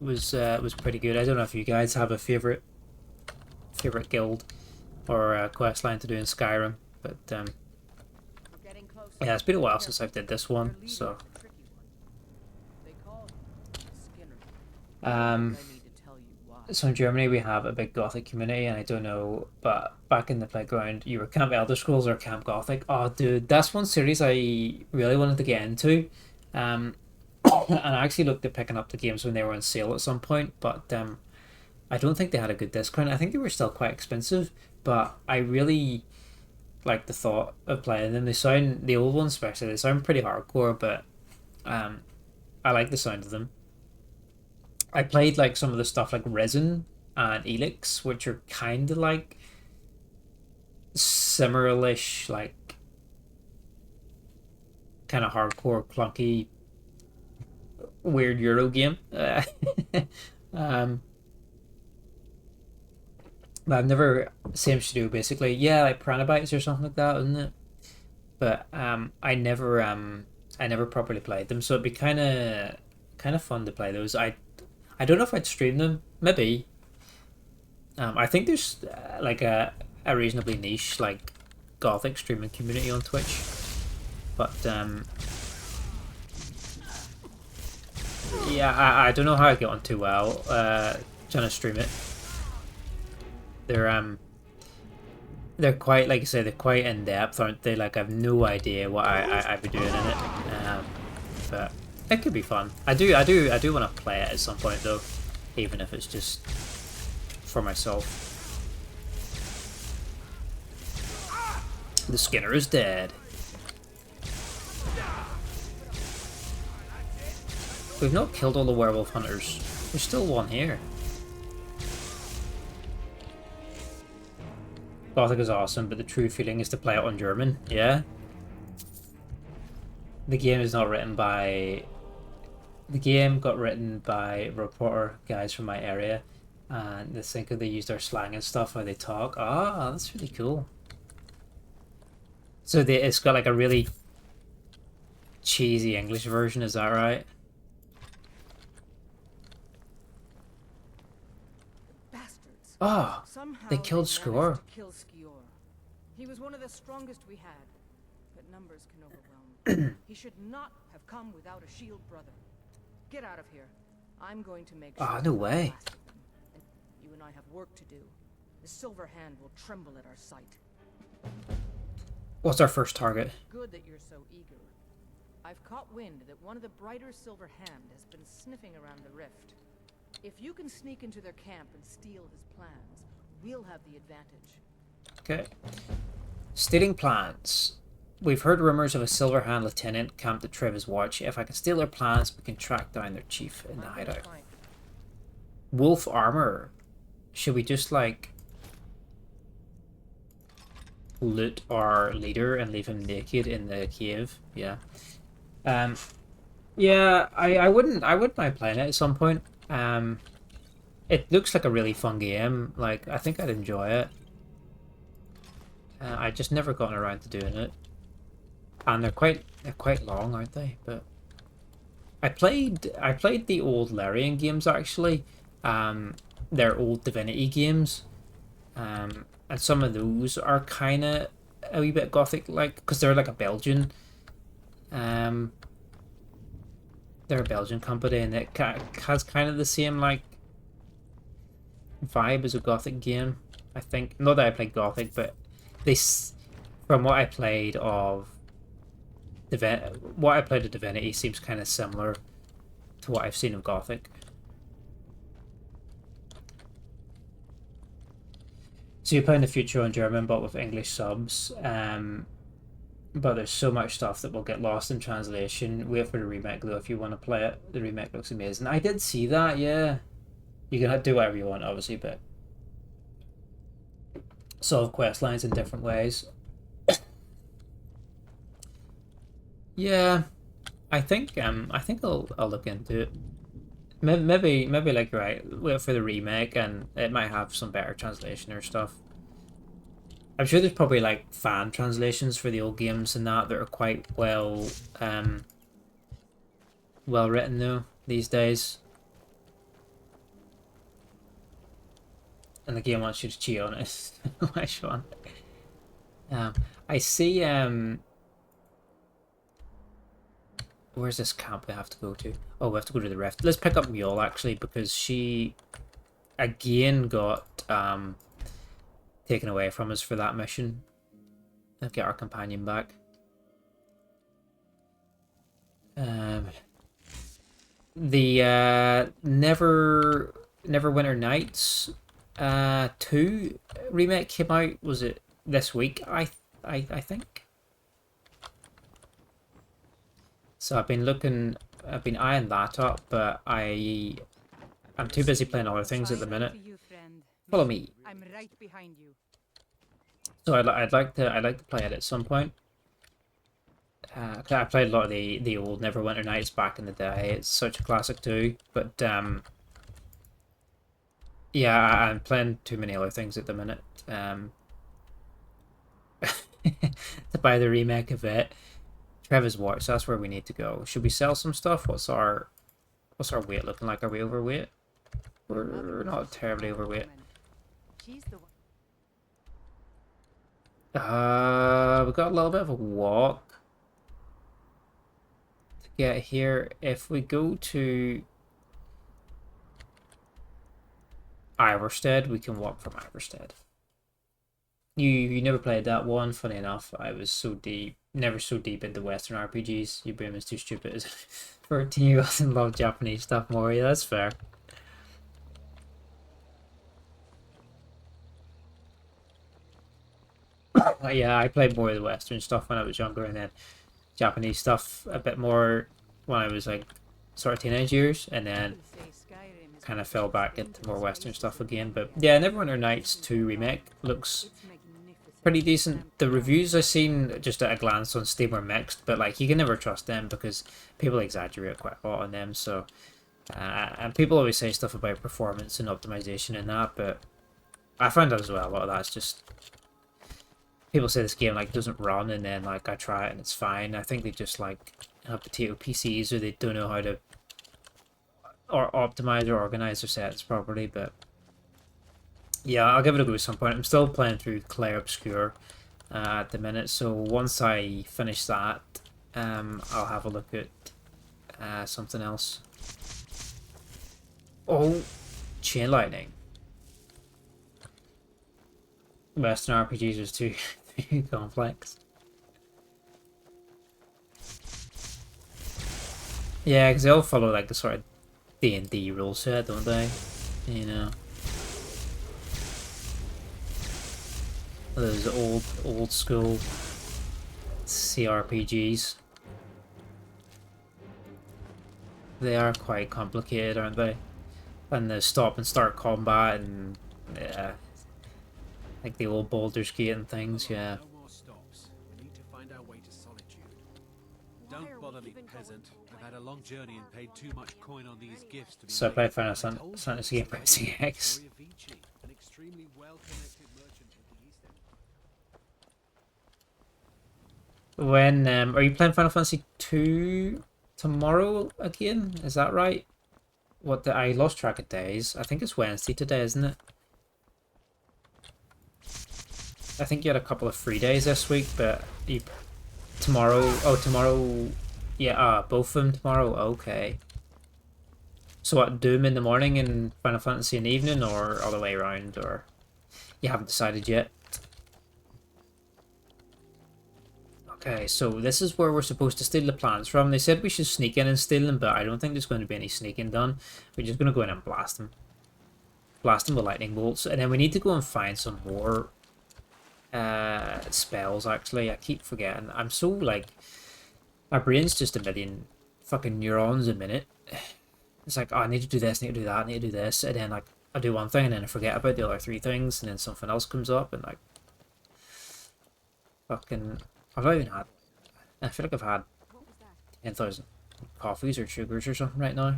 pretty good. I don't know if you guys have a favourite guild or quest line to do in Skyrim, but yeah, it's been a while since I did this one, so so in Germany we have a big Gothic community, and I don't know, but back in the playground you were Camp Elder Scrolls or Camp Gothic. Oh dude, that's one series I really wanted to get into, and I actually looked at picking up the games when they were on sale at some point, but I don't think they had a good discount. I think they were still quite expensive, but I really like the thought of playing them. They sound, the old ones especially, they sound pretty hardcore, but I like the sound of them. I played like some of the stuff like Risen and Elix, which are kind of like Cimmerlish, like kind of hardcore, clunky, weird Euro game. But I've never, same studio basically, yeah, like Pranabites or something like that, isn't it? But I never properly played them, so it'd be kind of fun to play those. I don't know if I'd stream them, maybe. I think there's like a reasonably niche like Gothic streaming community on Twitch, but yeah, I don't know how I get on too well trying to stream it. They're quite, like I say, they're quite in depth, aren't they? Like, I have no idea what I'd be doing in it, but it could be fun. I do want to play it at some point though, even if it's just for myself. The Skinner is dead. We've not killed all the werewolf hunters. There's still one here. Gothic is awesome, but the true feeling is to play it on German. Yeah. The game is not written by... The game got written by reporter guys from my area, and they think they use their slang and stuff, how they talk. Ah, that's really cool. So it's got like a really cheesy English version, is that right? Bastards. Oh, Somehow they killed managed Score. to kill Skior. He was one of the strongest we had, but numbers can overwhelm. He should not have come without a shield brother. Get out of here. I'm going to make sure Ah, you're no not the way. last of them. And you and I have work to do. The Silver Hand will tremble at our sight. What's our first target? Good that you're so eager. I've caught wind that one of the Brighter Silver Hand has been sniffing around the rift. If you can sneak into their camp and steal his plans, we'll have the advantage. Okay. Stealing plans. We've heard rumors of a Silver Hand lieutenant camped at Trevor's watch. If I can steal their plans, we can track down their chief in the hideout. Wolf armor. Should we just like loot our leader and leave him naked in the cave? Yeah. Yeah, I wouldn't mind playing it at some point. It looks like a really fun game. Like, I think I'd enjoy it. I just never gotten around to doing it. And they're quite long, aren't they? But I played the old Larian games actually. They're old Divinity games. And some of those are kind of a wee bit gothic like, because they're like a Belgian they're a Belgian company, and it has kind of the same like vibe as a gothic game, I think. Not that I played gothic, but this, from what I played of Divinity seems kind of similar to what I've seen of gothic. So you're playing the future on German, but with English subs. But there's so much stuff that will get lost in translation. Wait for the remake though if you want to play it. The remake looks amazing. I did see that, yeah. You can do whatever you want, obviously, but solve quest lines in different ways. Yeah, I think I'll look into it. Maybe like you're right. Wait for the remake, and it might have some better translation or stuff. I'm sure there's probably like fan translations for the old games and that are quite well written though these days. And the game wants you to cheat on it. Why, Sean? I see. Where's this camp we have to go to? Oh, we have to go to the Rift. Let's pick up Mule actually, because she again got taken away from us for that mission. Let's get our companion back. The Neverwinter Nights 2 remake came out. Was it this week? I think. So I've been eyeing that up, but I'm too busy playing other things at the minute. Follow me. I'm right behind you. So I'd like to play it at some point. I played a lot of the old Neverwinter Nights back in the day. It's such a classic too. But yeah, I'm playing too many other things at the minute. To buy the remake of it. Trevor's watch. That's where we need to go. Should we sell some stuff? What's our weight looking like? Are we overweight? We're not terribly overweight. She's the one. We've got a little bit of a walk to get here. If we go to Iverstead, we can walk from Iverstead. You never played that one. Funny enough, I was never so deep into Western RPGs. Your brain was too stupid as 14-year-olds and love Japanese stuff more. Yeah, that's fair. Yeah, I played more of the Western stuff when I was younger, and then Japanese stuff a bit more when I was like sort of teenage years, and then kind of fell back into more Western stuff again. But yeah, Neverwinter Nights 2 remake looks pretty decent. The reviews I've seen just at a glance on Steam are mixed, but like you can never trust them because people exaggerate quite a lot on them. So and people always say stuff about performance and optimization and that, but I find that as well. A lot of that's just people say this game like doesn't run, and then like I try it and it's fine. I think they just like have potato PCs, or they don't know how to or optimize or organize their sets properly. But Yeah, I'll give it a go at some point. I'm still playing through Clair Obscure at the minute, so once I finish that, I'll have a look at something else. Oh, Chain Lightning. Western RPGs is too, too complex. Yeah, because they all follow like the sort of D&D rule set, don't they? You know. Those old school CRPGs. They are quite complicated, aren't they? And the stop and start combat and yeah, like the old Baldur's Gate and things, yeah. No more stops. We need to find our way to solitude. Don't bother me, peasant. I've had a long journey and paid too much coin on these gifts to be So I played Final Fantasy game Pricing X. an extremely well-connected merchant of the East End. When are you playing Final Fantasy 2 tomorrow again? Is that right? I lost track of days. I think it's Wednesday today, isn't it? I think you had a couple of free days this week, but tomorrow. Yeah, both of them tomorrow. Okay. So what, Doom in the morning and Final Fantasy in the evening, or all the way around, or you haven't decided yet? Okay, so this is where we're supposed to steal the plans from. They said we should sneak in and steal them, but I don't think there's going to be any sneaking done. We're just going to go in and blast them. Blast them with lightning bolts, and then we need to go and find some more spells, actually. I keep forgetting. I'm so, like, my brain's just a million fucking neurons a minute. It's like, oh, I need to do this, I need to do that, I need to do this, and then, like, I do one thing, and then I forget about the other three things, and then something else comes up, and, like, fucking... I've not even had... I feel like I've had 10,000 coffees or sugars or something right now.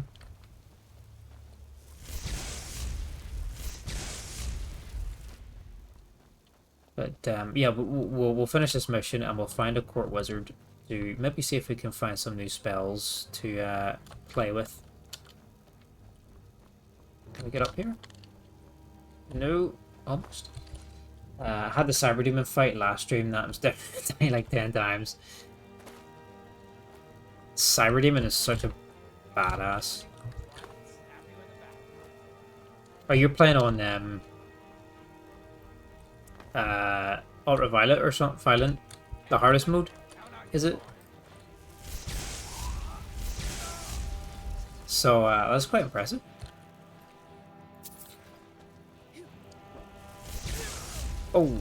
But yeah, we'll finish this mission and we'll find a court wizard to maybe see if we can find some new spells to play with. Can we get up here? No, almost. I had the Cyber Demon fight last stream. That was definitely like 10 times. Cyber Demon is such a badass. Oh, you're playing on Ultraviolet or something? Violent? The hardest mode? Is it? So that's quite impressive. Oh.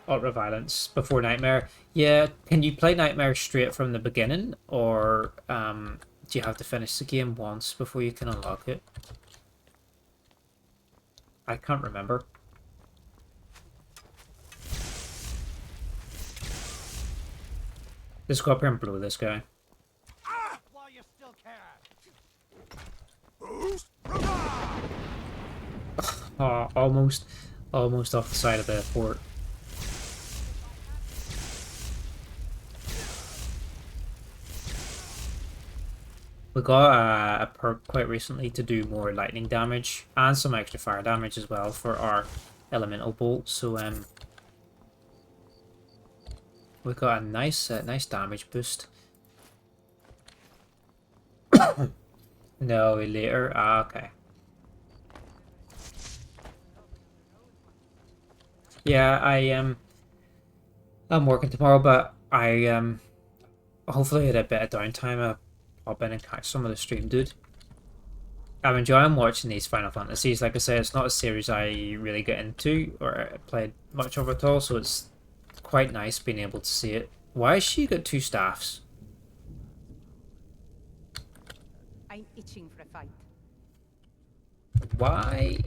Ultraviolence before Nightmare. Yeah, can you play Nightmare straight from the beginning, or do you have to finish the game once before you can unlock it? I can't remember. Let's go up here and blow this guy. While you still can. Oh, almost off the side of the fort. We got a perk quite recently to do more lightning damage and some extra fire damage as well for our elemental bolt. So we got a nice damage boost. No, later. Ah, okay. Yeah, I'm working tomorrow, but I hopefully at a bit of downtime I'll in and catch some of the stream, dude. I'm enjoying watching these Final Fantasies. Like I said, it's not a series I really get into or played much of at all, so it's quite nice being able to see it. Why has she got two staffs? I'm itching for a fight. Why?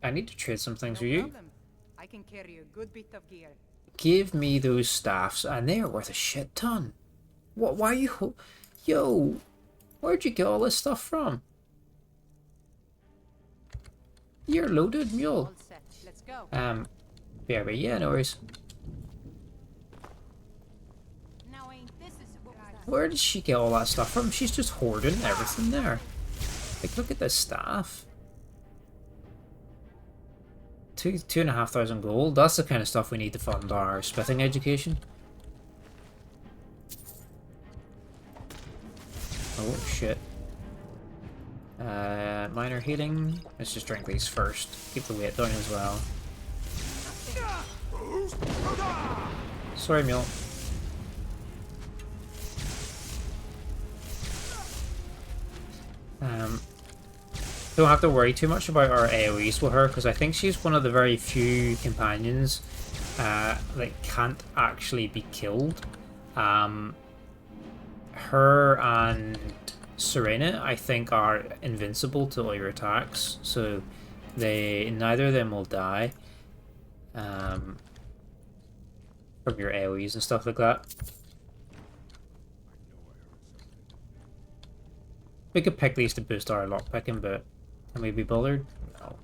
I need to trade some things No with you. problem. I can carry a good bit of gear. Give me those staffs, and they're worth a shit ton. What? Why are you... Yo, where'd you get all this stuff from? You're loaded, mule. All set. Let's go. BRB, yeah, no worries. Now ain't this a surprise? Where did she get all that stuff from? She's just hoarding everything there. Like, look at this staff. 2,500 gold. That's the kind of stuff we need to fund our smithing education. Oh shit. Minor healing. Let's just drink these first. Keep the weight down as well. Sorry, Mule. Don't have to worry too much about our AoEs with her, because I think she's one of the very few companions that can't actually be killed. Her and Serena, I think, are invincible to all your attacks, so neither of them will die from your AoEs and stuff like that. We could pick these to boost our lockpicking, but can we be bothered? No.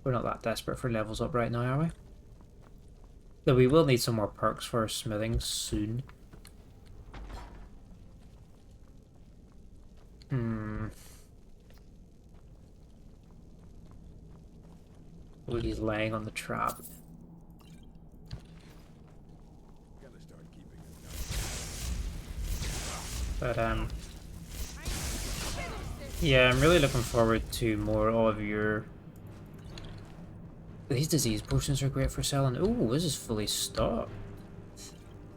We're not that desperate for levels up right now, are we? Though we will need some more perks for smithing soon. Oh, he's laying on the trap. But yeah, I'm really looking forward to more of your... These disease potions are great for selling. Oh, this is fully stocked.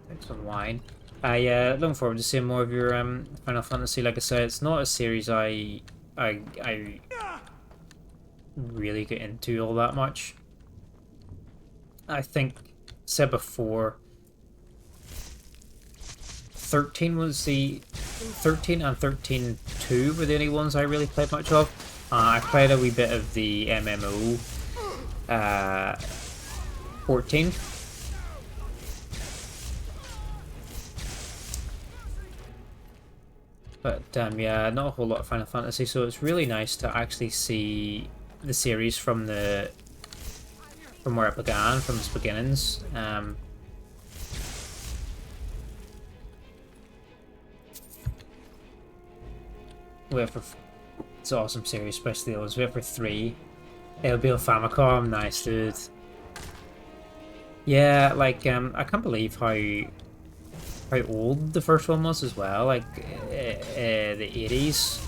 Take some wine. Yeah, looking forward to seeing more of your Final Fantasy. Like I said, it's not a series I really get into all that much. I think, said before, 13 was the 13 and 13.2 were the only ones I really played much of. I played a wee bit of the MMO 14. But yeah, not a whole lot of Final Fantasy, so it's really nice to actually see the series from where it began, from its beginnings. It's an awesome series, especially those. We have for 3. It'll be on Famicom, nice dude. Yeah, like I can't believe how old the first one was as well. Like the 80s.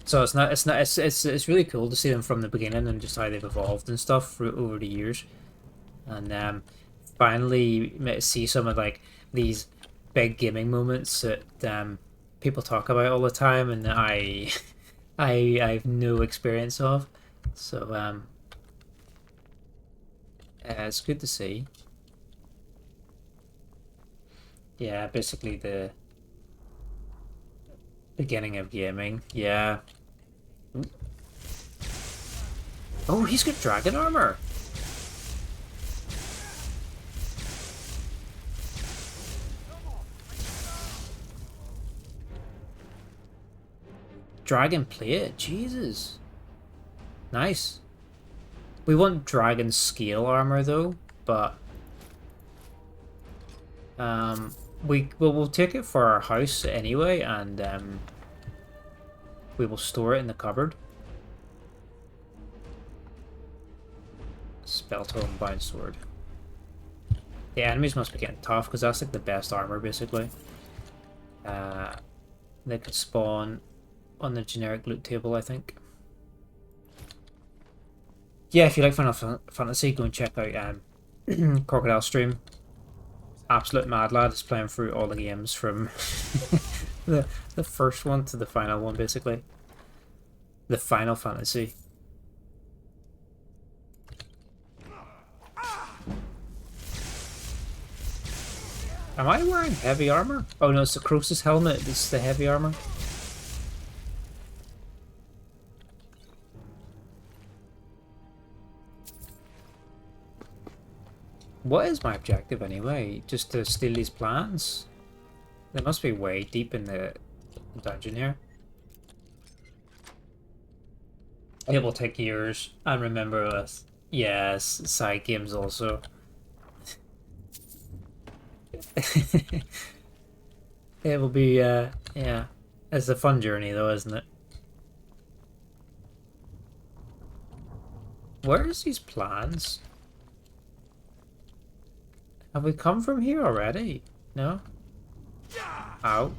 So it's really cool to see them from the beginning and just how they've evolved and stuff over the years. And finally see some of like these big gaming moments that people talk about all the time, and I have no experience of. So it's good to see. Yeah, basically the beginning of gaming. Yeah. Oh, he's got dragon armor. Dragon plate, Jesus. Nice. We want dragon scale armor though, but we'll take it for our house anyway, and we will store it in the cupboard. Spell tome bound sword. The enemies must be getting tough because that's like the best armor basically. They could spawn on the generic loot table, I think. Yeah, if you like Final Fantasy, go and check out Crocodile Stream. Absolute mad lad is playing through all the games from the first one to the final one, basically. The Final Fantasy. Am I wearing heavy armor? Oh no, it's the Croesus helmet. It's the heavy armor. What is my objective anyway? Just to steal these plants? They must be way deep in the dungeon here. It will take years, and remember Yes, side games also. It will be, yeah. It's a fun journey though, isn't it? Where is these plans? Have we come from here already? No? Ow.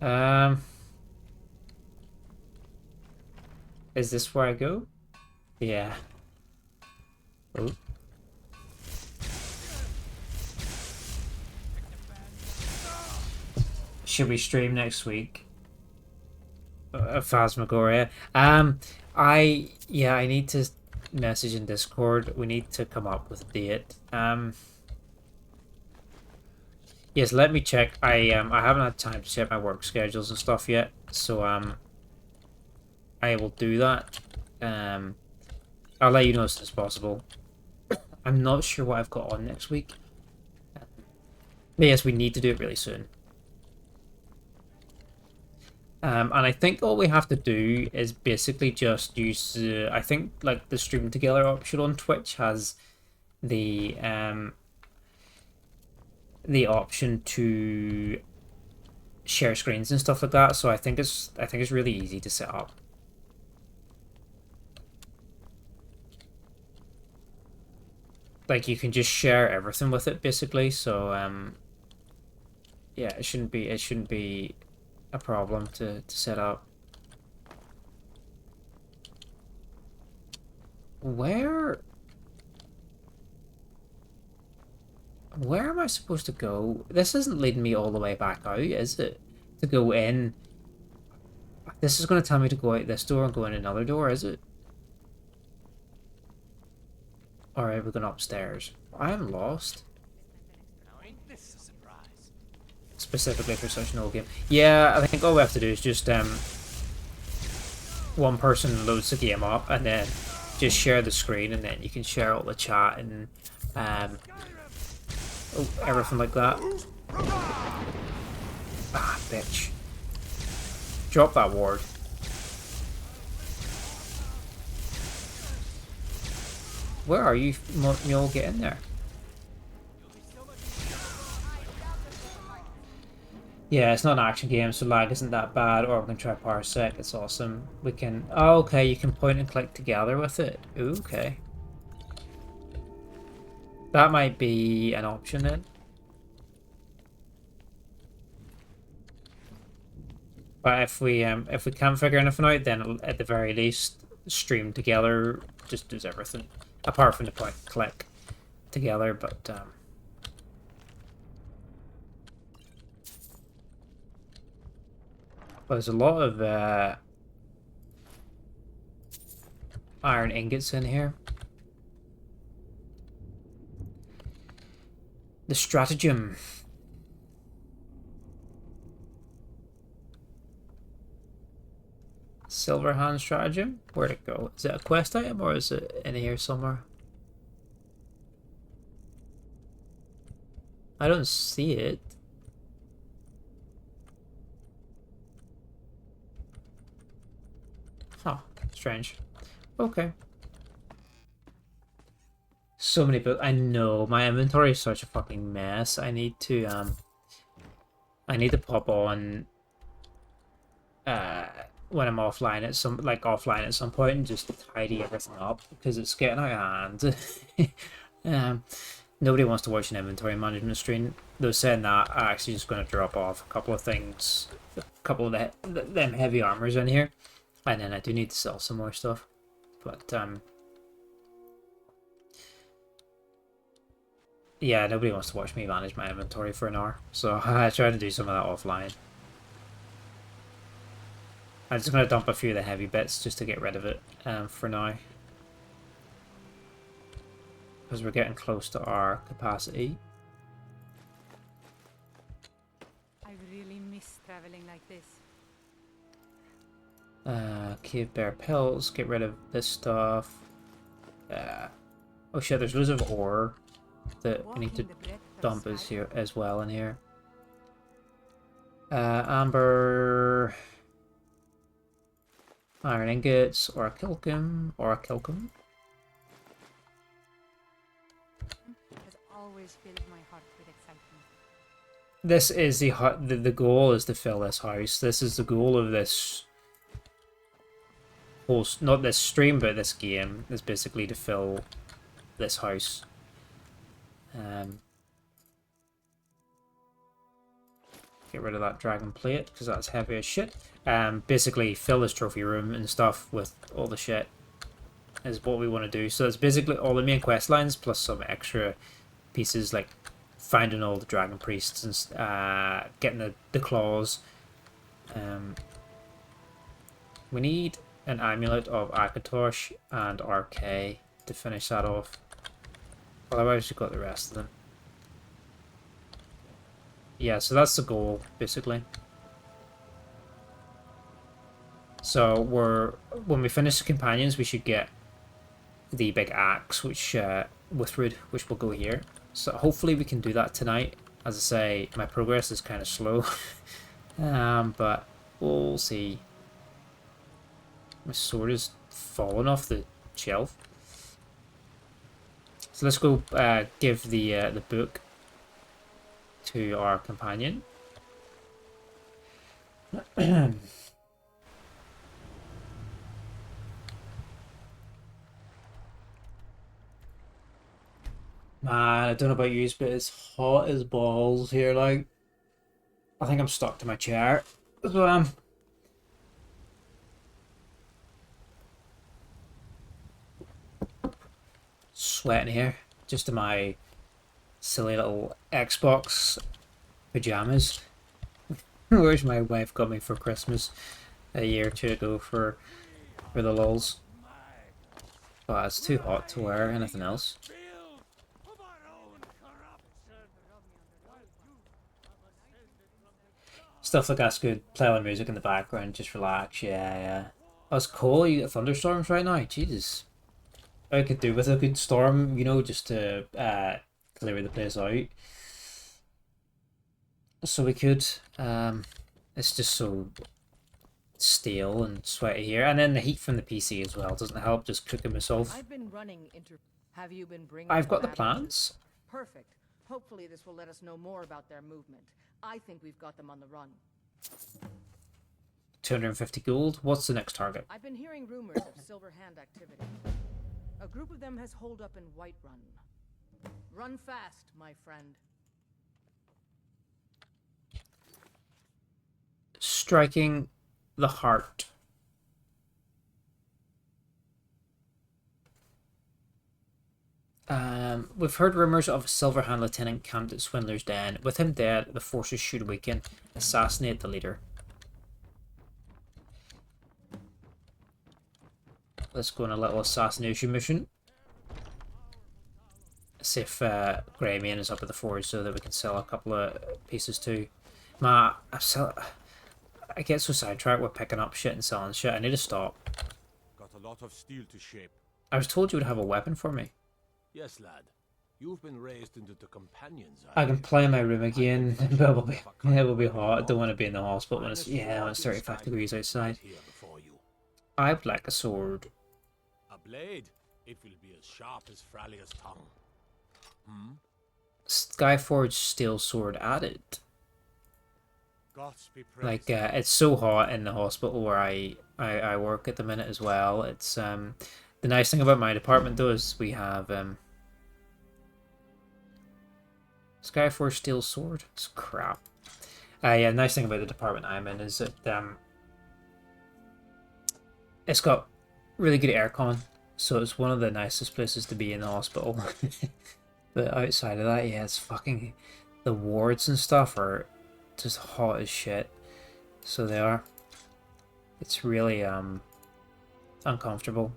Um, is this where I go? Yeah. Oh. Should we stream next week? Phasmagoria. I need to message in Discord. We need to come up with a date. Yes, let me check. I haven't had time to check my work schedules and stuff yet, so I will do that. I'll let you know as soon as possible. I'm not sure what I've got on next week. But yes, we need to do it really soon. And I think all we have to do is basically just use. I think like the stream together option on Twitch has the option to share screens and stuff like that. So I think it's really easy to set up. Like you can just share everything with it basically. So yeah, it shouldn't be a problem to set up. Where am I supposed to go? This isn't leading me all the way back out, is it? To go in. This is going to tell me to go out this door and go in another door, is it? Alright, we're going upstairs. I am lost. Specifically for such an old game. Yeah, I think all we have to do is just one person loads the game up and then just share the screen, and then you can share all the chat and everything like that. Ah, bitch. Drop that ward. Where are you, Mule? Get in there. Yeah, it's not an action game, so lag isn't that bad. Or we can try Parsec. It's awesome. We can... Oh, okay, you can point and click together with it. Ooh, okay. That might be an option then. But if we can't figure anything out, then at the very least, stream together just does everything. Apart from the point and click together, but there's a lot of iron ingots in here. The stratagem. Silver hand stratagem? Where'd it go? Is it a quest item or is it in here somewhere? I don't see it. Huh, strange. Okay. So many books. I know, my inventory is such a fucking mess. I need to pop on when I'm offline at some point and just tidy everything up because it's getting out of hand. Nobody wants to watch an inventory management stream. Though saying that, I'm actually just going to drop off a couple of things, a couple of them heavy armors in here, and then I do need to sell some more stuff. But yeah, nobody wants to watch me manage my inventory for an hour, so I try to do some of that offline. I'm just going to dump a few of the heavy bits just to get rid of it for now. Because we're getting close to our capacity. I really miss traveling like this. Cave bear pelts, get rid of this stuff. Oh shit, there's loads of ore that we need to dump as well in here. Amber... Iron ingots, or a kilkum, or a kilkum. Has always filled my heart with excitement. This is the goal is to fill this house. This is the goal of this whole, not this stream, but this game is basically to fill this house. Get rid of that dragon plate because that's heavy as shit. Basically fill this trophy room and stuff with all the shit is what we want to do. So it's basically all the main quest lines plus some extra pieces like finding all the dragon priests and getting the claws. We need an amulet of Akatosh and RK to finish that off. Otherwise we've got the rest of them. Yeah, so that's the goal, basically. So when we finish the companions, we should get the big axe, which Withrood, which will go here. So hopefully we can do that tonight. As I say, my progress is kind of slow, but we'll see. My sword is falling off the shelf. So let's go give the book to our companion. Man, I don't know about you, but it's hot as balls here. Like, I think I'm stuck to my chair. So sweating here, just in my silly little Xbox pajamas. Where's my wife got me for Christmas a year or two ago for the lulz. But it's too hot to wear anything else. Stuff like that's good. Play on music in the background, just relax. Yeah. Oh, it's cold. You get thunderstorms right now. Jesus. I could do with a good storm, you know, just to clear the place out. So we could. It's just so stale and sweaty here, and then the heat from the PC as well doesn't help. Just cooking myself. I've been running Have you been bringing? I've got the plans. Perfect. Hopefully this will let us know more about their movement. I think we've got them on the run. 250 gold. What's the next target? I've been hearing rumors of Silver Hand activity. A group of them has holed up in Whiterun. Run fast, my friend. Striking the heart. We've heard rumors of a Silverhand lieutenant camped at Swindler's Den. With him dead, the forces should weaken. Assassinate the leader. Let's go on a little assassination mission. See if Greyman is up at the forge so that we can sell a couple of pieces too. I get so sidetracked with picking up shit and selling shit. I need to stop. Got a lot of steel to shape. I was told you would have a weapon for me. Yes, lad. You've been raised into the companions. I can play in my room again. It will be hot. I don't want to be in the hospital when it's 35 degrees outside. I would like a sword. A blade. It will be as sharp as Fralia's tongue. Skyforge steel sword added. Like it's so hot in the hospital where I work at the minute as well. It's the nice thing about my department though is we have Skyforge steel sword. It's crap. Yeah, the nice thing about the department I'm in is that it's got really good aircon, so it's one of the nicest places to be in the hospital. But outside of that, yeah, it's fucking the wards and stuff are just hot as shit. So they are. It's really uncomfortable.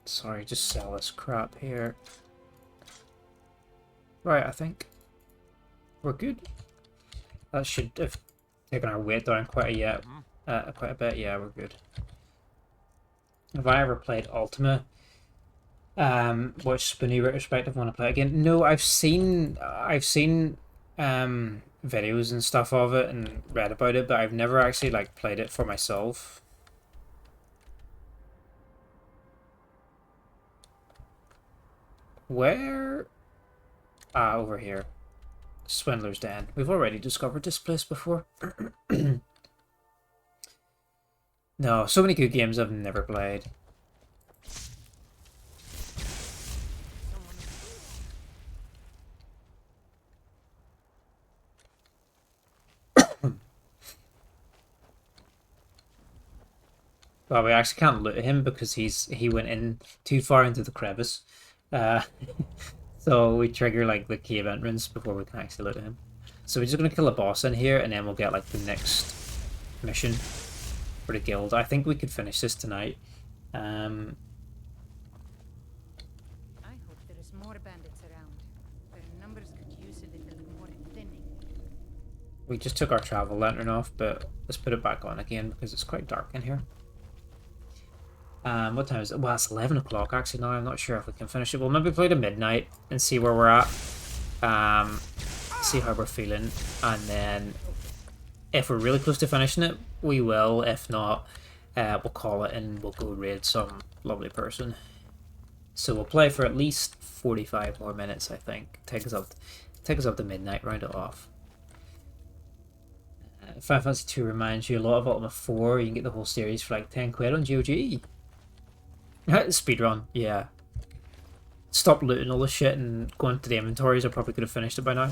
Sorry, just sell this crap here. Right, I think we're good. That should have taken our weight down quite a bit. Yeah, we're good. Have I ever played Ultima? Watch Spoonie retrospective. Want to play it again? No, I've seen videos and stuff of it and read about it, but I've never actually like played it for myself. Where? Ah, over here. Swindler's Den. We've already discovered this place before. No, so many good games I've never played. Well, we actually can't loot him because he went in too far into the crevice. Uh, so we trigger like the cave entrance before we can actually loot him. So we're just gonna kill a boss in here, and then we'll get like the next mission for the guild. I think we could finish this tonight. I hope there is more bandits around. Their numbers could use a little more thinning. We just took our travel lantern off, but let's put it back on again because it's quite dark in here. What time is it? Well, it's 11 o'clock actually now. I'm not sure if we can finish it. We'll maybe play to midnight and see where we're at. See how we're feeling. And then if we're really close to finishing it, we will. If not, we'll call it and we'll go raid some lovely person. So we'll play for at least 45 more minutes, I think. Take us up to midnight, round it off. Final Fantasy 2 reminds you a lot of Ultima 4. You can get the whole series for like 10 quid on GOG. Speedrun, yeah. Stop looting all this shit and going to the inventories. I probably could have finished it by now.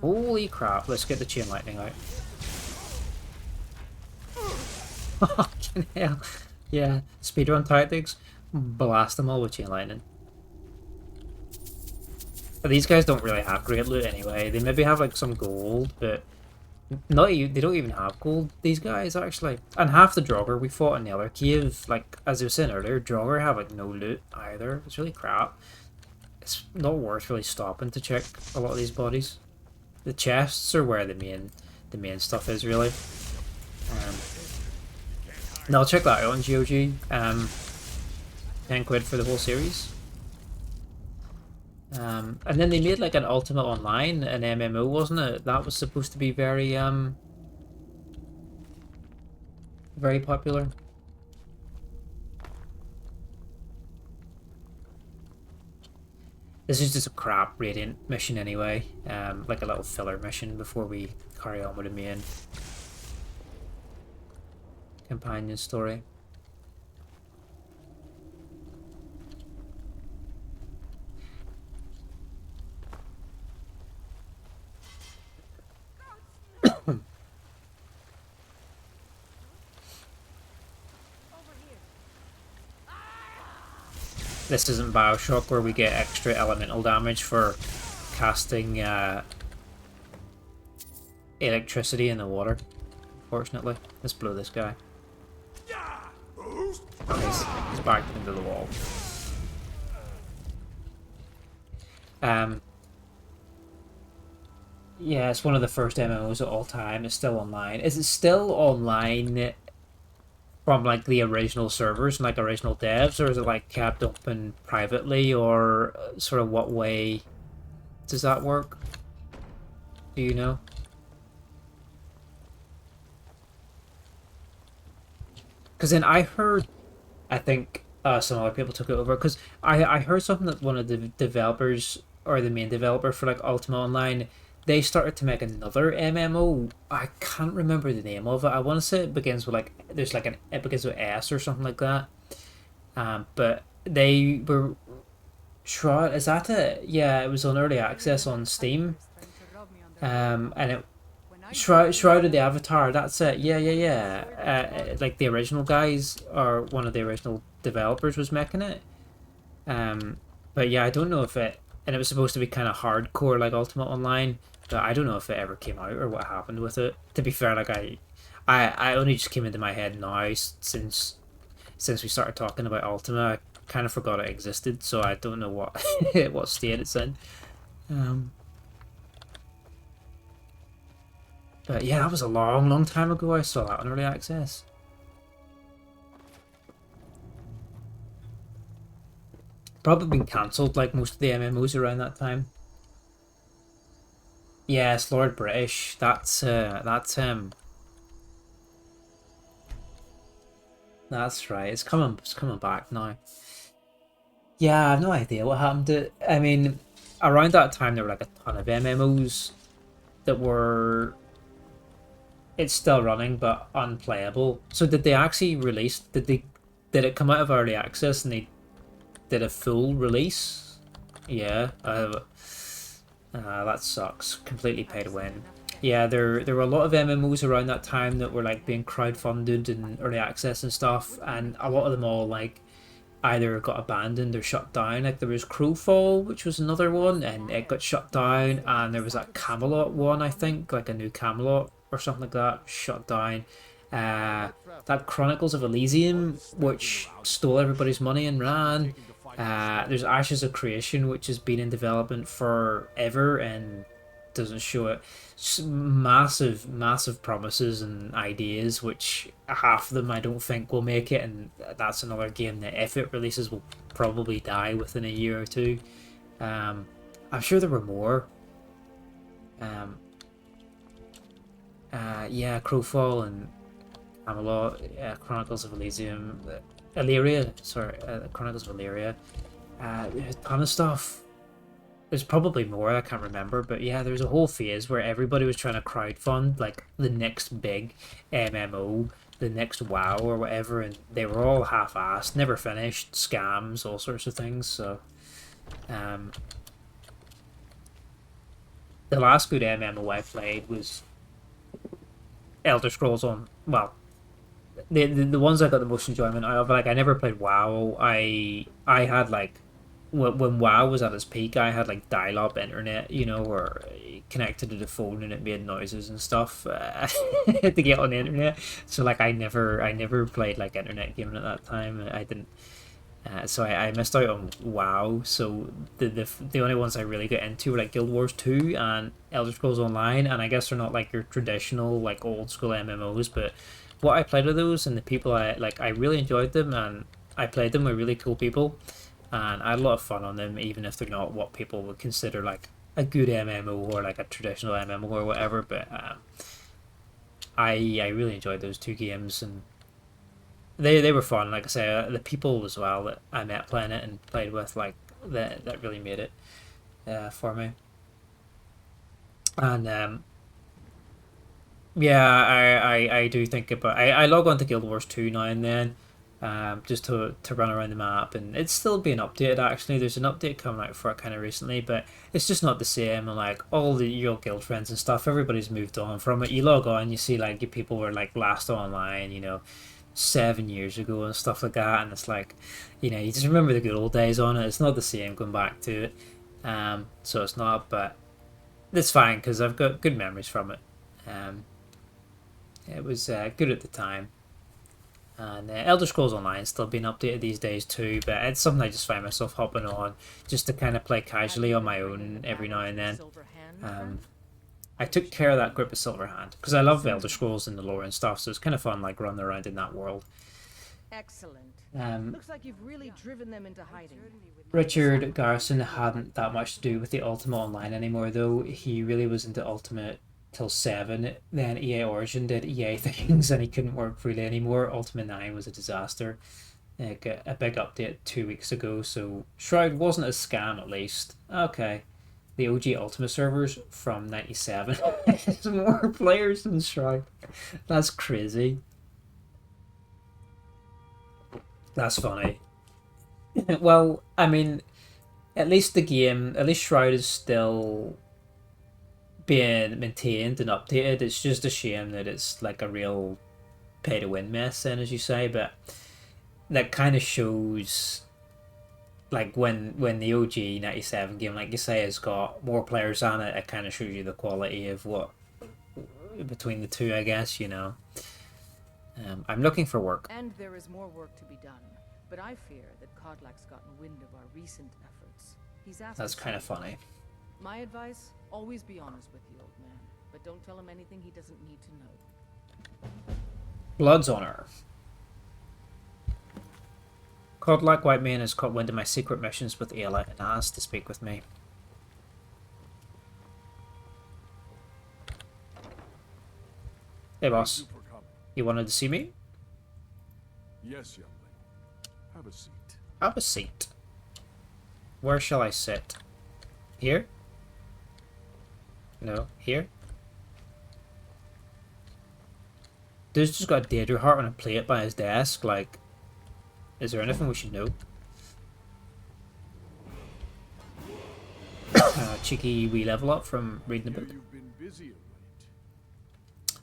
Holy crap, let's get the chain lightning out. Fucking hell. Yeah, speedrun tactics. Blast them all with chain lightning. But these guys don't really have great loot anyway. They maybe have like some gold, but they don't even have gold, these guys actually. And half the Draugr we fought in the other cave, like as I was saying earlier, Draugr have like no loot either. It's really crap. It's not worth really stopping to check a lot of these bodies. The chests are where the main stuff is really. No, I'll check that out on GOG. 10 quid for the whole series. And then they made like an Ultima Online, an MMO, wasn't it? That was supposed to be very very popular. This is just a crap Radiant mission anyway, like a little filler mission before we carry on with the main companion story. This isn't Bioshock where we get extra elemental damage for casting electricity in the water. Unfortunately, let's blow this guy. Oh, he's backed into the wall. Yeah, it's one of the first MMOs of all time. It's still online. Is it still online from like the original servers and like original devs, or is it like kept open privately, or sort of what way does that work? Do you know? Because then I heard, I think some other people took it over, because I heard something that one of the developers, or the main developer for like Ultima Online, they started to make another MMO. I can't remember the name of it. I want to say it begins with like, it begins with S or something like that. But they were is that it? Yeah, it was on early access on Steam. And it Shrouded the Avatar. That's it. Yeah. Like the original guys, or one of the original developers was making it. But yeah, I don't know if it, and it was supposed to be kind of hardcore like Ultima Online. But I don't know if it ever came out or what happened with it. To be fair, like I only just came into my head now since we started talking about Ultima. I kind of forgot it existed, so I don't know what what state it's in. But yeah, that was a long time ago. I saw that on early access. probably been cancelled like most of the MMOs around that time. Yes, Lord British. That's That's right. It's coming back now. Yeah, I have no idea what happened to. I mean, around that time there were like a ton of MMOs that were. It's still running but unplayable. So did they actually release? Did it come out of early access and they did a full release? Yeah. That sucks. Completely pay to win. Yeah, there were a lot of MMOs around that time that were like being crowdfunded and early access and stuff, and a lot of them all like either got abandoned or shut down. Like there was Crowfall, which was another one, and it got shut down. And there was that Camelot one, I think, like a new Camelot or something like that, shut down. That Chronicles of Elysium, which stole everybody's money and ran. There's Ashes of Creation, which has been in development forever and doesn't show it. Massive promises and ideas, which half of them I don't think will make it, and that's another game that if it releases will probably die within a year or two. I'm sure there were more. Yeah, Crowfall and Camelot, Chronicles of Elysium, Illyria, sorry, Chronicles of Illyria. There's a ton of stuff. There's probably more, I can't remember, but yeah, there's a whole phase where everybody was trying to crowdfund like the next big MMO, the next WoW or whatever, and they were all half-assed, never finished, scams, all sorts of things. So, the last good MMO I played was Elder Scrolls on, well, the ones I got the most enjoyment out of. Like I never played WoW. I had like when WoW was at its peak, I had like dial-up internet, you know, or connected to the phone and it made noises and stuff to get on the internet. So like I never played like internet gaming at that time. I didn't. So I missed out on WoW. So the only ones I really got into were like Guild Wars 2 and Elder Scrolls Online, and I guess they're not like your traditional like old school MMOs, but what I played of those and the people I really enjoyed them, and I played them with really cool people, and I had a lot of fun on them, even if they're not what people would consider like a good MMO or like a traditional MMO or whatever. But I really enjoyed those two games, and they were fun. Like I say, the people as well that I met playing it and played with, like that really made it for me. And yeah, I do think about I log on to Guild Wars 2 now and then, just to run around the map, and it's still being updated actually. There's an update coming out for it kind of recently, but it's just not the same, and like all your guild friends and stuff, everybody's moved on from it. You log on, you see like your people were like last online, 7 years ago and stuff like that, and it's like, you just remember the good old days on it. It's not the same going back to it, so it's not, but it's fine because I've got good memories from it. It was good at the time. And Elder Scrolls Online is still being updated these days too, but it's something I just find myself hopping on just to kind of play casually on my own every now and then. I took care of that grip of Silverhand because I love Elder Scrolls and the lore and stuff, so it's kind of fun like running around in that world. Excellent. Looks like you've really driven them into hiding. Richard Garrison hadn't that much to do with the Ultimate Online anymore, though. He really was into Ultimate till 7. Then EA Origin did EA things and he couldn't work freely anymore. Ultimate 9 was a disaster. Got a big update 2 weeks ago, so Shroud wasn't a scam at least. Okay. The OG Ultimate servers from 97 has more players than Shroud. That's crazy. That's funny. Well, I mean, at least Shroud is still being maintained and updated. It's just a shame that it's like a real pay to win mess then, as you say, but that kind of shows like when the OG 97 game, like you say, has got more players on it, it kind of shows you the quality of what between the two, I guess, I'm looking for work. And there is more work to be done, but I fear that Kodlak's gotten wind of our recent efforts. He's asked. That's kind of funny. My advice, always be honest with the old man, but don't tell him anything he doesn't need to know. Blood's Honor. Godlike White Mane has caught wind of my secret missions with Ayla and asked to speak with me. Hey boss, you wanted to see me? Yes, youngling. Have a seat. Have a seat. Where shall I sit? Here? No, here? Dude's just got a Daedra heart on a plate by his desk, like... Is there anything we should know? Cheeky wee level up from reading the book. You've been busy of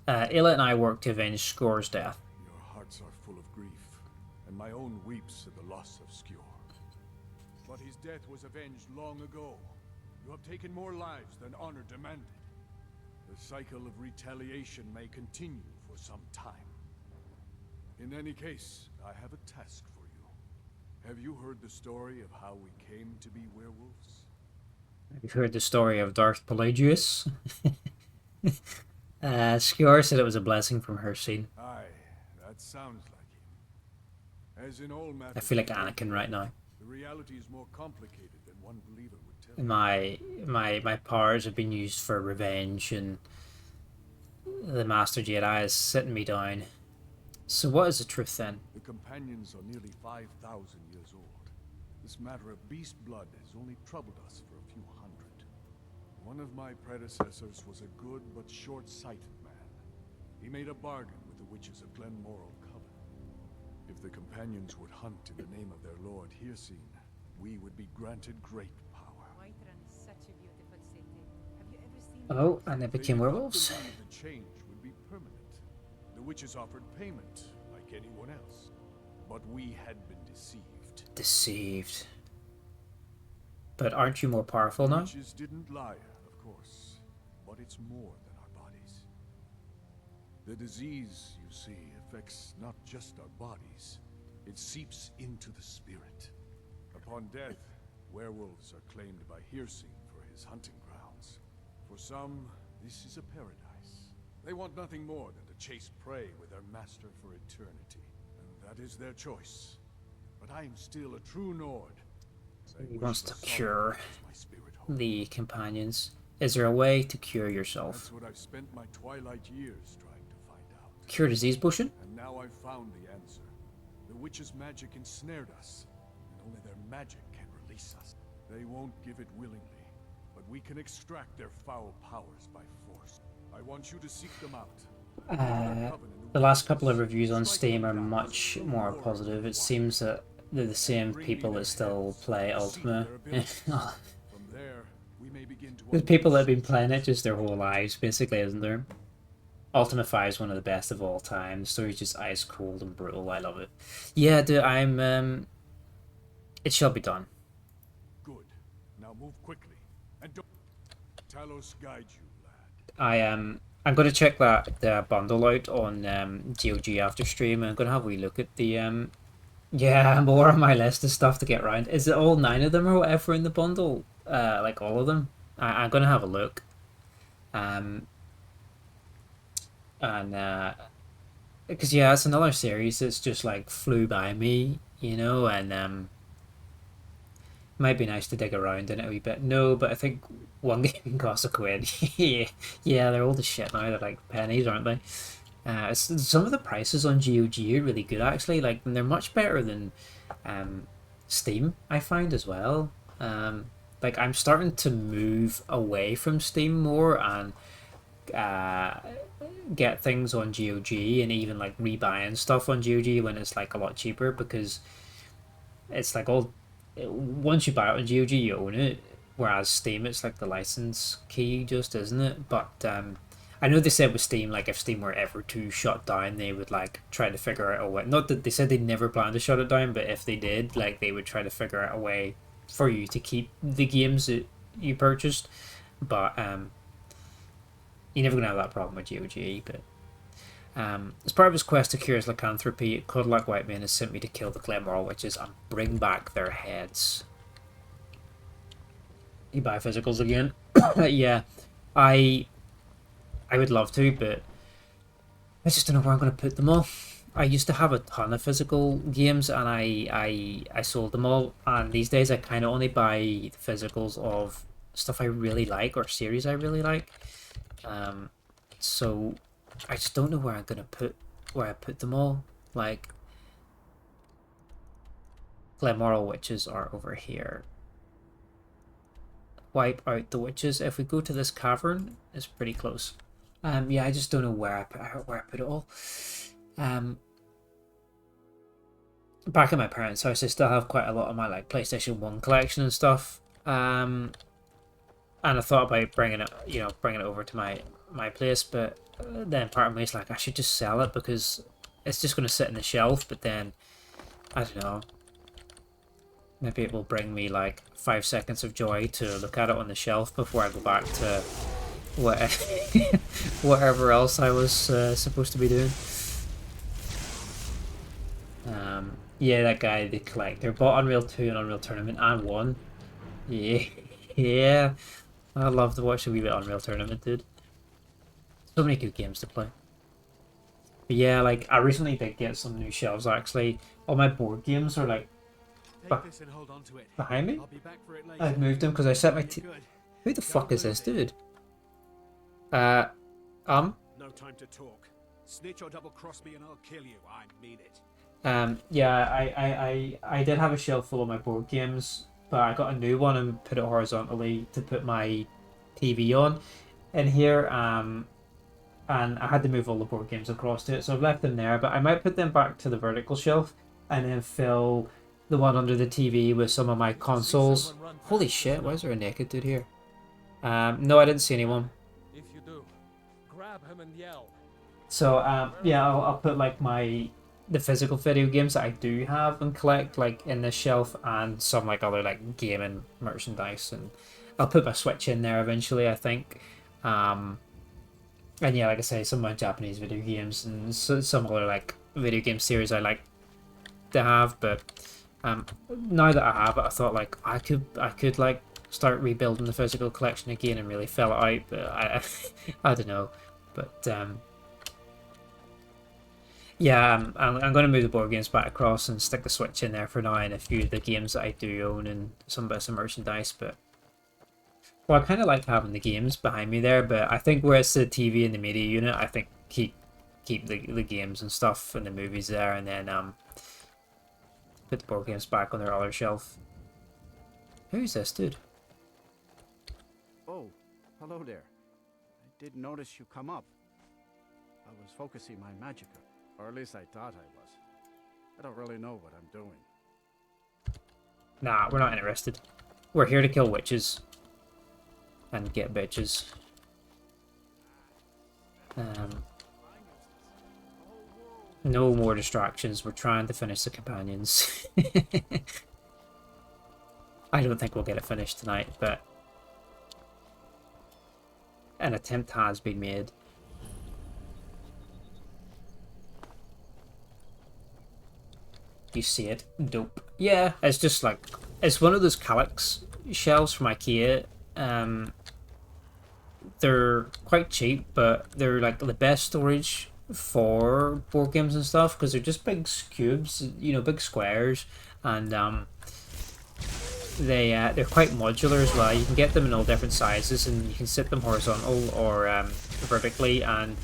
late. Ayla and I work to avenge Score's death. Your hearts are full of grief, and my own weeps at the loss of Skjor. But his death was avenged long ago. You have taken more lives than honor demanded. The cycle of retaliation may continue for some time. In any case, I have a task for you. Have you heard the story of how we came to be werewolves? Have you heard the story of Darth Pelagius? Skjor said it was a blessing from her scene. Aye, that sounds like him. As in all matters, I feel like Anakin right now. the reality is more complicated than one believer would tell. My powers have been used for revenge, and the Master Jedi is sitting me down. So what is the truth then? The companions are nearly 5,000 years old. This matter of beast blood has only troubled us for a few hundred. One of my predecessors was a good but short-sighted man. He made a bargain with the witches of Glenmoral Coven. If the companions would hunt in the name of their lord Hircine, we would be granted great power. Whiterun is such a beautiful city. Have you ever seen Oh, and they became werewolves. They believed the change would be permanent. The witches offered payment, like anyone else. But we had been deceived. Deceived. But aren't you more powerful now? Witches didn't lie, of course, but it's more than our bodies. The disease, you see, affects not just our bodies. It seeps into the spirit. Upon death, werewolves are claimed by Hircine for his hunting grounds. For some, this is a paradise. They want nothing more than to chase prey with their master for eternity. And that is their choice. But I am still a true Nord. He wants to cure the companions. Is there a way to cure yourself? That's what I've spent my twilight years trying to find out. Cure disease potion? And now I've found the answer. The witch's magic ensnared us, and only their magic can release us. They won't give it willingly, but we can extract their foul powers by force. I want you to seek them out. The last couple of reviews on Steam are much more positive. It seems that they're the same people that still play Ultima. There's people that have been playing it just their whole lives, basically, isn't there? Ultima 5 is one of the best of all time. The story's just ice cold and brutal. I love it. Yeah, dude, it shall be done. Good. Now move quickly, and don't. Talos guide you, lad. I'm going to check the bundle out on GOG after stream. I'm going to have a wee look at the yeah, more on my list of stuff to get around. Is it all 9 of them or whatever in the bundle? Like all of them? I'm going to have a look. Because yeah, it's another series that's just like flew by me, you know, and might be nice to dig around in it a wee bit. No, but I think one game costs £1. Yeah, they're all the shit now. They're like pennies, aren't they? Some of the prices on GOG are really good, actually. Like, and they're much better than Steam, I find, as well. Like, I'm starting to move away from Steam more and get things on GOG, and even like rebuying stuff on GOG when it's like a lot cheaper, because it's like all once you buy it on GOG you own it, whereas Steam it's like the license key, just, isn't it? But I know they said with Steam, like if Steam were ever to shut down, they would like try to figure out a way. Not that they said they never plan to shut it down, but if they did, like they would try to figure out a way for you to keep the games that you purchased. But you're never gonna have that problem with GOG. But as part of his quest to cure his lycanthropy, Godlike White Mane has sent me to kill the Glenmoral witches and bring back their heads. You buy physicals again? Yeah, I would love to, but I just don't know where I'm going to put them all. I used to have a ton of physical games, and I sold them all. And these days, I kind of only buy the physicals of stuff I really like or series I really like. So I just don't know where I'm gonna put I put them all. Like, Glenmoral Witches are over here. Wipe Out the Witches. If we go to this cavern, it's pretty close. Yeah, I just don't know where I put it all. Back at my parents' house, I still have quite a lot of my like PlayStation 1 collection and stuff. And I thought about bringing it over to my place, but then part of me is like, I should just sell it because it's just going to sit in the shelf. But then I don't know. Maybe it will bring me like 5 seconds of joy to look at it on the shelf before I go back to whatever else I was supposed to be doing. Yeah, that guy, the collector, bought Unreal 2 and Unreal Tournament and won. Yeah, yeah. I love to watch a wee bit of Unreal Tournament, dude. So many good games to play. But yeah, like, I recently did get some new shelves, actually. All my board games are, like, behind me. I've moved them because I set my... Who the fuck is this dude? No time to talk. Snitch or double cross me and I'll kill you. I mean it. Yeah, I did have a shelf full of my board games, but I got a new one and put it horizontally to put my TV on in here. And I had to move all the board games across to it, so I've left them there. But I might put them back to the vertical shelf and then fill the one under the TV with some of my consoles. Holy shit! Why is there a naked dude here? No, I didn't see anyone. If you do, grab him and yell. So yeah, I'll put like the physical video games that I do have and collect like in this shelf, and some like other like gaming merchandise, and I'll put my Switch in there eventually, I think. And yeah, like I say, some of my Japanese video games and some other like video game series I like to have. But now that I have it, I thought like I could like start rebuilding the physical collection again and really fill it out. But I don't know. But yeah, I'm going to move the board games back across and stick the Switch in there for now, and a few of the games that I do own and some bits of merchandise. But well, I kind of like having the games behind me there, but I think where it's the TV and the media unit, I think keep the games and stuff and the movies there, and then put the board games back on their other shelf. Who's this dude? Oh, hello there. I did notice you come up. I was focusing my magicka. Or at least I thought I was. I don't really know what I'm doing. Nah, we're not interested. We're here to kill witches. And get bitches. No more distractions. We're trying to finish the companions. I don't think we'll get it finished tonight, but an attempt has been made. You see it? Dope. Yeah, it's just like, it's one of those Calyx shelves from IKEA. They're quite cheap, but they're like the best storage for board games and stuff, because they're just big cubes, you know, big squares, and they're quite modular as well. You can get them in all different sizes, and you can sit them horizontal or vertically. And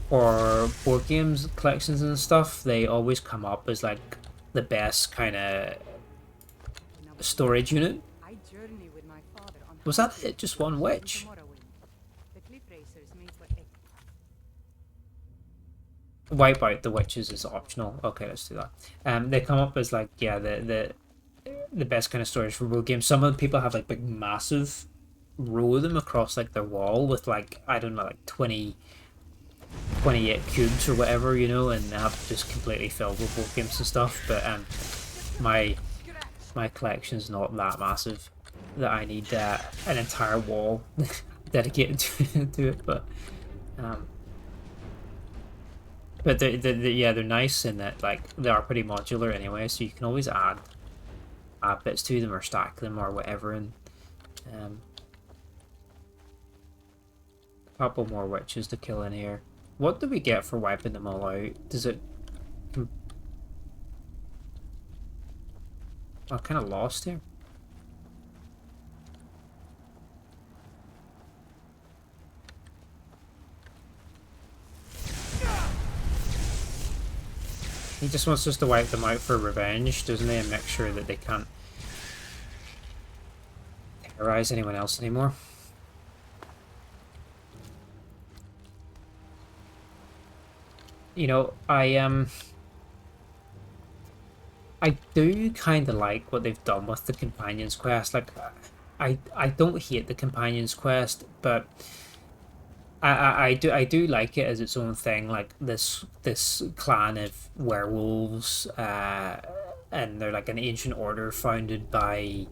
for board games collections and stuff, they always come up as like the best kind of storage unit. Was that it? Just one witch? Wipe Out the Witches is optional. Okay, let's do that. They come up as like, yeah, the best kind of storage for board games. Some of the people have like big massive row of them across like their wall with like, I don't know, like 28 cubes or whatever, you know, and they have just completely filled with board games and stuff. But my collection's not that massive that I need an entire wall dedicated to it. But they're nice in that like they are pretty modular anyway, so you can always add bits to them or stack them or whatever. And a couple more witches to kill in here. what do we get for wiping them all out? Does it... I'm kind of lost here. He just wants us to wipe them out for revenge, doesn't he? And make sure that they can't terrorize anyone else anymore. You know, I do kind of like what they've done with the Companions quest. Like, I don't hate the Companions quest, but I do like it as its own thing. Like this clan of werewolves, and they're like an ancient order founded by,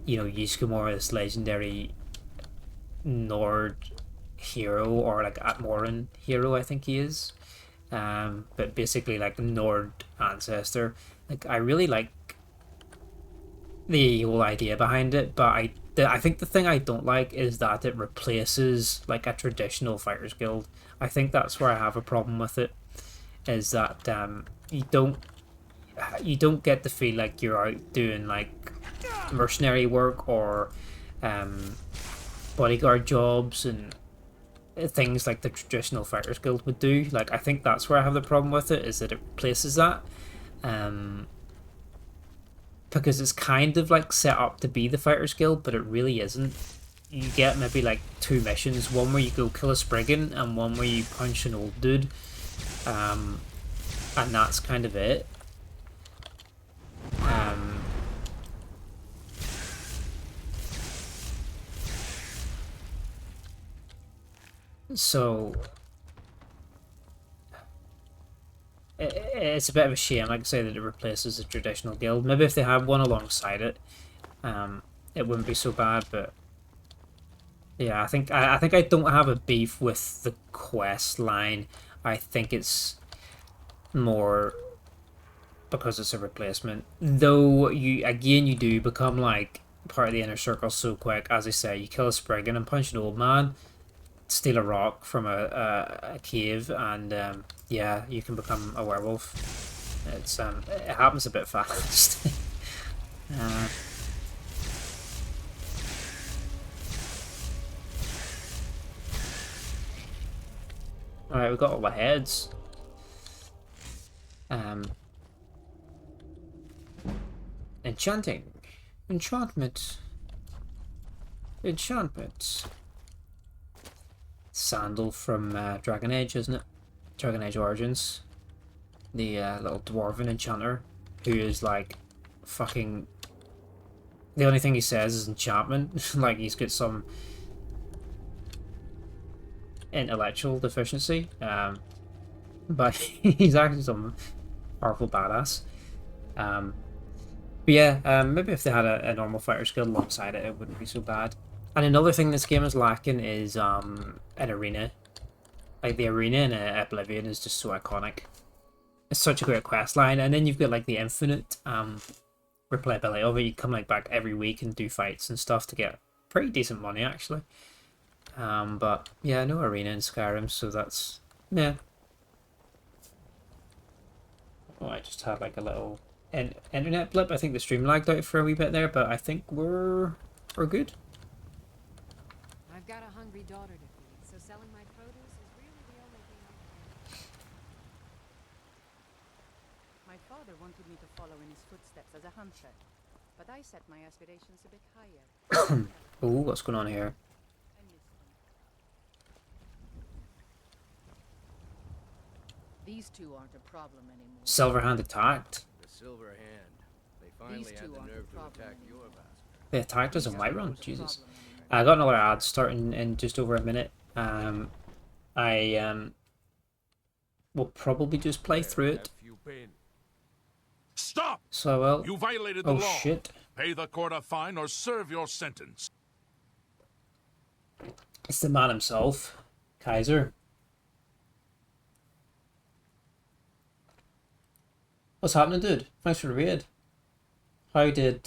you know, Ysgramor, this legendary Nord hero, or like Atmoran hero, I think he is. But basically like Nord ancestor. Like, I really like the whole idea behind it, but I think the thing I don't like is that it replaces like a traditional fighters guild. I think that's where I have a problem with it, is that you don't get to feel like you're out doing like mercenary work or bodyguard jobs and things like the traditional fighters guild would do. Like, I think that's where I have the problem with it, is that it replaces that. Because it's kind of like set up to be the Fighters Guild, but it really isn't. You get maybe like 2 missions, one where you go kill a Spriggan and one where you punch an old dude, and that's kind of it. So it's a bit of a shame, like I say, that it replaces the traditional guild. Maybe if they had one alongside it, it wouldn't be so bad. But yeah, I think I don't have a beef with the quest line. I think it's more because it's a replacement. Though you do become like part of the inner circle so quick. As I say, you kill a Spriggan and punch an old man, steal a rock from a cave, and yeah, you can become a werewolf. It's it happens a bit fast. Alright, we've got all the heads. Enchanting. Enchantment. Sandal from Dragon Age, isn't it? Dragon Age Origins. The little dwarven enchanter who is like fucking... The only thing he says is enchantment. Like, he's got some intellectual deficiency. But he's actually some powerful badass. But yeah, maybe if they had a normal fighter skill alongside it, it wouldn't be so bad. And another thing this game is lacking is an arena. Like, the arena in Oblivion is just so iconic. It's such a great quest line, and then you've got like the infinite replayability of it. You come like back every week and do fights and stuff to get pretty decent money actually. But yeah, no arena in Skyrim, so that's yeah. Oh, I just had like a little internet blip. I think the stream lagged out for a wee bit there, but I think we're good. I've got a hungry daughter to feed, so selling my produce is really the only thing I can do. My father wanted me to follow in his footsteps as a hunter, but I set my aspirations a bit higher. Oh, what's going on here? These two aren't a problem anymore. Silver Hand attacked. The Silver Hand. They finally had the nerve to attack your bastard. They attacked us in Whiterun. Jesus. I got another ad starting in just over a minute. I will probably just play through it. Stop! So well. You violated the law. Oh shit. Pay the court a fine or serve your sentence. It's the man himself, Kaiser. What's happening, dude? Thanks for the raid. How did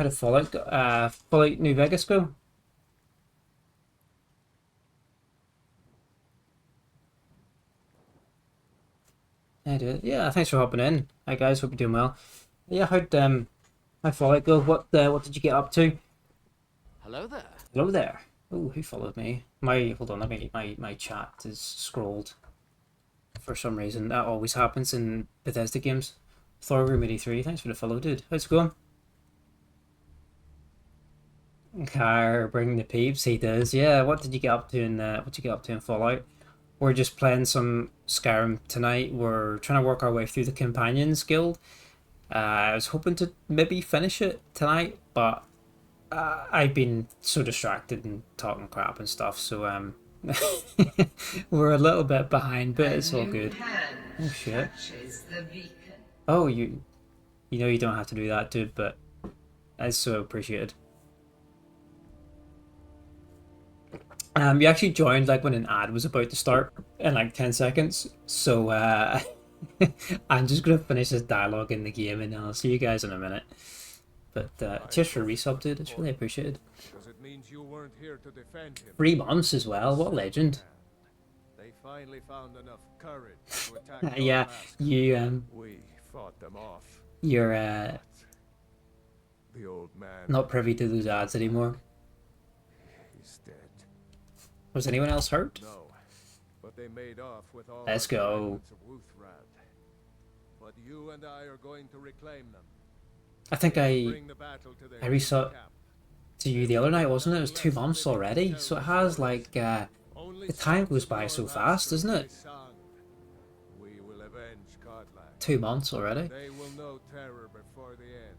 How did Fallout New Vegas go? I did. Yeah, thanks for hopping in. Hi guys, hope you're doing well. Yeah, how'd Fallout go? What did you get up to? Hello there. Hello there. Oh, who followed me? Hold on, my chat is scrolled for some reason. That always happens in Bethesda games. Thorgrim 83, thanks for the follow, dude. How's it going? Car, bring the peeps. He does. Yeah. What did you get up to in Fallout? We're just playing some Skyrim tonight. We're trying to work our way through the Companions Guild. I was hoping to maybe finish it tonight, but I've been so distracted and talking crap and stuff, so we're a little bit behind, but it's all good. Oh shit. Oh, you know you don't have to do that, dude, but that's so appreciated. You actually joined like when an ad was about to start in like 10 seconds, so I'm just gonna finish this dialogue in the game and I'll see you guys in a minute. But cheers for resub, dude. It's really appreciated. It means you weren't here to defend him. 3 months as well. What a legend. They finally found enough courage to attack yeah, you we fought them off. You're the old man not privy to those ads anymore. He's dead. Was anyone else hurt? No, but they made off with all. Let's go. But you and I are going to reclaim them. I think I resaw to you the other night, wasn't it? It was 2 months already, so it has like the time goes by so fast, doesn't it? 2 months already. They will know terror before the end.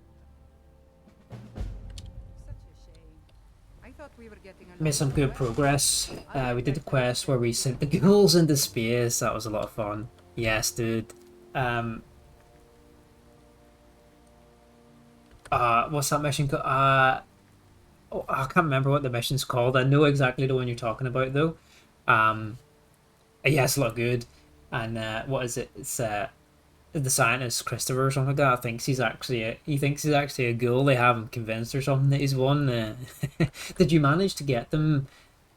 Such a shame. I thought we were getting Made some good progress. We did the quest where we sent the ghouls into space. That was a lot of fun. Yes, dude. What's that mission called? Oh, I can't remember what the mission's called. I know exactly the one you're talking about though. Yeah, it's a lot good. And what is it? It's the scientist Christopher or something like that. Thinks he's actually a ghoul. They have him convinced or something that he's one. Did you manage to get them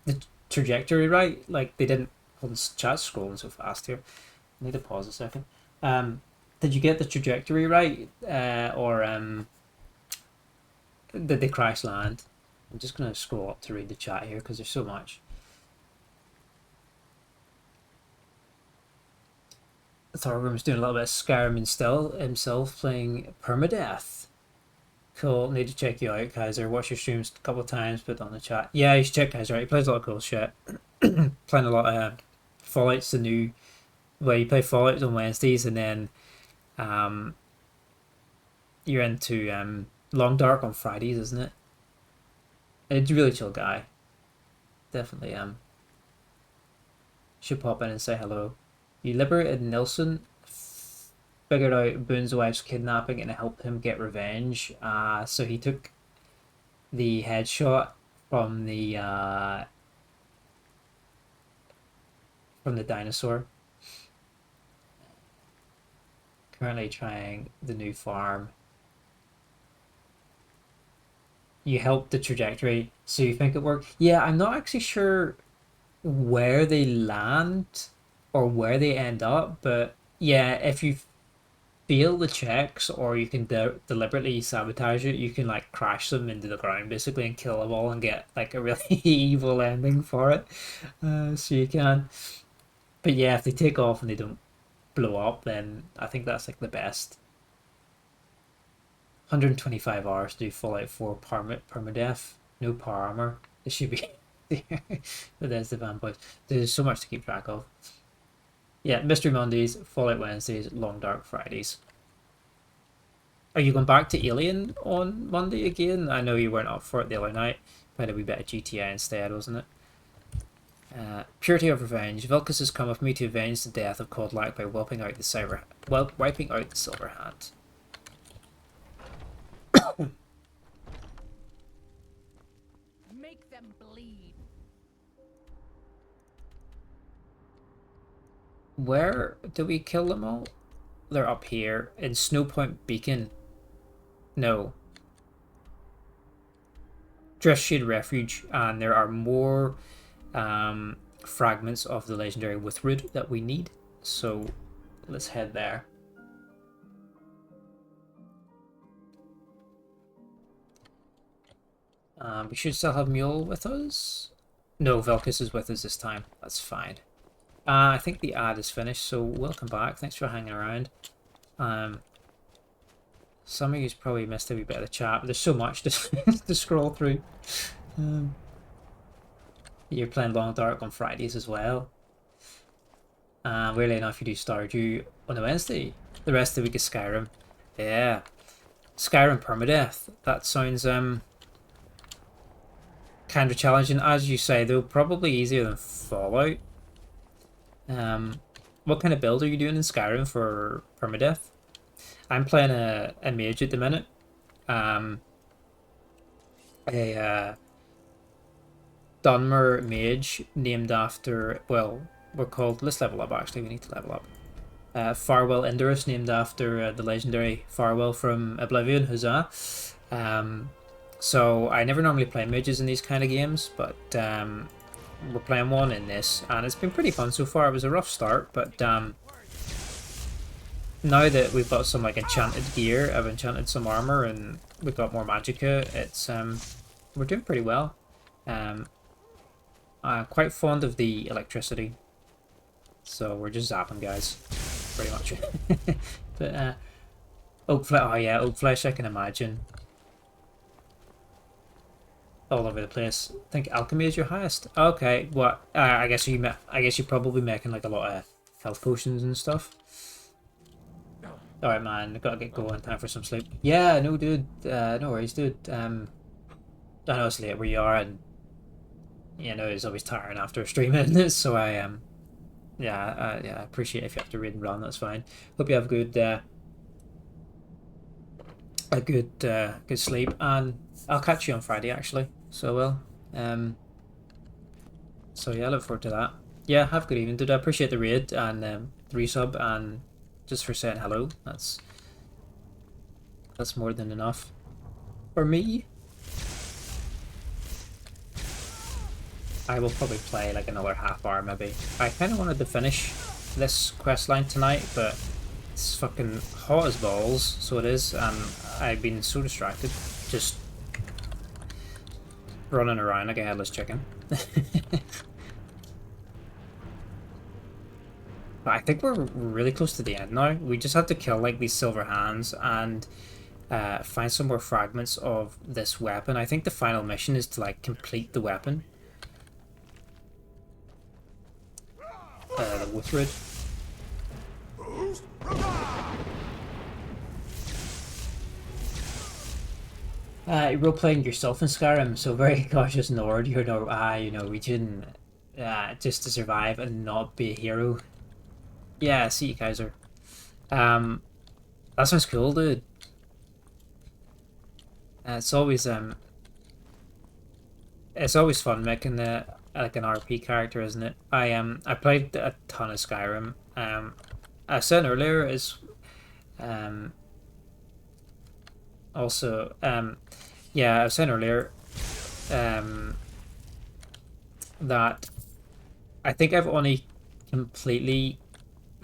the trajectory right? Like they didn't. Hold on, chat's scrolling so fast here. I need to pause a second. Did you get the trajectory right, or did they crash land? I'm just gonna scroll up to read the chat here because there's so much. Thorgrim's doing a little bit of Skyrim himself, playing permadeath. Cool. Need to check you out, Kaiser. Watch your streams a couple of times, put on the chat. Yeah, you should check Kaiser out. He plays a lot of cool shit. Playing a lot of Fallout's the new. Well, you play Fallout on Wednesdays, and then you're into Long Dark on Fridays, isn't it? It's a really chill guy. Definitely should pop in and say hello. You liberated Nilsson, figured out Boone's wife's kidnapping and helped him get revenge. So he took the headshot from the dinosaur. Currently trying the new farm. You helped the trajectory, so you think it worked? Yeah, I'm not actually sure where they land or where they end up, but yeah, if you fail the checks or you can deliberately sabotage it, you can like crash them into the ground basically and kill them all and get like a really evil ending for it. So you can. But yeah, if they take off and they don't blow up, then I think that's like the best. 125 hours to do Fallout 4 permadeath. No power armor. This should be but there's the vampires. There's so much to keep track of. Yeah, Mystery Mondays, Fallout Wednesdays, Long Dark Fridays. Are you going back to Alien on Monday again? I know you weren't up for it the other night. Played a wee bit of GTA instead, wasn't it? Purity of Revenge. Vilcus has come with me to avenge the death of Codlac by wiping out the Silver Hand. Make them bleed. Where do we kill them all? They're up here in Snowpoint Beacon. No. Driftshade Refuge, and there are more fragments of the legendary Withroot that we need. So let's head there. We should still have Mule with us. No, Velkus is with us this time. That's fine. I think the ad is finished, so welcome back. Thanks for hanging around. Some of you's probably missed a wee bit of the chat, but there's so much to, to scroll through. You're playing Long Dark on Fridays as well. Weirdly enough, you do Stardew on a Wednesday. The rest of the week is Skyrim. Yeah. Skyrim permadeath. That sounds kind of challenging. As you say, though, probably easier than Fallout. What kind of build are you doing in Skyrim for permadeath? I'm playing a mage at the minute. A Dunmer mage named after, well, we're called, let's level up actually, we need to level up. Farwell Indorus, named after the legendary Farwell from Oblivion, huzzah. So I never normally play mages in these kind of games, but we're playing one in this, and it's been pretty fun so far. It was a rough start, but now that we've got some like enchanted gear, I've enchanted some armor, and we've got more magicka, it's we're doing pretty well. I'm quite fond of the electricity, so we're just zapping guys, pretty much. But oak flesh, oh yeah, oak flesh, I can imagine. All over the place. I think alchemy is your highest. Okay, what? I guess you're probably making like a lot of health potions and stuff. All right, man. Gotta get going. Time for some sleep. Yeah, no, dude. No worries, dude. I know it's late where you are, and you know it's always tiring after streaming. So I yeah, I appreciate if you have to read and run. That's fine. Hope you have a good sleep, and I'll catch you on Friday actually. So well, so yeah, I look forward to that. Yeah, have a good evening, dude. I appreciate the raid and the resub, and just for saying hello. That's more than enough for me. I will probably play like another half hour maybe. I kind of wanted to finish this quest line tonight, but it's fucking hot as balls, so it is, and I've been so distracted, just running around like a headless chicken. But I think we're really close to the end now. We just had to kill like these silver hands and find some more fragments of this weapon. I think the final mission is to like complete the weapon. The Withroot. Role-playing yourself in Skyrim, so very cautious Nord, you're Norwegian, just to survive and not be a hero. Yeah, see you, Kaiser. That sounds cool, dude. It's always fun making like an RP character, isn't it? I played a ton of Skyrim. I said earlier is also yeah, I was saying earlier that I think I've only completely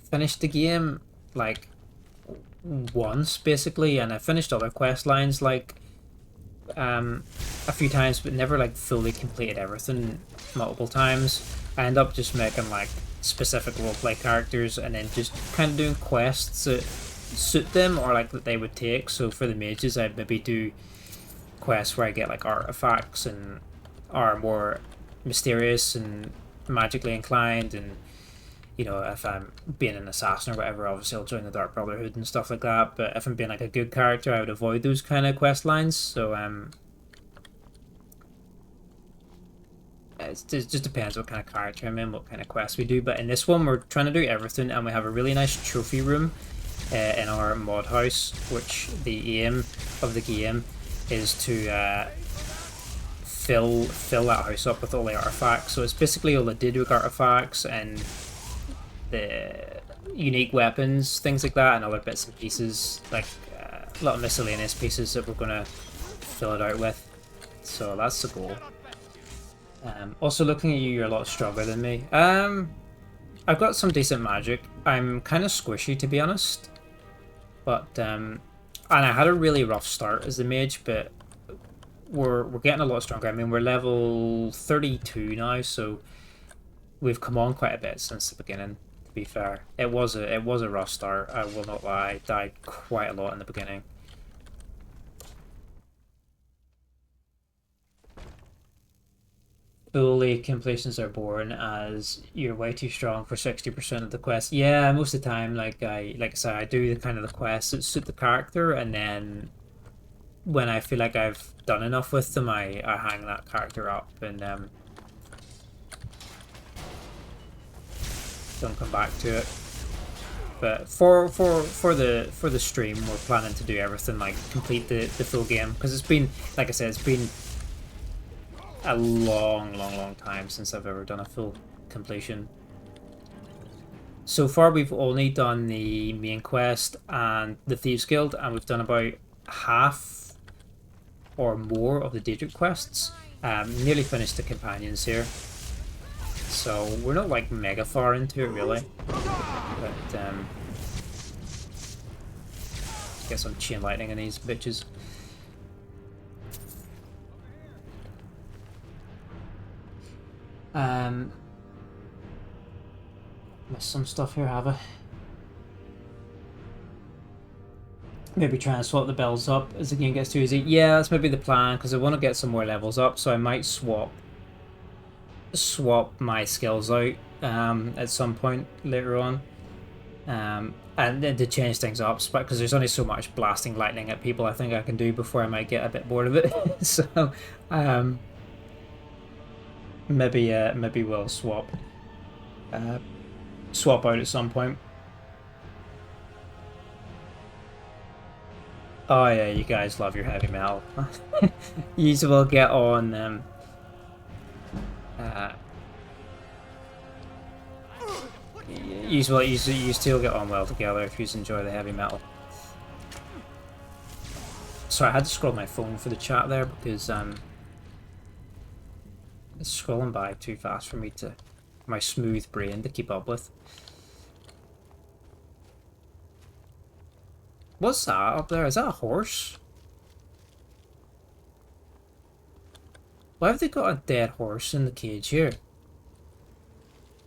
finished the game like once basically, and I finished other quest lines like a few times, but never like fully completed everything multiple times. I end up just making like specific roleplay characters and then just kind of doing quests that suit them or like that they would take. So for the mages, I'd maybe do quests where I get like artifacts and are more mysterious and magically inclined, and you know, if I'm being an assassin or whatever, obviously I'll join the Dark Brotherhood and stuff like that. But if I'm being like a good character, I would avoid those kind of quest lines. So it just depends what kind of character I'm in, what kind of quests we do. But in this one, we're trying to do everything, and we have a really nice trophy room in our mod house, which the aim of the game is to fill that house up with all the artifacts. So it's basically all the Daedric artifacts and the unique weapons, things like that, and other bits and pieces, like a lot of miscellaneous pieces that we're gonna fill it out with. So that's the goal. Also, looking at you, you're a lot stronger than me. I've got some decent magic. I'm kind of squishy, to be honest. But and I had a really rough start as a mage, but we're getting a lot stronger. I mean, we're level 32 now, so we've come on quite a bit since the beginning. To be fair, it was a rough start. I will not lie. I died quite a lot in the beginning. Fully completions are born as you're way too strong for 60% of the quest. Yeah, most of the time, like I said, I do the kind of the quests that suit the character, and then when I feel like I've done enough with them, I hang that character up and don't come back to it. But for the stream, we're planning to do everything, like complete the full game, because it's been, like I said, it's been a long time since I've ever done a full completion. So far we've only done the main quest and the Thieves Guild, and we've done about half or more of the Daedric quests. Nearly finished the companions here. So we're not like mega far into it really. But get some chain lightning in these bitches. Missed some stuff here, have I? Maybe try and swap the bells up as the game gets too easy. Yeah, that's maybe the plan, because I want to get some more levels up, so I might swap my skills out at some point later on. And then to change things up, because there's only so much blasting lightning at people I think I can do before I might get a bit bored of it. So maybe we'll swap out at some point. Oh yeah, you guys love your heavy metal. You will get on you still get on well together if you enjoy the heavy metal. Sorry, I had to scroll my phone for the chat there because it's scrolling by too fast for me to my smooth brain to keep up with. What's that up there? Is that a horse? Why have they got a dead horse in the cage here?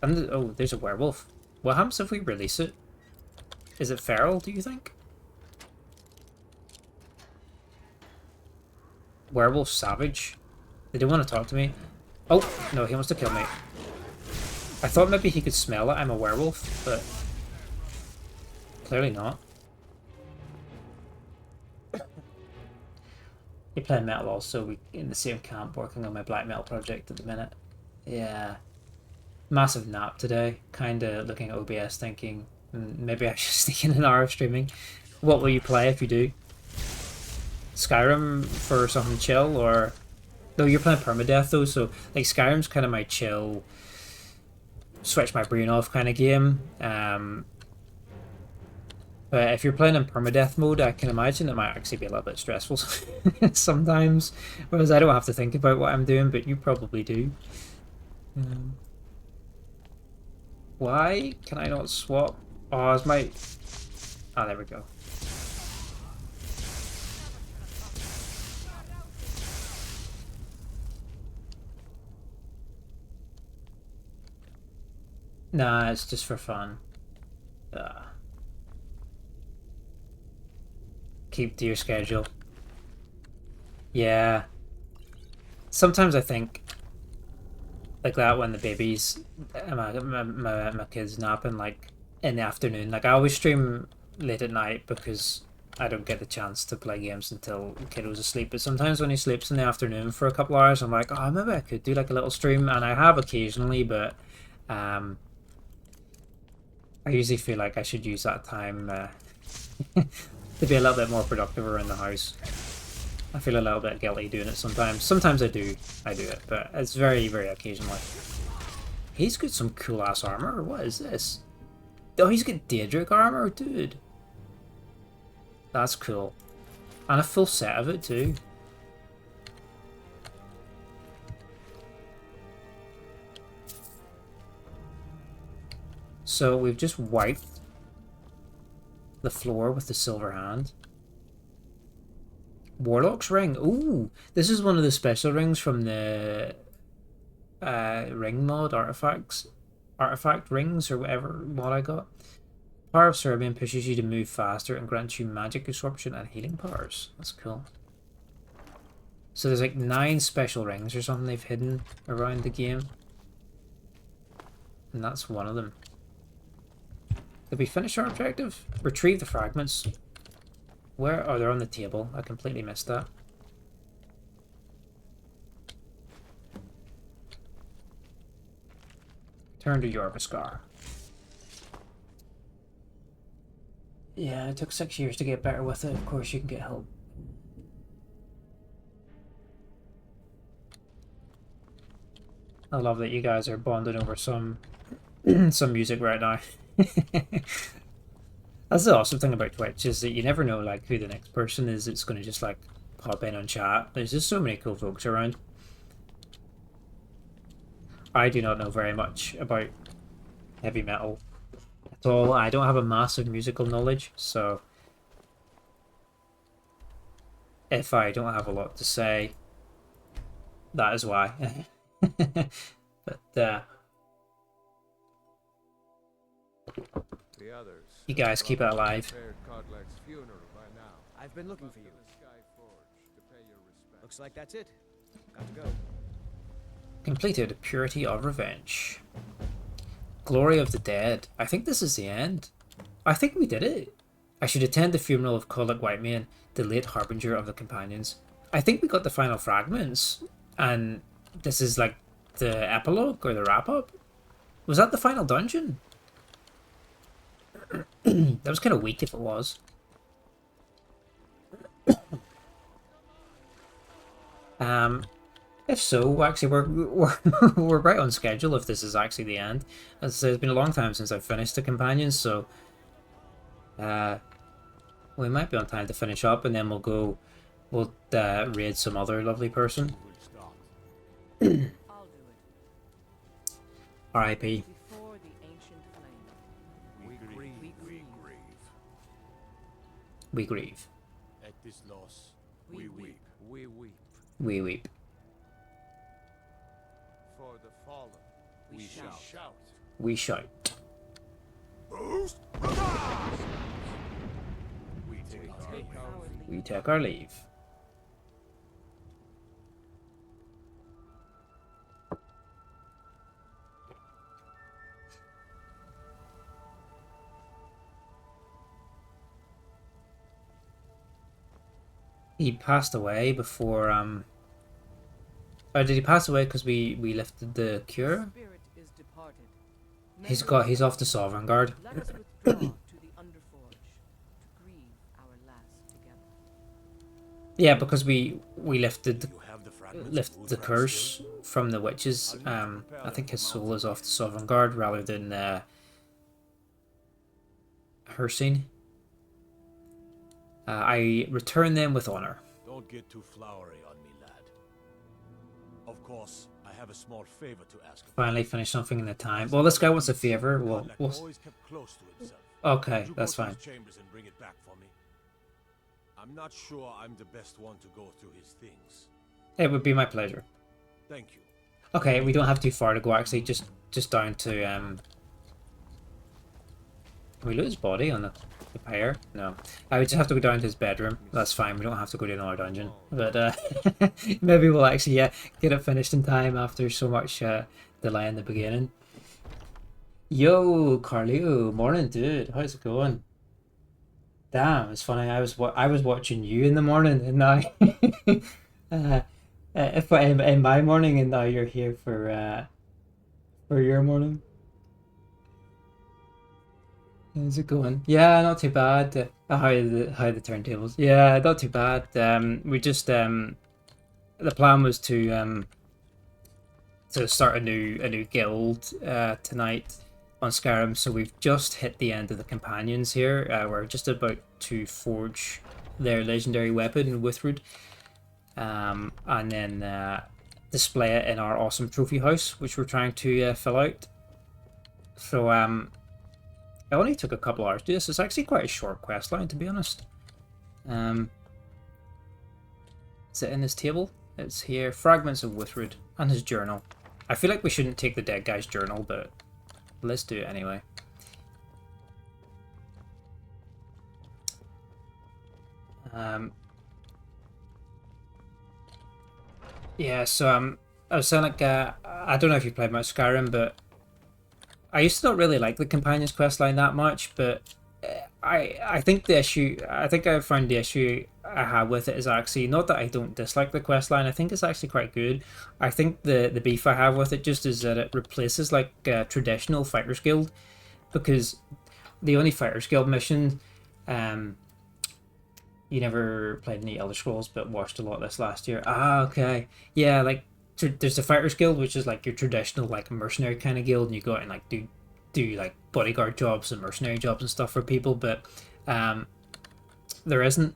And oh, there's a werewolf. What happens if we release it? Is it feral, do you think? Werewolf savage? They don't want to talk to me. Oh, no, he wants to kill me. I thought maybe he could smell it. I'm a werewolf, but clearly not. You play metal also. We in the same camp working on my black metal project at the minute. Yeah. Massive nap today. Kinda looking at OBS thinking maybe I should sneak in an hour of streaming. What will you play if you do? Skyrim for something chill, or no, you're playing permadeath though, so like Skyrim's kind of my chill, switch my brain off kind of game. But if you're playing in permadeath mode, I can imagine it might actually be a little bit stressful sometimes, whereas I don't have to think about what I'm doing, but you probably do. Why can I not swap? Oh, it's my... Ah, there we go. Nah, it's just for fun. Keep to your schedule. Yeah. Sometimes I think like that when the babies, my kids napping like in the afternoon. Like I always stream late at night because I don't get the chance to play games until the kid was asleep. But sometimes when he sleeps in the afternoon for a couple hours, I'm like, oh, maybe I could do like a little stream, and I have occasionally, but I usually feel like I should use that time to be a little bit more productive around the house. I feel a little bit guilty doing it sometimes. Sometimes I do it, but it's very, very occasionally. He's got some cool ass armor. What is this? Oh, he's got Daedric armor, dude. That's cool. And a full set of it too. So we've just wiped the floor with the silver hand. Warlock's ring. Ooh, this is one of the special rings from the ring mod artifact rings or whatever mod I got. Power of Serbian pushes you to move faster and grants you magic absorption and healing powers. That's cool. So there's like 9 special rings or something they've hidden around the game, and that's one of them. Did we finish our objective? Retrieve the fragments. Where? Oh, they're on the table. I completely missed that. Turn to Yorviskar. Yeah, it took 6 years to get better with it. Of course, you can get help. I love that you guys are bonding over some music right now. That's the awesome thing about Twitch, is that you never know like who the next person is that's going to just like pop in on chat. There's just so many cool folks around. I do not know very much about heavy metal at all. I don't have a massive musical knowledge, so if I don't have a lot to say, that is why. But the others, you guys keep it alive. I've been looking for you. Looks like that's it. Got to go. Completed Purity of Revenge. Glory of the Dead. I think this is the end. I think we did it. I should attend the funeral of Colic Whitemane, the late harbinger of the companions. I think we got the final fragments, and this is like the epilogue or the wrap-up. Was that the final dungeon? That was kind of weak if it was. If so, actually, we're right on schedule if this is actually the end. As I said, it's been a long time since I've finished the companions, so we might be on time to finish up, and then we'll raid some other lovely person. R.I.P. We grieve. At this loss, we weep. We weep. We weep. For the fallen, we shout. We shout. We take our leave. He passed away before or did he pass away because we lifted the cure? He's off to Sovereign Guard. Yeah, because we lifted the curse from the witches. I think his soul is off to Sovereign Guard rather than Hersine. I return them with honor. Don't get too flowery on me, lad. Of course, I have a small favor to ask. Finally finish something in the time. Well, this guy wants a favor. Well, always kept close to himself. Okay, that's fine. Chambers and bring it back for me. I'm not sure I'm the best one to go through his things. It would be my pleasure. Thank you. Okay, we don't have too far to go actually. Just down to Can we loot his body on the pair? No. I would just have to go down to his bedroom. That's fine. We don't have to go to another dungeon. But maybe we'll actually get it finished in time after so much delay in the beginning. Yo, Carleo, morning, dude. How's it going? Damn, it's funny. I was watching you in the morning, and now if in my morning, and now you're here for your morning. How's it going? Yeah, not too bad. How the turntables? Yeah, not too bad. We just the plan was to start a new guild tonight on Skyrim. So we've just hit the end of the companions here. We're just about to forge their legendary weapon, Withroot, and then display it in our awesome trophy house, which we're trying to fill out. So only took a couple hours to do this. It's actually quite a short quest line, to be honest. Is it in his table? It's here. Fragments of Withroot and his journal. I feel like we shouldn't take the dead guy's journal, but let's do it anyway. Yeah, so I was saying, like, I don't know if you played much Skyrim, but I used to not really like the Companion's quest line that much, but I think the issue, I think I found the issue I have with it is actually not that I don't dislike the quest line. I think it's actually quite good. I think the beef I have with it just is that it replaces like traditional Fighters Guild, because the only Fighters Guild mission, you never played any Elder Scrolls but watched a lot of this last year. Ah, okay, yeah, like there's the Fighters Guild, which is like your traditional like mercenary kind of guild, and you go out and like do like bodyguard jobs and mercenary jobs and stuff for people, but there isn't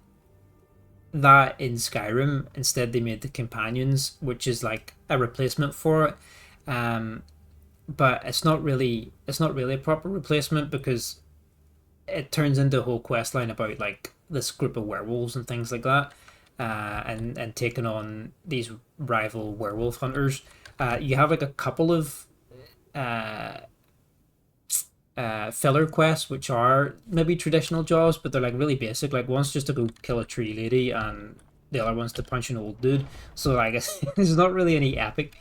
that in Skyrim. Instead, they made the companions, which is like a replacement for it, but it's not really a proper replacement, because it turns into a whole quest line about like this group of werewolves and things like that, and taking on these rival werewolf hunters. You have like a couple of filler quests which are maybe traditional jobs, but they're like really basic. Like one's just to go kill a tree lady, and the other one's to punch an old dude. So I guess there's not really any epic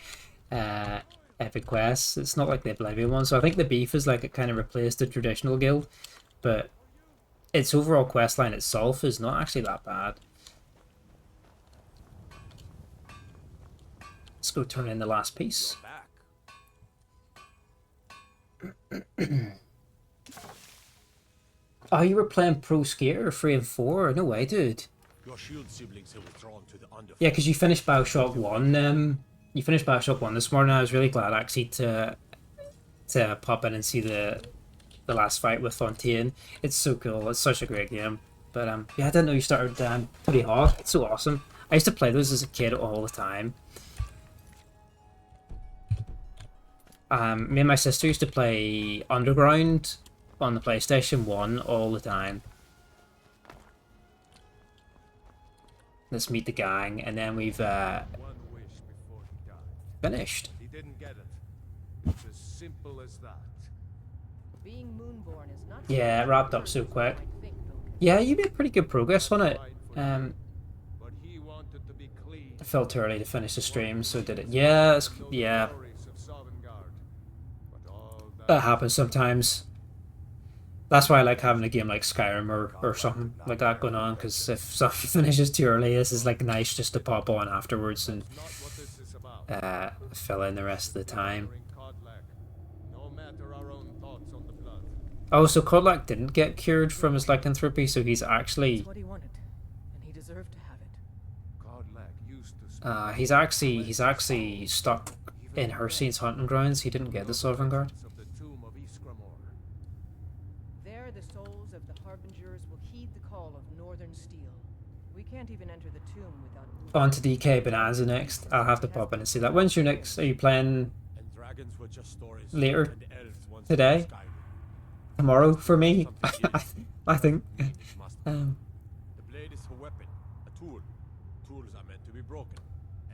quests. It's not like the Oblivion one. So I think the beef is like it kind of replaced the traditional guild, but its overall quest line itself is not actually that bad. Let's go turn in the last piece. Oh, you were playing Pro Skater 3 and 4? No way, dude. Your shield siblings have withdrawn to the underworld. Yeah, because you finished Bioshock 1. You finished Bioshock 1 this morning. I was really glad actually to pop in and see the last fight with Fontaine. It's so cool. It's such a great game. But yeah, I didn't know you started Tony Hawk. It's so awesome. I used to play those as a kid all the time. Me and my sister used to play Underground on the PlayStation 1 all the time. Let's meet the gang, and then we've finished. He didn't get it. It's as simple as that. Being Moonborn is not Yeah, it wrapped up so quick. Yeah, you made pretty good progress on it. I felt too early to finish the stream, so did it. Yeah, yeah. That happens sometimes. That's why I like having a game like Skyrim or something like that going on, because if something finishes too early, this is like nice just to pop on afterwards and fill in the rest of the time. Oh, so Kodlak didn't get cured from his lycanthropy, so he's actually... what he wanted, and he deserved to have it. He's actually stuck in Hersene's hunting grounds. He didn't get the Sovereign Guard. There the souls of the Harbingers will heed the call of Northern Steel. We can't even enter the tomb without... On to DK Bonanza next. I'll have to pop in and see that. When's your next... Are you playing later today? Tomorrow for me? I think. The blade is a weapon, a tool. Tools are meant to be broken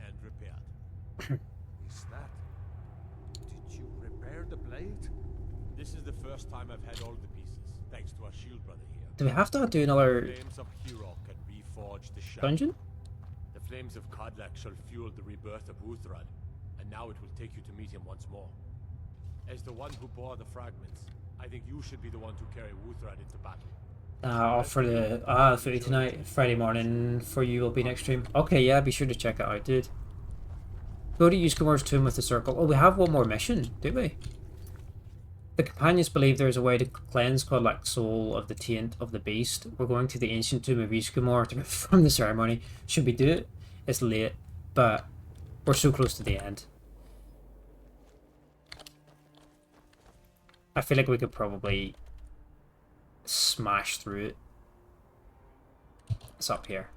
and repaired. Is that... Did you repair the blade? This is the first time I've had all the pieces, thanks to our shield brother here. Do we have to do another Flames of Hero can reforge the shadow. dungeon? The flames of Kodlak shall fuel the rebirth of Uthrad, and now it will take you to meet him once more. As the one who bore the fragments, I think you should be the one to carry Uthrad into battle. For the footy tonight, Friday morning for you will be next stream. Okay, yeah, be sure to check it out, dude. Go to Ysgramor's tomb with the circle. Oh, we have one more mission, do we? The companions believe there is a way to cleanse Kodlak's soul of the taint of the beast. We're going to the ancient tomb of Ysgramor to perform the ceremony. Should we do it? It's late, but we're so close to the end. I feel like we could probably smash through it. It's up here.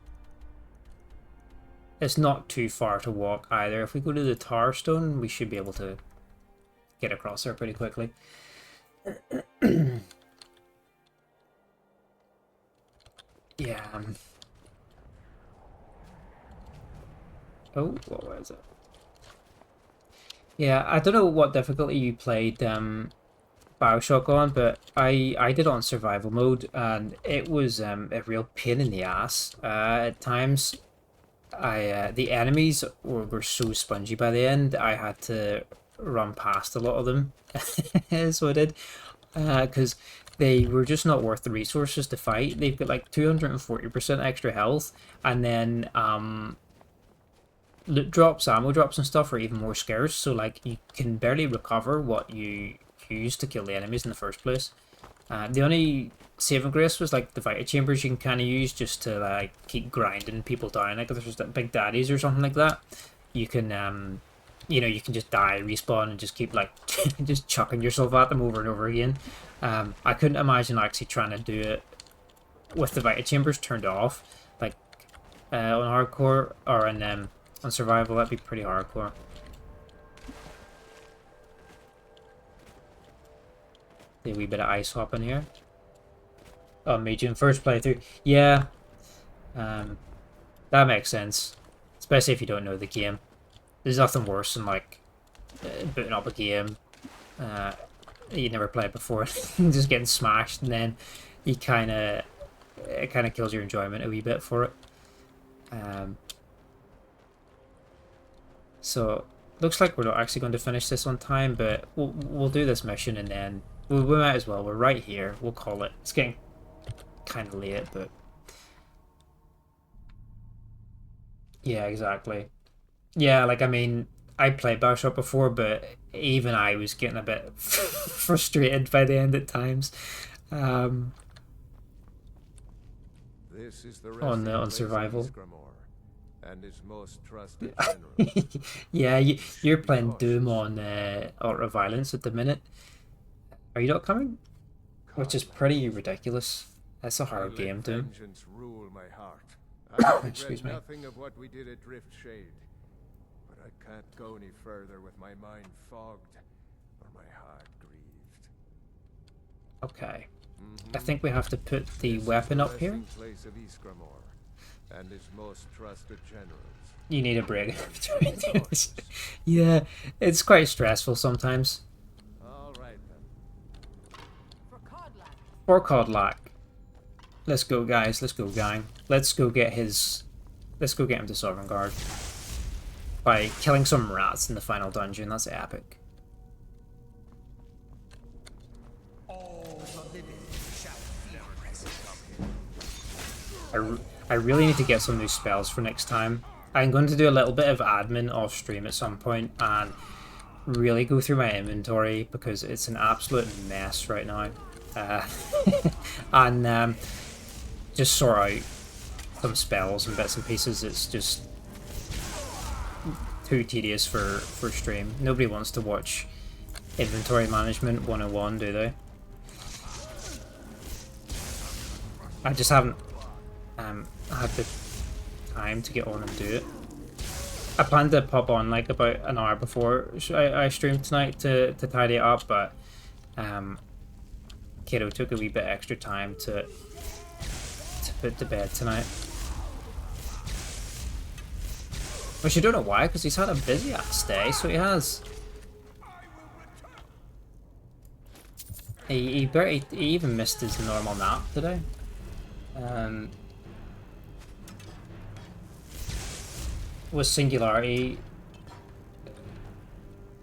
It's not too far to walk either. If we go to the Tower Stone, we should be able to get across there pretty quickly. Yeah. Oh, what was it? Yeah, I don't know what difficulty you played Bioshock on, but I did it on survival mode, and it was a real pain in the ass at times. The enemies were so spongy by the end. I had to run past a lot of them, so I did, because they were just not worth the resources to fight. They've got like 240% extra health, and then loot drops, ammo drops, and stuff are even more scarce. So like you can barely recover what you used to kill the enemies in the first place. The only saving grace was like the Vita Chambers you can kind of use just to like keep grinding people down. Like if there's big daddies or something like that, you can you know, you can just die, respawn, and just keep like just chucking yourself at them over and over again. I couldn't imagine actually trying to do it with the Vita Chambers turned off, like on hardcore or on survival. That'd be pretty hardcore. A wee bit of ice hopping here. Oh, medium first playthrough. Yeah, that makes sense, especially if you don't know the game. There's nothing worse than like booting up a game you never played before, just getting smashed, and then it kind of kills your enjoyment a wee bit for it. So looks like we're not actually going to finish this on time, but we'll do this mission and then we might as well. We're right here. We'll call it. It's getting kind of late, but yeah, exactly. Yeah, like I mean, I played Bioshock before, but even I was getting a bit frustrated by the end at times. This is the On survival. And his most trusted general. Yeah, you're playing Doom on Ultra Violence at the minute. Are you not coming? Which is pretty ridiculous. That's a hard game, Doom. Rule my heart. Excuse me. Nothing of what we did at Rift Shade, but I can't go any further with my mind fogged or my heart grieved. Okay. I think we have to put the weapon up here. Place of and his most trusted generals. You need a break. Yeah, it's quite stressful sometimes. All right then. For Codlack. Let's go, guys. Let's go, gang. Let's go get him to Sovngarde by killing some rats in the final dungeon. That's epic. I really need to get some new spells for next time. I'm going to do a little bit of admin off stream at some point and really go through my inventory because it's an absolute mess right now. And just sort out some spells and bits and pieces. It's just too tedious for stream. Nobody wants to watch inventory management 101, do they? I just haven't had the time to get on and do it. I planned to pop on like about an hour before I streamed tonight to tidy it up, but Kato took a wee bit extra time to put to bed tonight. Which you don't know why, because he's had a busy ass day, so he has. He even missed his normal nap today. Was Singularity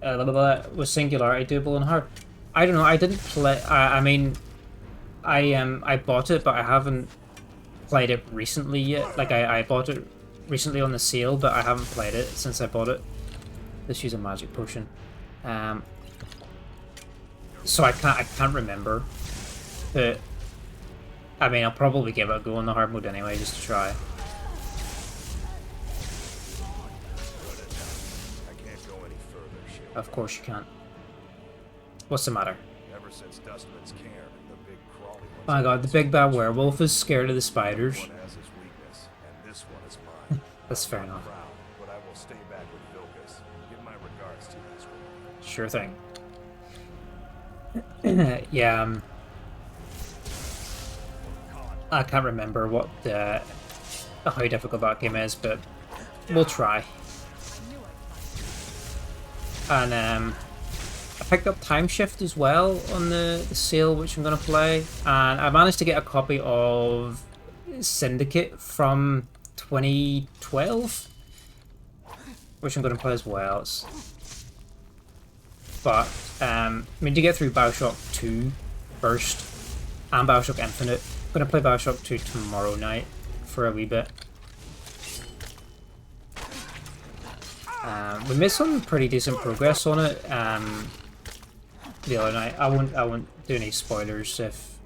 doable on hard? I don't know. I didn't play. I mean, I bought it, but I haven't played it recently yet. Like I bought it recently on the sale, but I haven't played it since I bought it. Let's use a magic potion. So I can't remember, but I mean I'll probably give it a go on the hard mode anyway, just to try. Of course you can't. What's the matter? Ever since Dustman's camp, the big crawly ones. Oh my god, the big bad werewolf is scared of the spiders. One has his weakness, and this one is mine. That's fair enough. But I will stay back with Vilkas. Give my regards to Israel. Sure thing. Yeah. I can't remember what how difficult that game is, but we'll try. And I picked up Time Shift as well on the sale, which I'm going to play. And I managed to get a copy of Syndicate from 2012, which I'm going to play as well. But I mean, to get through Bioshock 2 first and Bioshock Infinite, I'm going to play Bioshock 2 tomorrow night for a wee bit. We made some pretty decent progress on it the other night. I won't do any spoilers if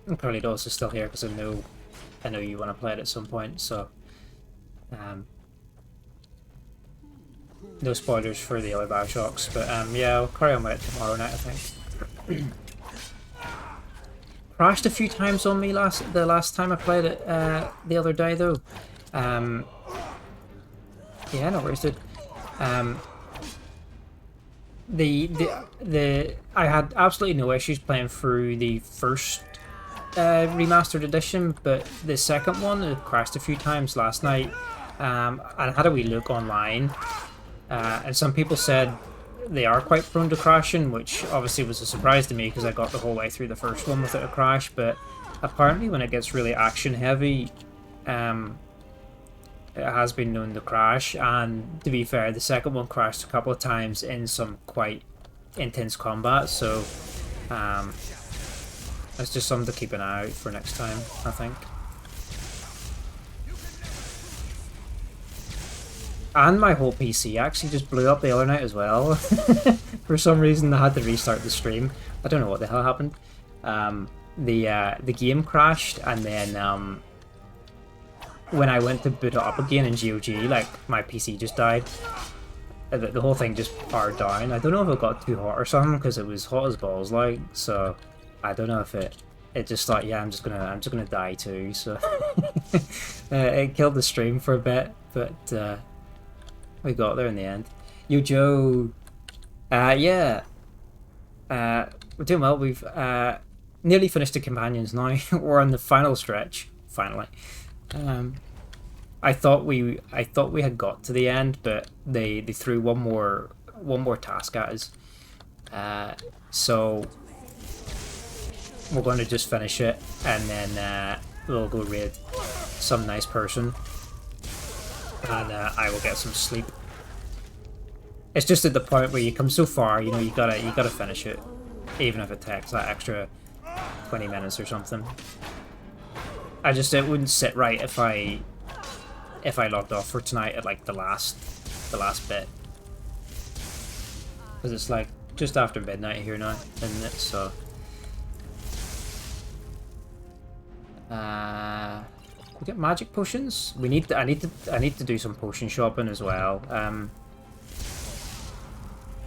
Carlitos is still here, because I know you want to play it at some point. So no spoilers for the other Bioshocks, but yeah, I'll carry on with it tomorrow night, I think. Crashed a few times on me the last time I played it the other day though. Yeah, no worries, dude. I had absolutely no issues playing through the first remastered edition, but the second one it crashed a few times last night. And I had a wee look online, and some people said they are quite prone to crashing, which obviously was a surprise to me because I got the whole way through the first one without a crash. But apparently, when it gets really action heavy, it has been known to crash, and to be fair, the second one crashed a couple of times in some quite intense combat, so that's just something to keep an eye out for next time, I think. And my whole PC actually just blew up the other night as well. For some reason I had to restart the stream. I don't know what the hell happened. The game crashed, and then when I went to boot it up again in GOG, like, my PC just died. The whole thing just powered down. I don't know if it got too hot or something, because it was hot as balls, like, so I don't know if it just thought, yeah, I'm just gonna die too, so it killed the stream for a bit, but we got there in the end. Yo, Joe. Yeah. We're doing well. We've nearly finished the companions now. We're on the final stretch, finally. I thought we had got to the end, but they threw one more task at us. So we're going to just finish it, and then we'll go raid some nice person, and I will get some sleep. It's just at the point where you come so far, you know, you gotta finish it, even if it takes that extra 20 minutes or something. It wouldn't sit right if I logged off for tonight at like the last bit, because it's like just after midnight here now, isn't it? So we get magic potions. I need to do some potion shopping as well.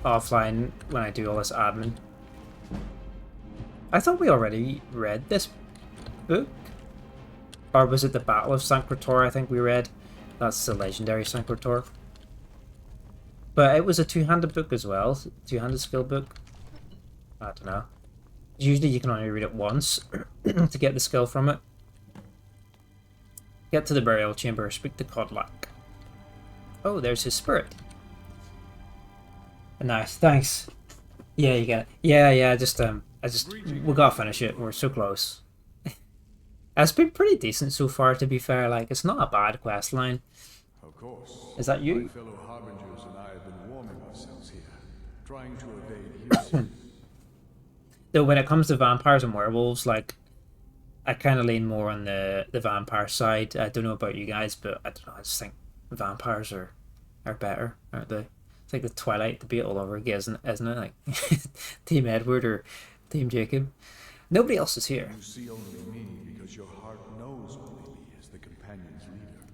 Offline when I do all this admin. I thought we already read this book. Or was it the Battle of Sancretor I think we read? That's the legendary Sancretor. But it was a two-handed book as well. Two-handed skill book. I don't know. Usually you can only read it once to get the skill from it. Get to the burial chamber, speak to Kodlak. Oh, there's his spirit. Nice, thanks. Yeah, you get it. Yeah, we gotta finish it. We're so close. It's been pretty decent so far, to be fair. Like, it's not a bad quest line. Of course. Is that you? My fellow harbingers and I have been warming ourselves here, trying to evade use. Though when it comes to vampires and werewolves, like, I kind of lean more on the vampire side. I don't know about you guys, but I don't know. I just think vampires are better, aren't they? It's like the Twilight debate all over again, isn't it? Like, Team Edward or Team Jacob. Nobody else is here. You see only me because your heart knows only me as the companion's leader.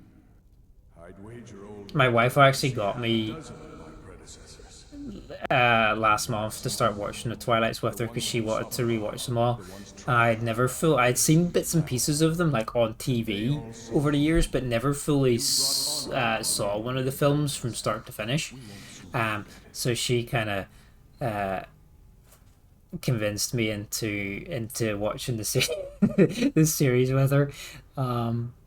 I'd wager old my wife actually got me last month to start watching the Twilights with her because she wanted to rewatch them all. I'd seen bits and pieces of them like on TV over the years, but never fully saw one of the films from start to finish. So she kind of convinced me into watching this series with her.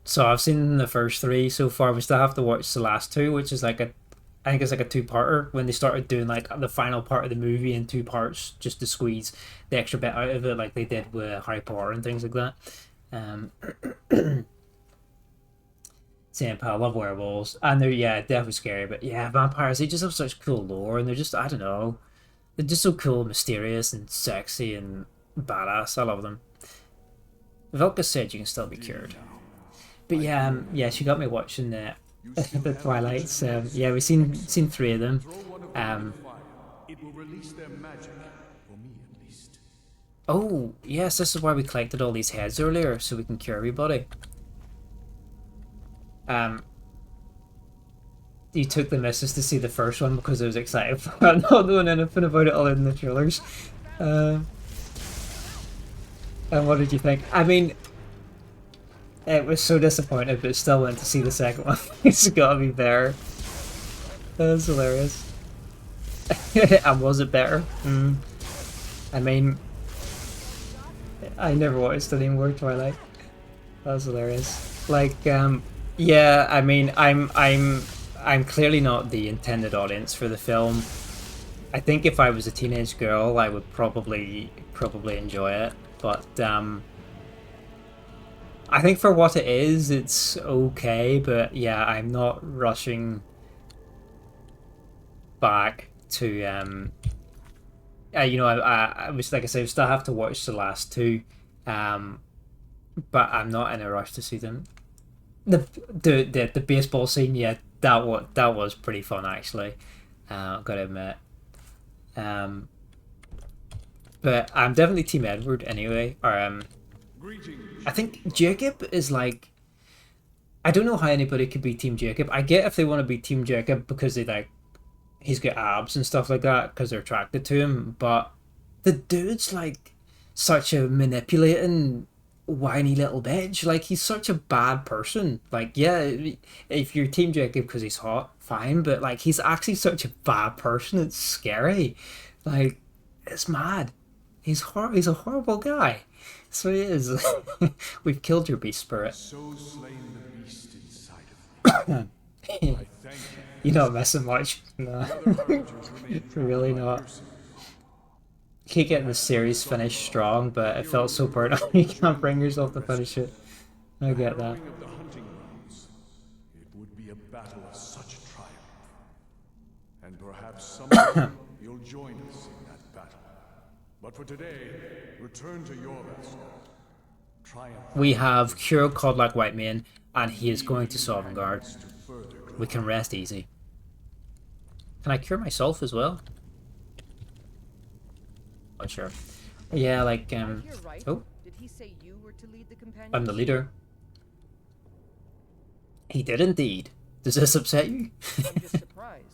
So I've seen the first three so far. We still have to watch the last two, which is like I think it's like a two-parter when they started doing like the final part of the movie in two parts just to squeeze the extra bit out of it, like they did with Harry Potter and things like that. Same, I love werewolves, and they're definitely scary, but yeah, vampires, they just have such cool lore, and they're just, I don't know, they're just so cool, mysterious, and sexy, and badass. I love them. Vilka said you can still be cured. But yeah, she got me watching the Twilights. Yeah, we've seen three of them. It will release their magic, for me at least. Oh, yes, this is why we collected all these heads earlier, so we can cure everybody. You took the missus to see the first one because I was excited for it, not knowing anything about it other than the trailers. And what did you think? I mean, it was so disappointed, but still went to see the second one. It's gotta be better. That was hilarious. And was it better? I mean, I never watched any more Twilight. That was hilarious. Like, yeah, I mean, I'm clearly not the intended audience for the film. I think if I was a teenage girl, I would probably enjoy it. But I think for what it is, it's okay. But yeah, I'm not rushing back to you know, I was, like I said, I still have to watch the last two, but I'm not in a rush to see them. The baseball scene, yeah, that was pretty fun actually. Gotta admit. But I'm definitely Team Edward anyway. Or I think Jacob is like, I don't know how anybody could be Team Jacob. I get if they want to be Team Jacob because they like, he's got abs and stuff like that because they're attracted to him. But the dude's like such a manipulating, whiny little bitch. Like, he's such a bad person. Like, yeah, if you're Team Jacob because he's hot, fine, but like, he's actually such a bad person. It's scary. Like, it's mad. He's a horrible guy. So he is. We've killed your beast spirit. So slain the beast inside of me. I thank you. You're not missing much. No. Really not. Keep getting the series finished strong, but it felt so burnt out you can't bring yourself to finish it. I get that. It would be a battle of such triumph. And perhaps someday you'll join us in that battle. But for today, return to your rest. Triumph. We have Cure Codlac Whitemane, and he is going to Sovngarde. We can rest easy. Can I cure myself as well? Not sure. Yeah, like, oh. Did he say you were to lead the companions? I'm the leader. He did indeed. Does this upset you? I'm just surprised.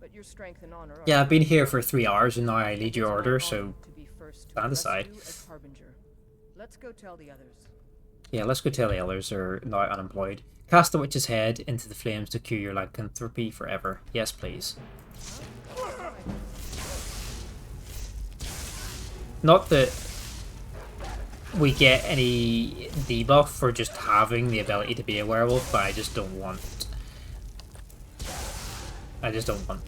But your strength and honor. Yeah, I've been here for 3 hours and now I lead your order, so stand aside. Let's go tell the others. Yeah, let's go tell the others are now unemployed. Cast the witch's head into the flames to cure your lycanthropy forever. Yes, please. Not that we get any debuff for just having the ability to be a werewolf, but I just don't want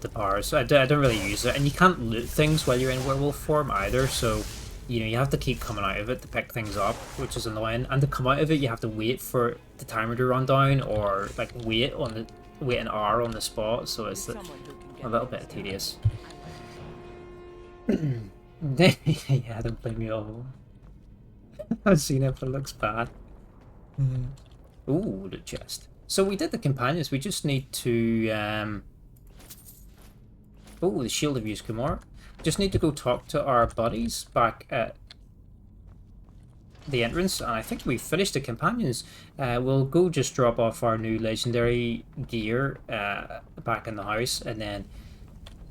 the powers. I don't really use it, and you can't loot things while you're in werewolf form either, so you know, you have to keep coming out of it to pick things up, which is annoying. And to come out of it, you have to wait for the timer to run down, or like wait an hour on the spot. So it's a little bit tedious. Yeah, don't blame me all. I've seen it, but it looks bad. Ooh, the chest. So we did the companions. We just need to. Oh, the Shield of Yuskumar. Just need to go talk to our buddies back at the entrance, and I think we've finished the companions. We'll go just drop off our new legendary gear back in the house, and then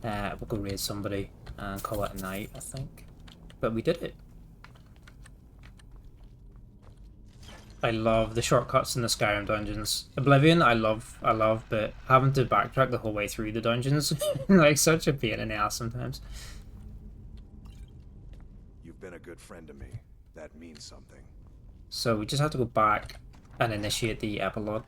we'll go raid somebody and call it a night, I think. But we did it. I love the shortcuts in the Skyrim dungeons. Oblivion, I love, but having to backtrack the whole way through the dungeons, like, such a pain in the ass sometimes. been a good friend to me. That means something. So we just have to go back and initiate the epilogue.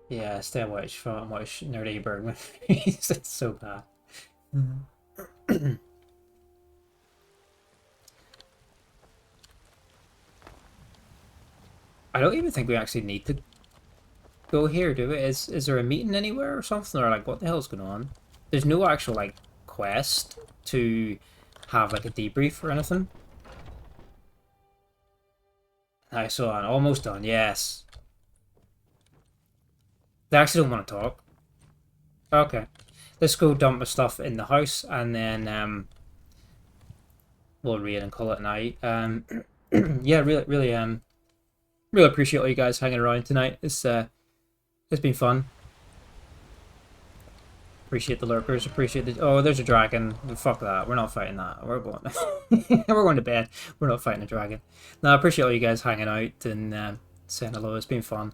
Yeah, stay away from watch nerdy bird movies. It's so bad. I don't even think we actually need to go here, do we? Is there a meeting anywhere or something, or like what the hell's going on? There's no actual like quest to have like a debrief or anything. Nice one, almost done. Yes. They actually don't want to talk. Okay, let's go dump my stuff in the house, and then we'll read and call it a night. Yeah, really appreciate all you guys hanging around tonight. It's been fun. Appreciate the lurkers. Appreciate the. Oh, there's a dragon. Fuck that. We're not fighting that. We're going. We're going to bed. We're not fighting a dragon. No, I appreciate all you guys hanging out and saying hello. It's been fun.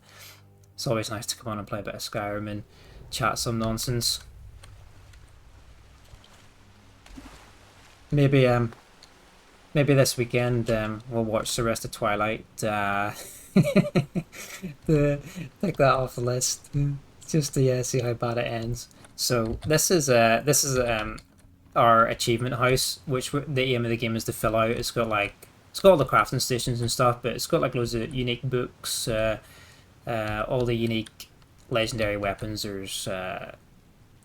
It's always nice to come on and play a bit of Skyrim and chat some nonsense. Maybe maybe this weekend we'll watch the rest of Twilight. Take that off the list just to see how bad it ends. So this is our achievement house, which the aim of the game is to fill out. It's got all the crafting stations and stuff, but it's got like loads of unique books, all the unique legendary weapons. There's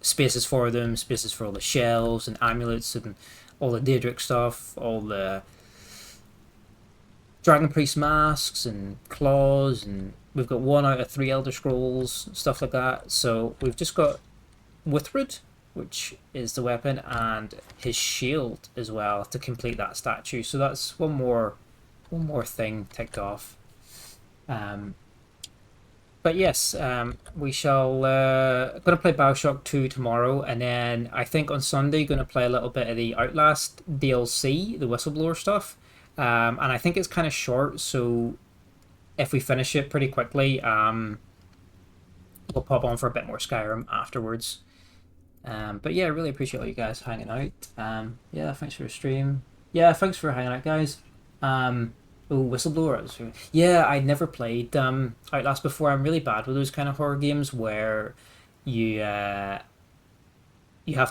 spaces for them, spaces for all the shells and amulets and all the Daedric stuff, all the Dragon Priest masks and claws, and we've got 1 out of 3 Elder Scrolls, stuff like that. So we've just got Withrid, which is the weapon, and his shield as well to complete that statue. So that's one more thing ticked off. But yes, we shall gonna play Bioshock 2 tomorrow, and then I think on Sunday gonna play a little bit of the Outlast DLC, the whistleblower stuff. And I think it's kind of short, so if we finish it pretty quickly, we'll pop on for a bit more Skyrim afterwards. But yeah, I really appreciate all you guys hanging out. Yeah, thanks for the stream. Yeah, thanks for hanging out, guys. Oh, Whistleblower. Yeah, I'd never played Outlast before. I'm really bad with those kind of horror games where you have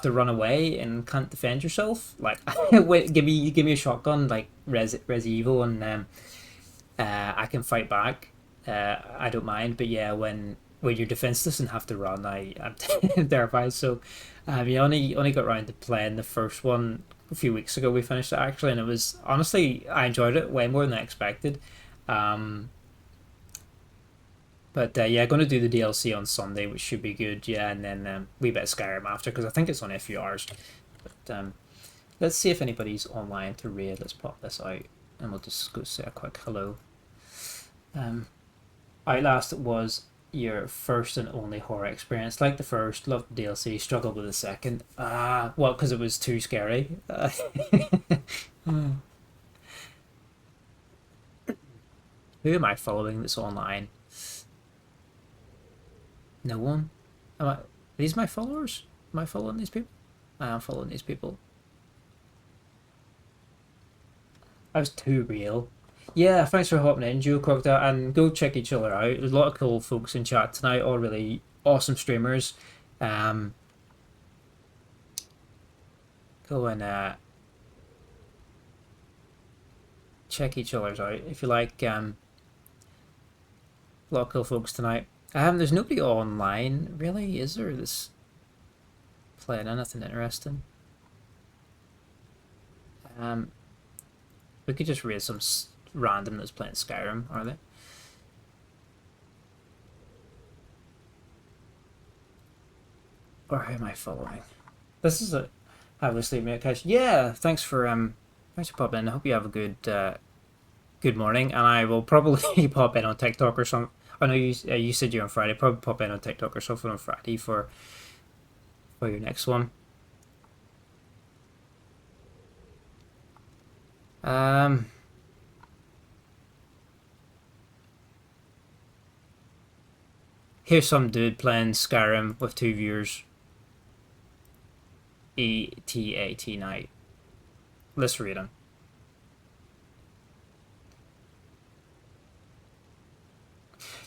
to run away and can't defend yourself. Like, wait, give me a shotgun like Res Evil, and I can fight back. I don't mind, but yeah, when you're defenseless and have to run, I'm terrified. So, we only got around to playing the first one a few weeks ago. We finished it actually, and it was honestly I enjoyed it way more than I expected. But yeah, going to do the DLC on Sunday, which should be good. Yeah, and then we bit of Skyrim after, because I think it's on a few hours. But let's see if anybody's online to raid. Let's pop this out, and we'll just go say a quick hello. Outlast was your first and only horror experience. Like the first, loved the DLC, struggled with the second. Well, because it was too scary. Who am I following that's online? No one? Are these my followers? Am I following these people? I am following these people. I was too real. Yeah, thanks for hopping in, Joe Crocodile, and go check each other out. There's a lot of cool folks in chat tonight, all really awesome streamers. Go and check each other's out if you like. A lot of cool folks tonight. There's nobody online, really, is there? This playing anything interesting? We could just raise some random that's playing Skyrim, are they? Or who am I following? This is a obviously me catch. Yeah, thanks for popping in. I hope you have a good morning, and I will probably pop in on TikTok or something. I know you said you're on Friday. Probably pop in on TikTok or something on Friday for your next one. Here's some dude playing Skyrim with 2 viewers. ETAT night. Let's read him.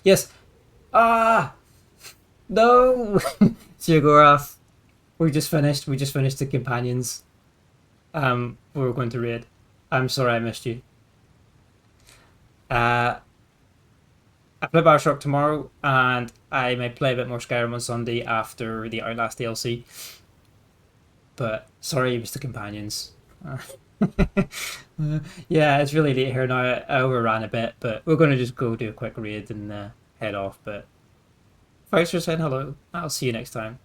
Yes. Ah! No! Sigurath. We just finished the companions. We were going to raid. I'm sorry I missed you. I play Bioshock tomorrow, and I may play a bit more Skyrim on Sunday after the Outlast DLC. But sorry, Mr. Companions. Yeah, it's really late here now. I overran a bit, but we're going to just go do a quick raid and head off. But thanks for saying hello. I'll see you next time.